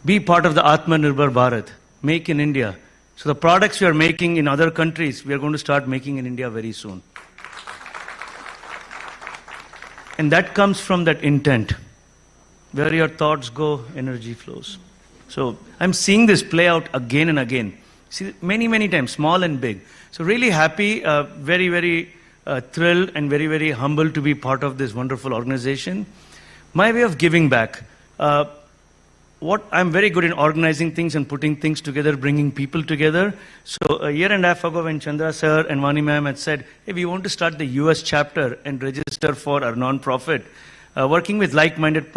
be part of the Atmanirbhar Bharat, make in India. So the products we are making in other countries, we are going to start making in India very soon. And that comes from that intent. Where your thoughts go, energy flows. So I'm seeing this play out again and again. See, many, many times, small and big. So really happy, very, very thrilled and very, very humble to be part of this wonderful organization. My way of giving back. I'm very good in organizing things and putting things together, bringing people together. So a year and a half ago when Chandra sir and Vani ma'am had said, hey, we want to start the US chapter and register for our non-profit, working with like-minded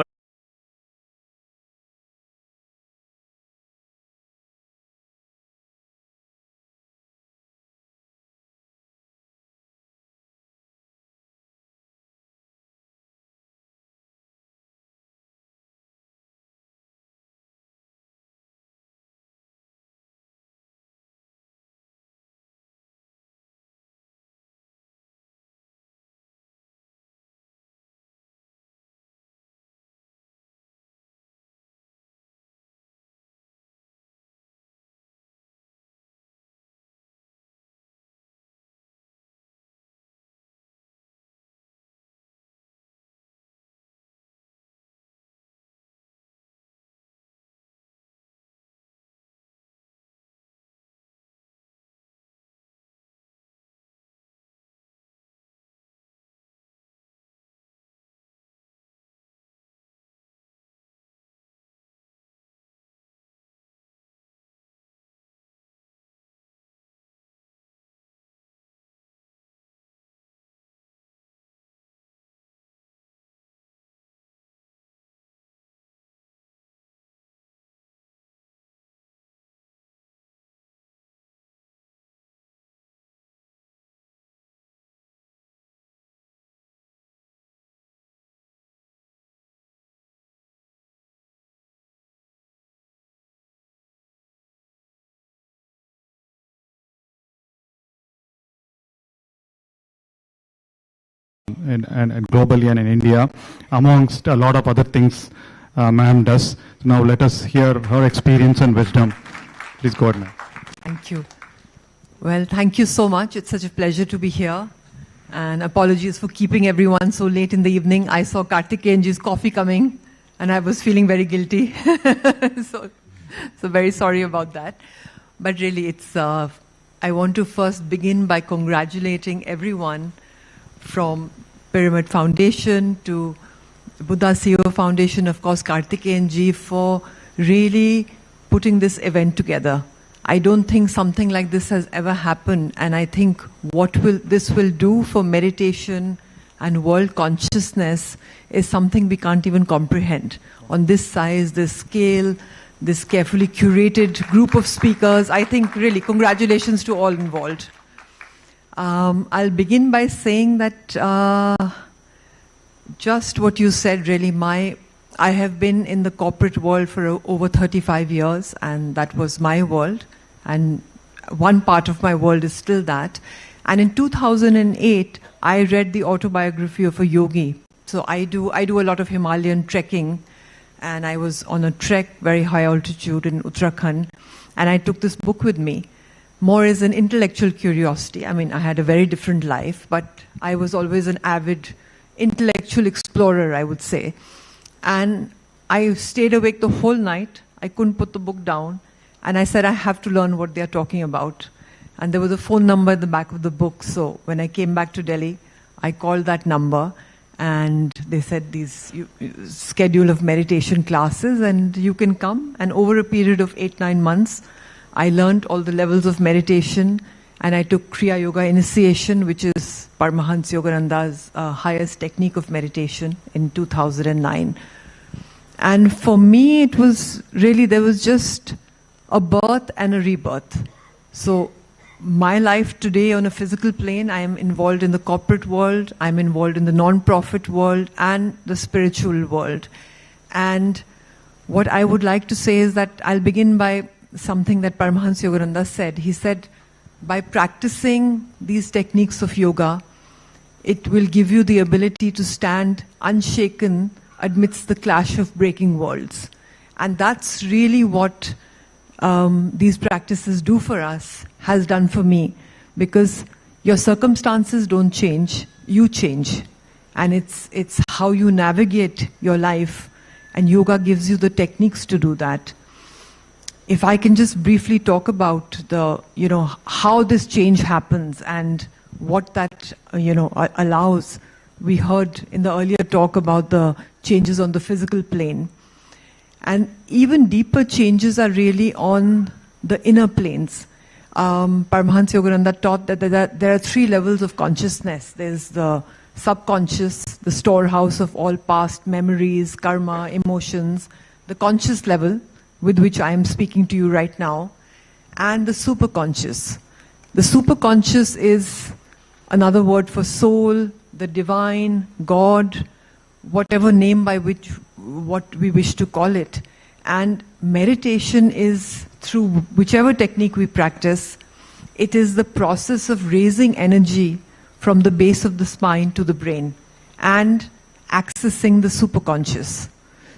and globally and in India, amongst a lot of other things ma'am does. Now let us hear her experience and wisdom. Please go ahead, ma'am. Thank you. Well, thank you so much. It's such a pleasure to be here. And apologies for keeping everyone so late in the evening. I saw Karthikeyanji's coffee coming and I was feeling very guilty. so very sorry about that. But really, I want to first begin by congratulating everyone from Pyramid Foundation to Buddha CEO Foundation, of course, Karthikeyanji, for really putting this event together. I don't think something like this has ever happened, and I think what this will do for meditation and world consciousness is something we can't even comprehend. On this size, this scale, this carefully curated group of speakers, I think really congratulations to all involved. I'll begin by saying that just what you said, really, I have been in the corporate world for over 35 years, and that was my world. And one part of my world is still that. And in 2008, I read the autobiography of a yogi. So I do a lot of Himalayan trekking, and I was on a trek, very high altitude in Uttarakhand, and I took this book with me, more as an intellectual curiosity. I mean, I had a very different life, but I was always an avid intellectual explorer, I would say. And I stayed awake the whole night. I couldn't put the book down. And I said, I have to learn what they're talking about. And there was a phone number at the back of the book. So when I came back to Delhi, I called that number. And they said, schedule of meditation classes, and you can come. And over a period of 8-9 months, I learned all the levels of meditation. And I took Kriya Yoga initiation, which is Paramahansa Yogananda's highest technique of meditation, in 2009. And for me, it was really, there was just a birth and a rebirth. So my life today on a physical plane, I am involved in the corporate world, I'm involved in the non-profit world and the spiritual world. And what I would like to say is that I'll begin by something that Paramahansa Yogananda said. He said, by practicing these techniques of yoga, it will give you the ability to stand unshaken amidst the clash of breaking worlds. And that's really what these practices do for us, has done for me, because your circumstances don't change, you change. And it's how you navigate your life, and yoga gives you the techniques to do that. If I can just briefly talk about how this change happens and what that allows. We heard in the earlier talk about the changes on the physical plane. And even deeper changes are really on the inner planes. Paramahansa Yogananda taught that there are 3 levels of consciousness. There's the subconscious, the storehouse of all past memories, karma, emotions, the conscious level, with which I am speaking to you right now, and the superconscious. The superconscious is another word for soul, the divine, God, whatever name by which what we wish to call it. And meditation is, through whichever technique we practice, it is the process of raising energy from the base of the spine to the brain and accessing the superconscious.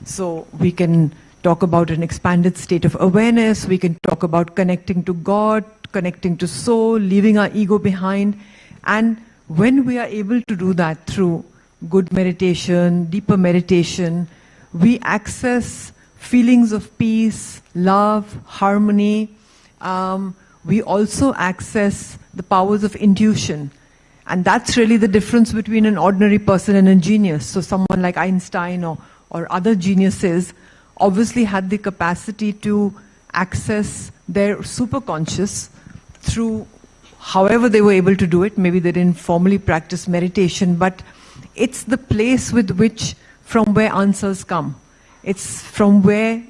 So we can talk about an expanded state of awareness, we can talk about connecting to God, connecting to soul, leaving our ego behind. And when we are able to do that through good meditation, deeper meditation, we access feelings of peace, love, harmony. We also access the powers of intuition. And that's really the difference between an ordinary person and a genius. So someone like Einstein or other geniuses obviously had the capacity to access their superconscious through however they were able to do it. Maybe they didn't formally practice meditation, but it's the place from where answers come. It's from where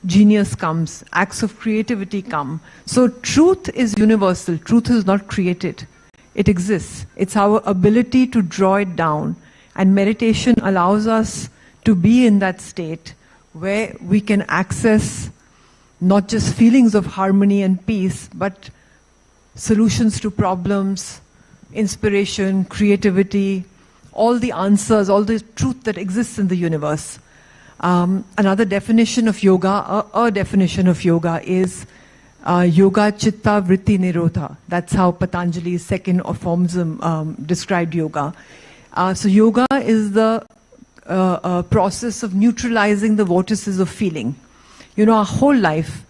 genius comes, acts of creativity come. So truth is universal. Truth is not created. It exists. It's our ability to draw it down. And meditation allows us to be in that state where we can access not just feelings of harmony and peace, but solutions to problems, inspiration, creativity, all the answers, all the truth that exists in the universe. Another definition of yoga, a definition of yoga is yoga chitta vritti nirodha. That's how Patanjali's second formsum described yoga. So yoga is the process of neutralizing the vortices of feeling. You know, our whole life,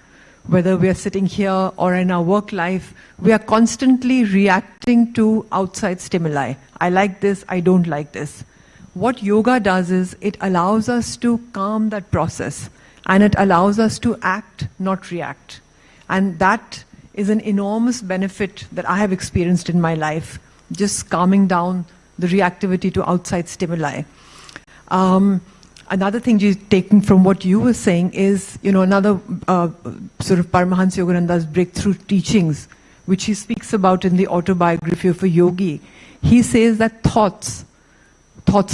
whether we are sitting here or in our work life, we are constantly reacting to outside stimuli. I like this, I don't like this. What yoga does is it allows us to calm that process, and it allows us to act, not react. And that is an enormous benefit that I have experienced in my life, just calming down the reactivity to outside stimuli. Another thing taken from what you were saying is, you know, another sort of Paramahansa Yogananda's breakthrough teachings, which he speaks about in the autobiography of a yogi. He says that thoughts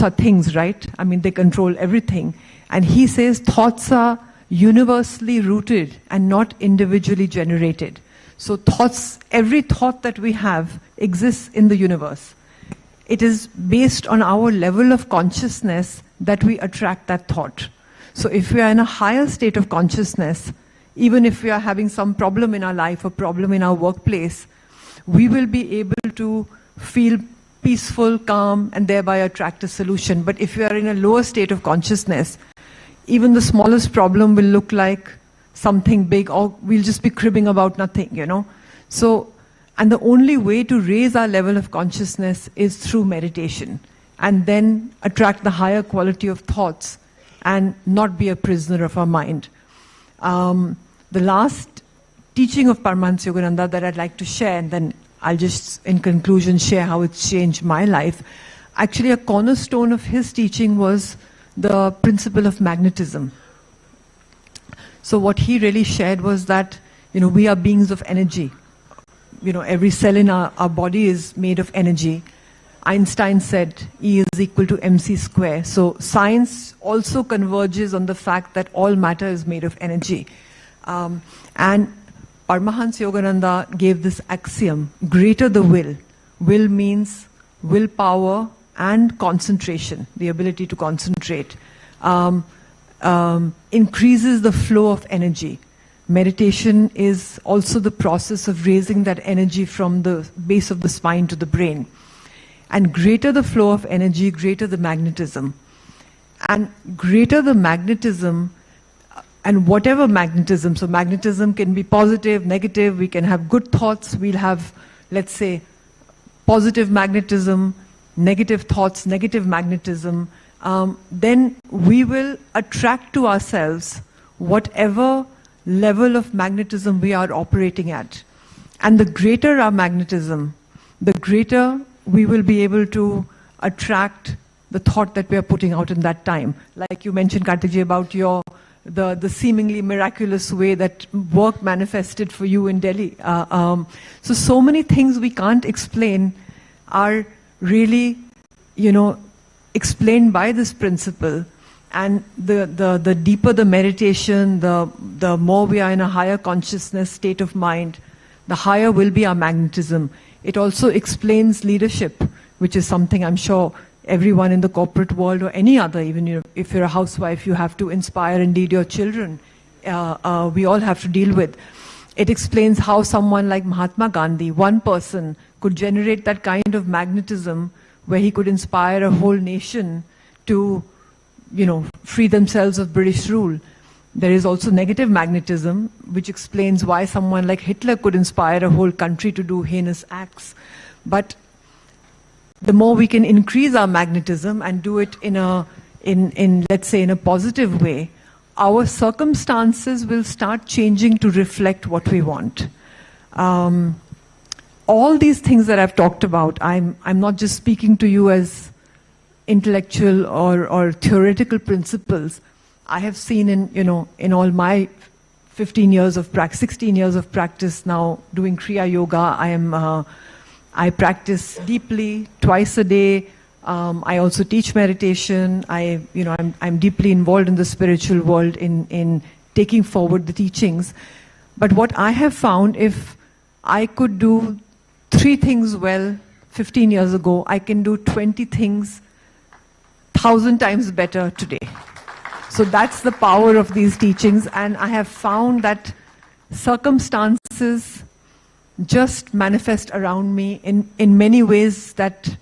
are things, right? I mean, they control everything. And he says thoughts are universally rooted and not individually generated. So thoughts, every thought that we have exists in the universe. It is based on our level of consciousness that we attract that thought. So if we are in a higher state of consciousness, even if we are having some problem in our life or problem in our workplace, we will be able to feel peaceful, calm, and thereby attract a solution. But if we are in a lower state of consciousness, even the smallest problem will look like something big, or we'll just be cribbing about nothing, you know. So, and the only way to raise our level of consciousness is through meditation, and then attract the higher quality of thoughts and not be a prisoner of our mind. The last teaching of Paramahansa Yogananda that I'd like to share, and then I'll just, in conclusion, share how it's changed my life. Actually, a cornerstone of his teaching was the principle of magnetism. So what he really shared was that, you know, we are beings of energy. You know, every cell in our body is made of energy. Einstein said E is equal to mc square. So science also converges on the fact that all matter is made of energy. And Paramahansa Yogananda gave this axiom: greater the will. Will means willpower and concentration, the ability to concentrate. Increases the flow of energy. Meditation is also the process of raising that energy from the base of the spine to the brain. And greater the flow of energy, greater the magnetism. And greater the magnetism, and whatever magnetism, so magnetism can be positive, negative, we can have good thoughts, we'll have, let's say, positive magnetism, negative thoughts, negative magnetism, then we will attract to ourselves whatever level of magnetism we are operating at. And the greater our magnetism, the greater we will be able to attract the thought that we are putting out in that time. Like you mentioned, Kartikji, about the seemingly miraculous way that work manifested for you in Delhi. So many things we can't explain are really, you know, explained by this principle. And the deeper the meditation, the more we are in a higher consciousness state of mind, the higher will be our magnetism. It also explains leadership, which is something I'm sure everyone in the corporate world or any other, even if you're a housewife, you have to inspire and lead your children. We all have to deal with. It explains how someone like Mahatma Gandhi, one person, could generate that kind of magnetism where he could inspire a whole nation to, you know, free themselves of British rule. There is also negative magnetism, which explains why someone like Hitler could inspire a whole country to do heinous acts. But the more we can increase our magnetism and do it in let's say, in a positive way, our circumstances will start changing to reflect what we want. All these things that I've talked about, I'm not just speaking to you as intellectual or theoretical principles. I have seen in all my 16 years of practice now doing Kriya Yoga. I practice deeply twice a day. I also teach meditation. I'm deeply involved in the spiritual world in taking forward the teachings. But what I have found, if I could do 3 things well 15 years ago, I can do 20 things 1,000 times better today. So that's the power of these teachings, and I have found that circumstances just manifest around me in many ways that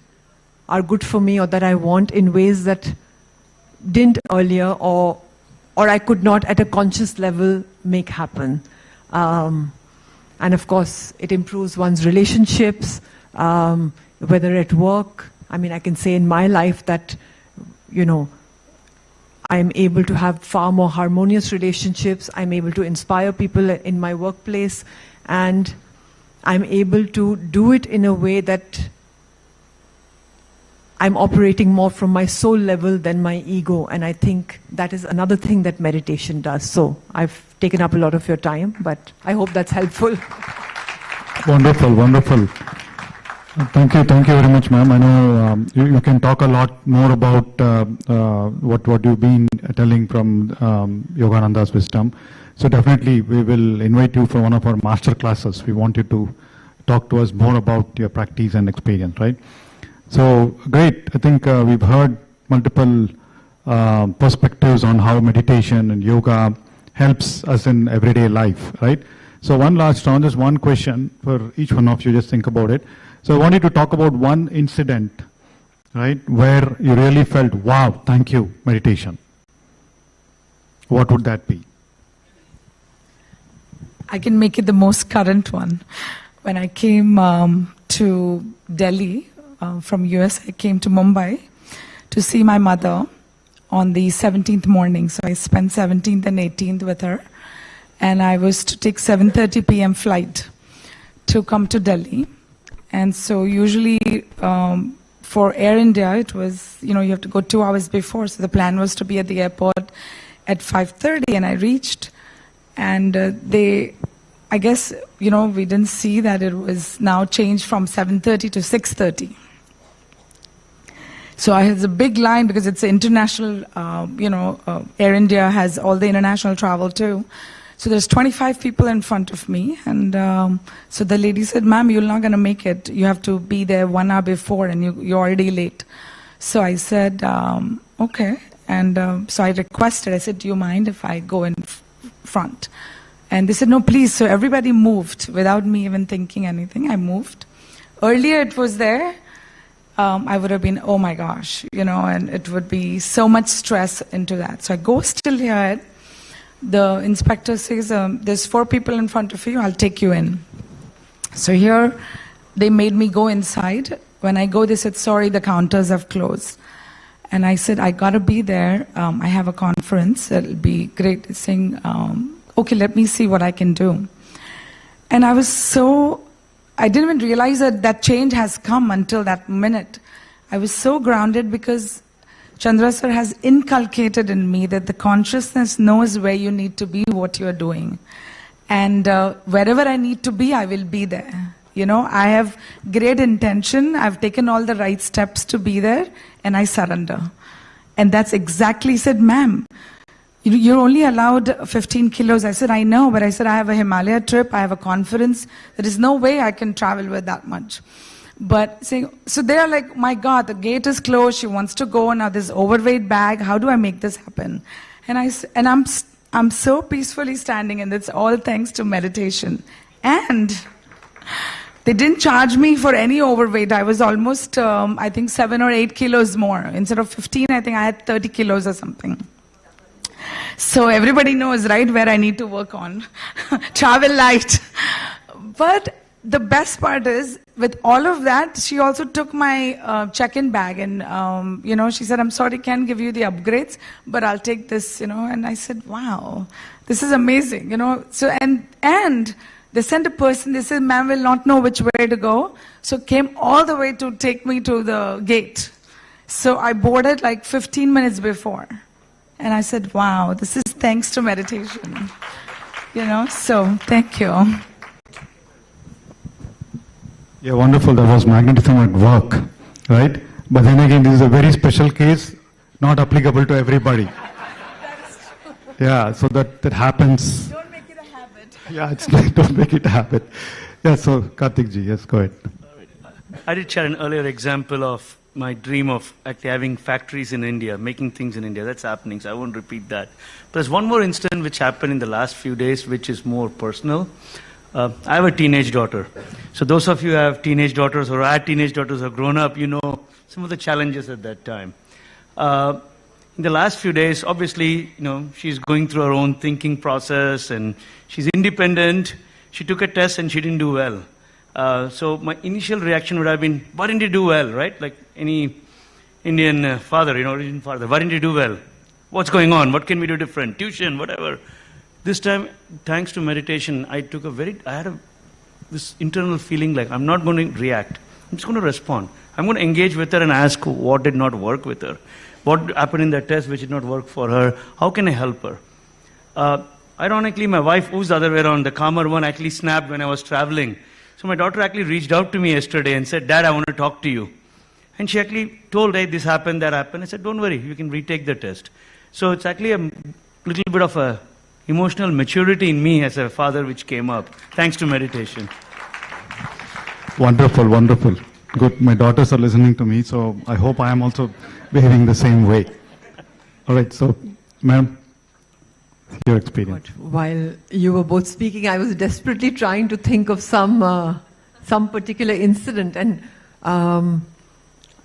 are good for me or that I want, in ways that didn't earlier or I could not at a conscious level make happen. And of course, it improves one's relationships, whether at work. I mean, I can say in my life that, you know, I'm able to have far more harmonious relationships. I'm able to inspire people in my workplace, and I'm able to do it in a way that I'm operating more from my soul level than my ego. And I think that is another thing that meditation does. So I've taken up a lot of your time, but I hope that's helpful. Wonderful, wonderful. Thank you very much, ma'am. I know you can talk a lot more about what you've been telling from Yogananda's wisdom. So definitely we will invite you for one of our master classes. We want you to talk to us more about your practice and experience, right? So great. I think we've heard multiple perspectives on how meditation and yoga helps us in everyday life, right? So one last round, just one question for each one of you, just think about it. So I wanted to talk about one incident, right, where you really felt, wow, thank you, meditation. What would that be? I can make it the most current one. When I came to Delhi from US, I came to Mumbai to see my mother on the 17th morning. So I spent 17th and 18th with her. And I was to take 7:30 p.m. flight to come to Delhi. And so usually for Air India, it was, you know, you have to go 2 hours before. So the plan was to be at the airport at 5:30, and I reached. And I guess, you know, we didn't see that it was now changed from 7:30 to 6:30. So I had a big line because it's international, Air India has all the international travel too. So there's 25 people in front of me, and so the lady said, "Ma'am, you're not going to make it. You have to be there 1 hour before, and you're already late." So I said, "Okay." And so I requested, I said, "Do you mind if I go in front?" And they said, "No, please." So everybody moved without me even thinking anything. I moved. Earlier it was there. I would have been, oh my gosh, you know, and it would be so much stress into that. So I go still here. The inspector says, there's 4 people in front of you, I'll take you in. So here, they made me go inside. When I go, they said, "Sorry, the counters have closed." And I said, "I gotta be there. I have a conference. It'll be great." They're saying, "Okay, let me see what I can do." And I didn't even realize that change has come until that minute. I was so grounded because Chandra sir has inculcated in me that the consciousness knows where you need to be, what you're doing. And wherever I need to be, I will be there. You know, I have great intention. I've taken all the right steps to be there, and I surrender. And that's exactly said, "Ma'am, you're only allowed 15 kilos. I said, "I know," but I said, "I have a Himalaya trip. I have a conference. There is no way I can travel with that much." But so they're like, "My God, the gate is closed. She wants to go now. This overweight bag. How do I make this happen?" And I'm so peacefully standing, and it's all thanks to meditation. And they didn't charge me for any overweight. I was almost, I think, 7 or 8 kilos more. Instead of 15, I think I had 30 kilos or something. So everybody knows, right, where I need to work on. Travel light. But the best part is, with all of that, she also took my check-in bag and, she said, "I'm sorry, can't give you the upgrades, but I'll take this, And I said, wow, this is amazing, So, and they sent a person, they said, "Ma'am will not know which way to go." So came all the way to take me to the gate. So I boarded like 15 minutes before. And I said, wow, this is thanks to meditation. So thank you. Yeah, wonderful. That was magnetism at work, right? But then again, this is a very special case, not applicable to everybody. Yeah, so that happens. Don't make it a habit. Yeah, it's like, don't make it a habit. Yeah, so Karthik ji, yes, go ahead. I did share an earlier example of my dream of actually having factories in India, making things in India. That's happening, so I won't repeat that. But there's one more incident which happened in the last few days, which is more personal. I have a teenage daughter. So those of you who have teenage daughters or had teenage daughters who have grown up, you know some of the challenges at that time. In the last few days, obviously, she's going through her own thinking process and she's independent. She took a test and she didn't do well. So my initial reaction would have been, why didn't you do well, right? Like any Indian father, Indian father, why didn't you do well? What's going on? What can we do different? Tuition, whatever. This time, thanks to meditation, I had this internal feeling like I'm not going to react. I'm just going to respond. I'm going to engage with her and ask what did not work with her. What happened in that test which did not work for her? How can I help her? Ironically, my wife, who's the other way around, the calmer one, actually snapped when I was traveling. So my daughter actually reached out to me yesterday and said, Dad, I want to talk to you. And she actually told, hey, this happened, that happened. I said, don't worry, you can retake the test. So it's actually a little bit of a emotional maturity in me as a father which came up, thanks to meditation. Wonderful, wonderful. Good. My daughters are listening to me, so I hope I am also behaving the same way. All right, so, ma'am, your experience. While you were both speaking, I was desperately trying to think of some particular incident, and I'm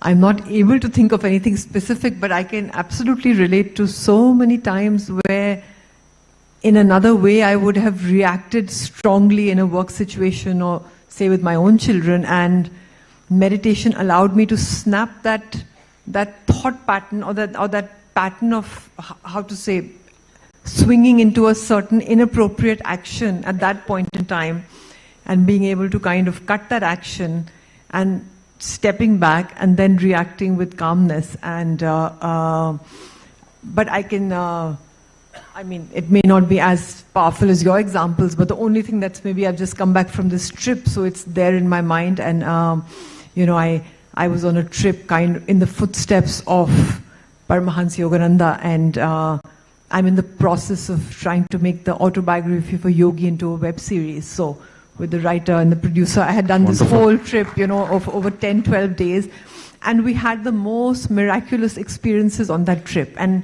not able to think of anything specific, but I can absolutely relate to so many times where in another way I would have reacted strongly in a work situation or say with my own children, and meditation allowed me to snap that thought pattern or that pattern of how to say swinging into a certain inappropriate action at that point in time, and being able to kind of cut that action and stepping back and then reacting with calmness. And but I can it may not be as powerful as your examples, but the only thing that's maybe I've just come back from this trip, so it's there in my mind. And I was on a trip kind of in the footsteps of Paramahansa Yogananda, and I'm in the process of trying to make the autobiography for Yogi into a web series. So with the writer and the producer, I had done this whole trip, of over 10, 12 days. And we had the most miraculous experiences on that trip. And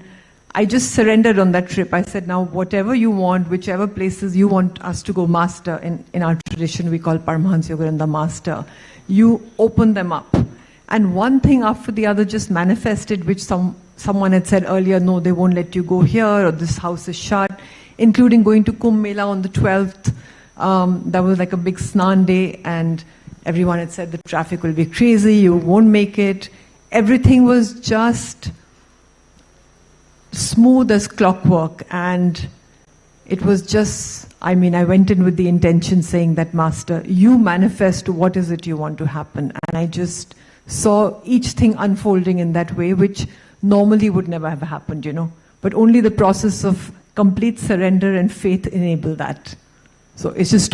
I just surrendered on that trip. I said, now whatever you want, whichever places you want us to go master, in our tradition we call Paramahansa Yogananda master, you open them up. And one thing after the other just manifested, which someone had said earlier, no, they won't let you go here, or this house is shut, including going to Kumbh Mela on the 12th. That was like a big snan day, and everyone had said the traffic will be crazy, you won't make it. Everything was just smooth as clockwork, and it was just, I went in with the intention saying that, Master, you manifest what is it you want to happen. And I just saw each thing unfolding in that way, which normally would never have happened,꯫ But only the process of complete surrender and faith enabled that. So it's just